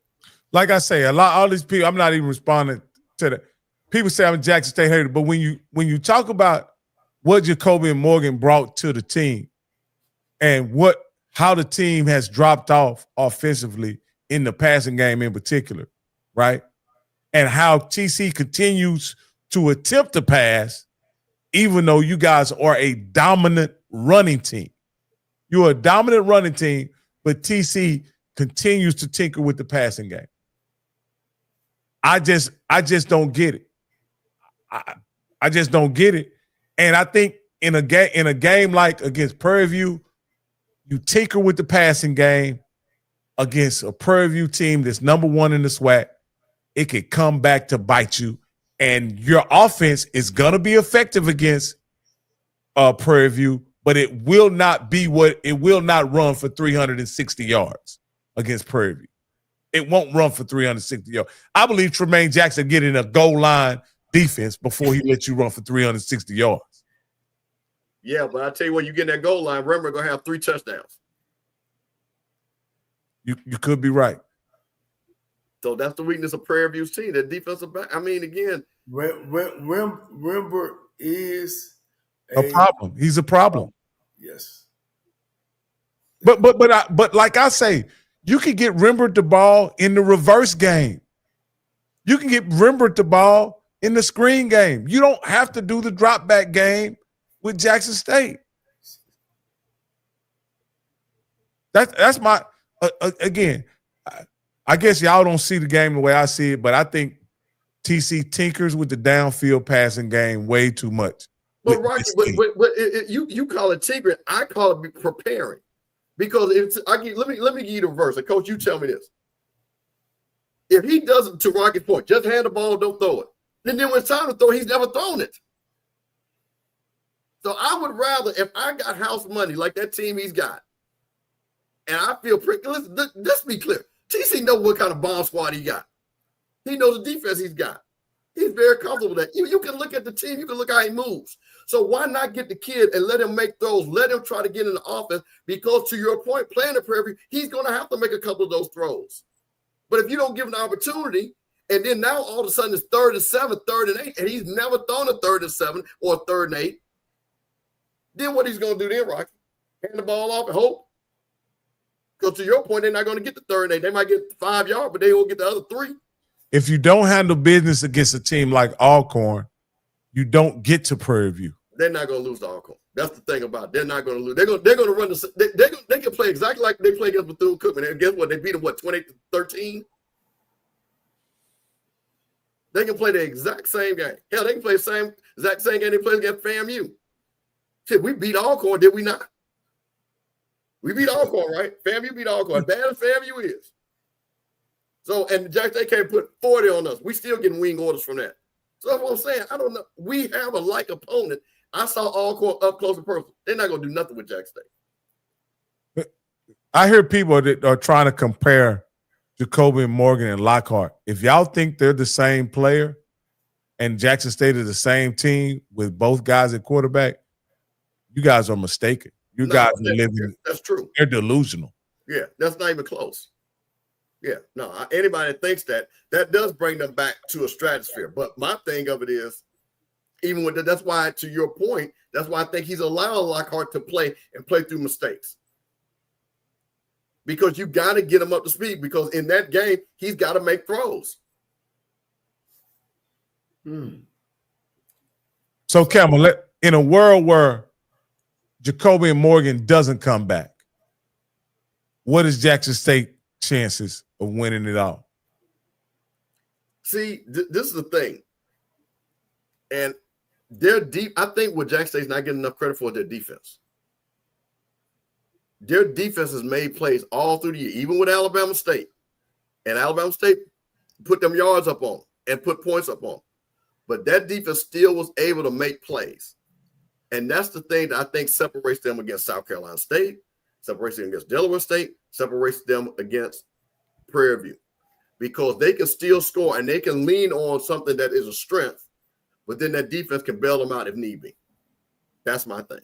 Like I say, all these people, I'm not even responding to that. People say I'm a Jackson State hater, but when you talk about what Jacoby and Morgan brought to the team and how the team has dropped off offensively in the passing game in particular, right? And how TC continues to attempt to pass, even though you guys are a dominant running team. You're a dominant running team, but TC continues to tinker with the passing game. I just don't get it. I just don't get it. And I think in a game like against Prairie View, you tinker with the passing game against a Prairie View team that's number 1 in the SWAC. It could come back to bite you, and your offense is gonna be effective against Prairie View, but it will not run for 360 yards against Prairie View. It won't run for 360 yards. I believe Tremaine Jackson get in a goal line defense before he lets you run for 360 yards. Yeah, but I tell you what, you get in that goal line, remember, going to have 3 touchdowns. You could be right. So that's the weakness of Prairie View's team, that defensive back. I mean, again, Rember is a problem. He's a problem. Yes. But like I say, you can get Rembert the ball in the reverse game. You can get Rembert the ball in the screen game. You don't have to do the drop back game with Jackson State. That's my again. I guess y'all don't see the game the way I see it, but I think TC tinkers with the downfield passing game way too much. But Rocky, you call it tinkering. I call it preparing, because let me give you the verse. And Coach, you tell me this: if he doesn't, to Rocky's point, just hand the ball, don't throw it. And then when it's time to throw, he's never thrown it. So I would rather, if I got house money like that team he's got, and I feel pretty. Let's be clear. TC knows what kind of bomb squad he got. He knows the defense he's got. He's very comfortable with that. You can look at the team. You can look how he moves. So why not get the kid and let him make throws? Let him try to get in the offense, because to your point, playing the Prairie View, he's going to have to make a couple of those throws. But if you don't give him an opportunity, and then now all of a sudden it's 3rd and 7, 3rd and 8, and he's never thrown a 3rd and 7 or a 3rd and 8, then what he's going to do then, Rocky? Hand the ball off and hope. Because to your point, they're not going to get the 3rd and 8. They might get 5 yards, but they won't get the other 3. If you don't handle business against a team like Alcorn, you don't get to Prairie View. They're not going to lose to Alcorn. That's the thing about it. They're not going to lose. They're going to run they can play exactly like they play against Bethune-Cookman. And guess what? They beat them, 28-13? They can play the exact same game. Hell, they can play the exact same game they played against FAMU. Shit, we beat Alcorn, did we not? We beat Alcorn, right? FAMU beat Alcorn. Bad as FAMU is. So, and Jack, they can't put 40 on us. We still getting wing orders from that. So that's what I'm saying. I don't know. We have a like opponent. I saw Alcorn up close and personal. They're not going to do nothing with Jack State. I hear people that are trying to compare Jacoby and Morgan and Lockhart. If y'all think they're the same player and Jackson State is the same team with both guys at quarterback, you guys are mistaken. You guys are living. That's true. They're delusional. Yeah, that's not even close. Yeah, no, anybody that thinks that does bring them back to a stratosphere. But my thing of it is, even with that, that's why, to your point, that's why I think he's allowing Lockhart to play through mistakes. because you got to get him up to speed, because in that game, he's got to make throws. So, Campbell, in a world where Jacoby and Morgan doesn't come back, what is Jackson State chances of winning it all? See, this is the thing. And they're deep. I think what Jackson State's not getting enough credit for is their defense. Their defense has made plays all through the year, even with Alabama State. And Alabama State put them yards up on them and put points up on them. But that defense still was able to make plays. And that's the thing that I think separates them against South Carolina State, separates them against Delaware State, separates them against Prairie View. Because they can still score and they can lean on something that is a strength, but then that defense can bail them out if need be. That's my thing.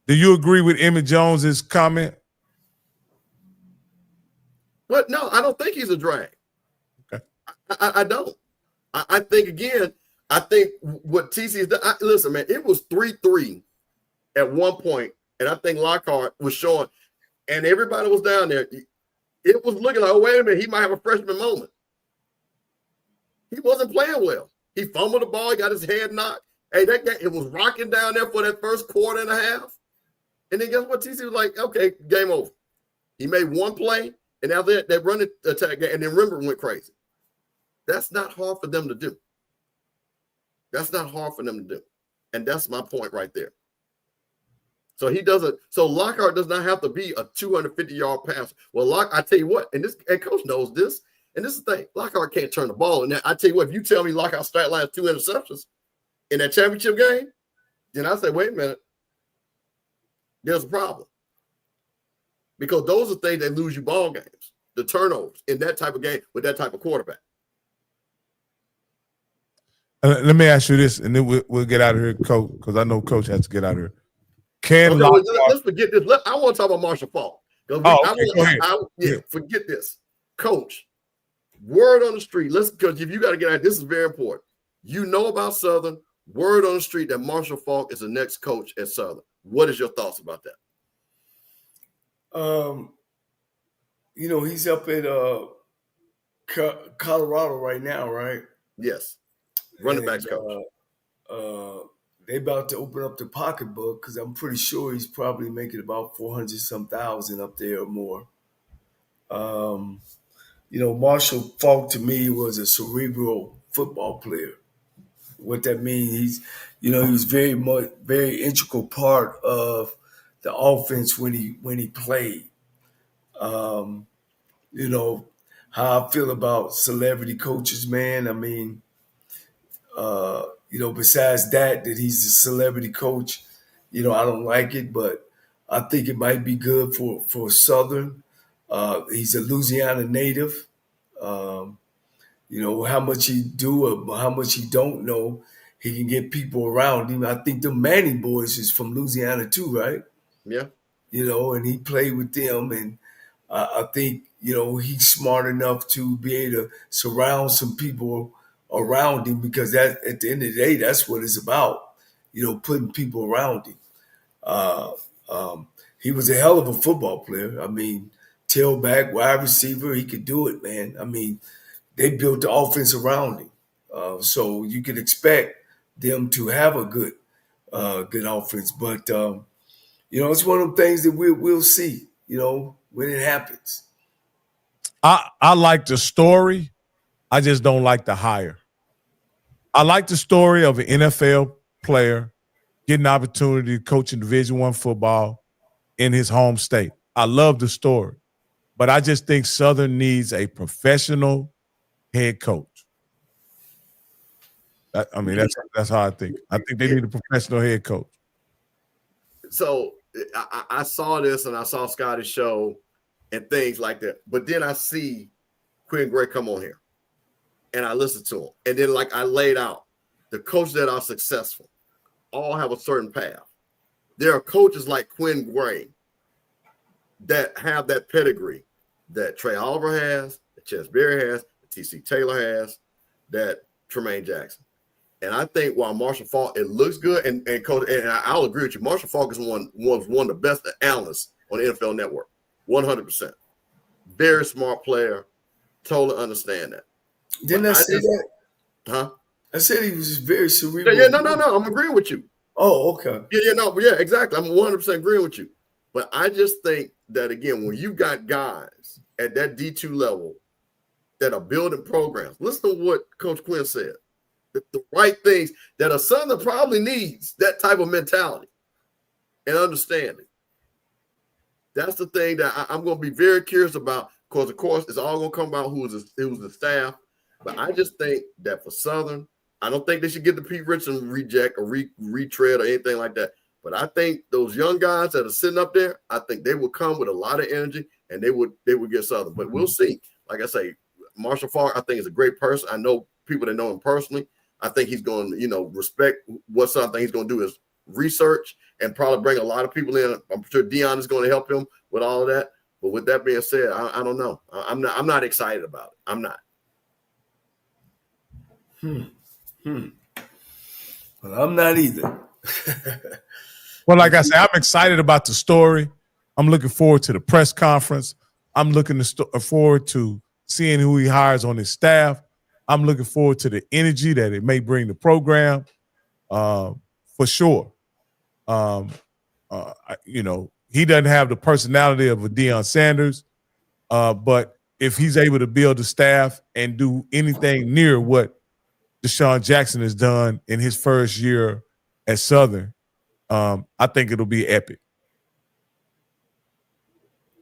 Do you agree with Emmett Jones's comment? But no, I don't think he's a drag. Okay. I don't. I think, again, I think what TC has done, listen, man, it was 3-3 at one point, and I think Lockhart was showing, and everybody was down there. It was looking like, oh, wait a minute, he might have a freshman moment. He wasn't playing well. He fumbled the ball, he got his head knocked. Hey, that guy, it was rocking down there for that first quarter and a half. And then guess what? TC was like, okay, game over. He made one play, and now that running attack, and then Remember went crazy. That's not hard for them to do. That's not hard for them to do. And that's my point right there. So he doesn't. So Lockhart does not have to be a 250-yard pass. Well, I tell you what, and Coach knows this. And this is the thing: Lockhart can't turn the ball. And I tell you what, if you tell me Lockhart stat line 2 interceptions in that championship game, then I say, wait a minute, there's a problem. Because those are things that lose you ball games, the turnovers in that type of game with that type of quarterback. Let me ask you this, and then we'll get out of here, Coach, because I know Coach has to get out of here. Let's forget this. I want to talk about Marshall Faulk. Go ahead. Forget this. Coach, word on the street. Because if you got to get out, this is very important. You know about Southern. Word on the street that Marshall Faulk is the next coach at Southern. What is your thoughts about that? He's up at Colorado right now, right? Yes. Running backs coach. They about to open up the pocketbook because I'm pretty sure he's probably making about 400-some thousand up there or more. Marshall Faulk to me was a cerebral football player. What that means, he was very integral part of the offense when he played. How I feel about celebrity coaches, man. I mean, besides that he's a celebrity coach, I don't like it, but I think it might be good for Southern. He's a Louisiana native. How much he do or how much he don't know, he can get people around him. I think the Manning boys is from Louisiana too, right? Yeah. And he played with them, and I think, he's smart enough to be able to surround some people around him, because that at the end of the day, that's what it's about, putting people around him. He was a hell of a football player. I mean, tailback, wide receiver, he could do it, man. I mean, they built the offense around him. So you could expect them to have a good offense. But, it's one of the things that we'll see, when it happens. I like the story. I just don't like the hire. I like the story of an NFL player getting an opportunity to coach in Division I football in his home state. I love the story. But I just think Southern needs a professional head coach. That's how I think. I think they need a professional head coach. So I saw this, and I saw Scotty's show and things like that. But then I see Quinn Gray come on here, and I listen to him. And then, like I laid out, the coaches that are successful all have a certain path. There are coaches like Quinn Gray that have that pedigree that Trey Oliver has, that Ches Berry has, that T.C. Taylor has, that Tremaine Jackson. And I think while Marshall Faulk, it looks good, and coach, and I'll agree with you, Marshall Faulk was one of the best analysts on the NFL Network, 100%. very smart player. Totally understand that. Didn't I say that? Huh? I said he was very cerebral. Yeah, no. I'm agreeing with you. Oh, okay. Yeah, exactly. I'm 100% agreeing with you. But I just think that, again, when you got guys at that D2 level that are building programs, listen to what Coach Quinn said. The right things that a Southern probably needs, that type of mentality and understanding. That's the thing that I'm going to be very curious about, because, of course, it's all going to come about who's the staff. But I just think that for Southern, I don't think they should get the Pete Richardson reject or retread or anything like that. But I think those young guys that are sitting up there, I think they will come with a lot of energy and they would get Southern. But we'll see. Like I say, Marshall Faulk, I think, is a great person. I know people that know him personally. I think he's going to, respect what something he's going to do is research and probably bring a lot of people in. I'm sure Deion is going to help him with all of that. But with that being said, I don't know. I'm not excited about it. I'm not. Well, I'm not either. Well, like I said, I'm excited about the story. I'm looking forward to the press conference. I'm looking forward to seeing who he hires on his staff. I'm looking forward to the energy that it may bring the program, for sure. He doesn't have the personality of a Deion Sanders, but if he's able to build a staff and do anything near what Deshaun Jackson has done in his first year at Southern, I think it'll be epic.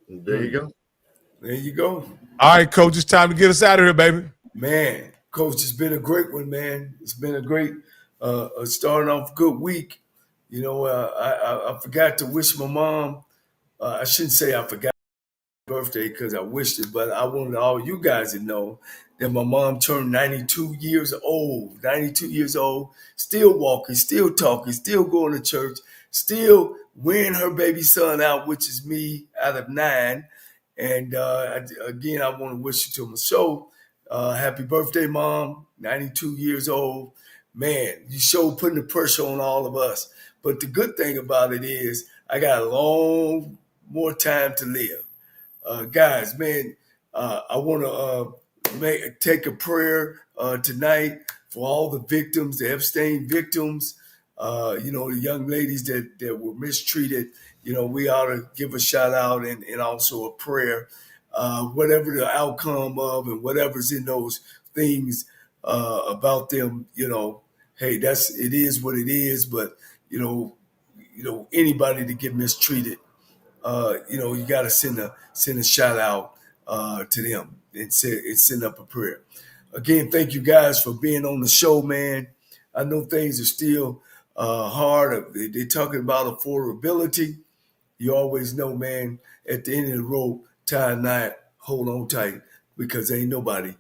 There you go. There you go. All right, Coach, it's time to get us out of here, baby. Man, Coach, it's been a great one, man. It's been a great starting off good week. I forgot to wish my mom. I shouldn't say I forgot her birthday because I wished it, but I wanted all you guys to know that my mom turned 92 years old. 92 years old, still walking, still talking, still going to church, still wearing her baby son out, which is me, out of 9. And again, I want to wish you to my show. Happy birthday, Mom. 92 years old. Man, you show putting the pressure on all of us. But the good thing about it is I got a long more time to live. Guys, man, I want to take a prayer tonight for all the victims, the Epstein victims, the young ladies that were mistreated. We ought to give a shout out and also a prayer. Whatever the outcome of and whatever's in those things about them, hey, it is what it is. But anybody to get mistreated, you got to send a shout out to them and send up a prayer. Again, thank you guys for being on the show, man. I know things are still hard. They're talking about affordability. You always know, man, at the end of the road, tie a knot, hold on tight, because ain't nobody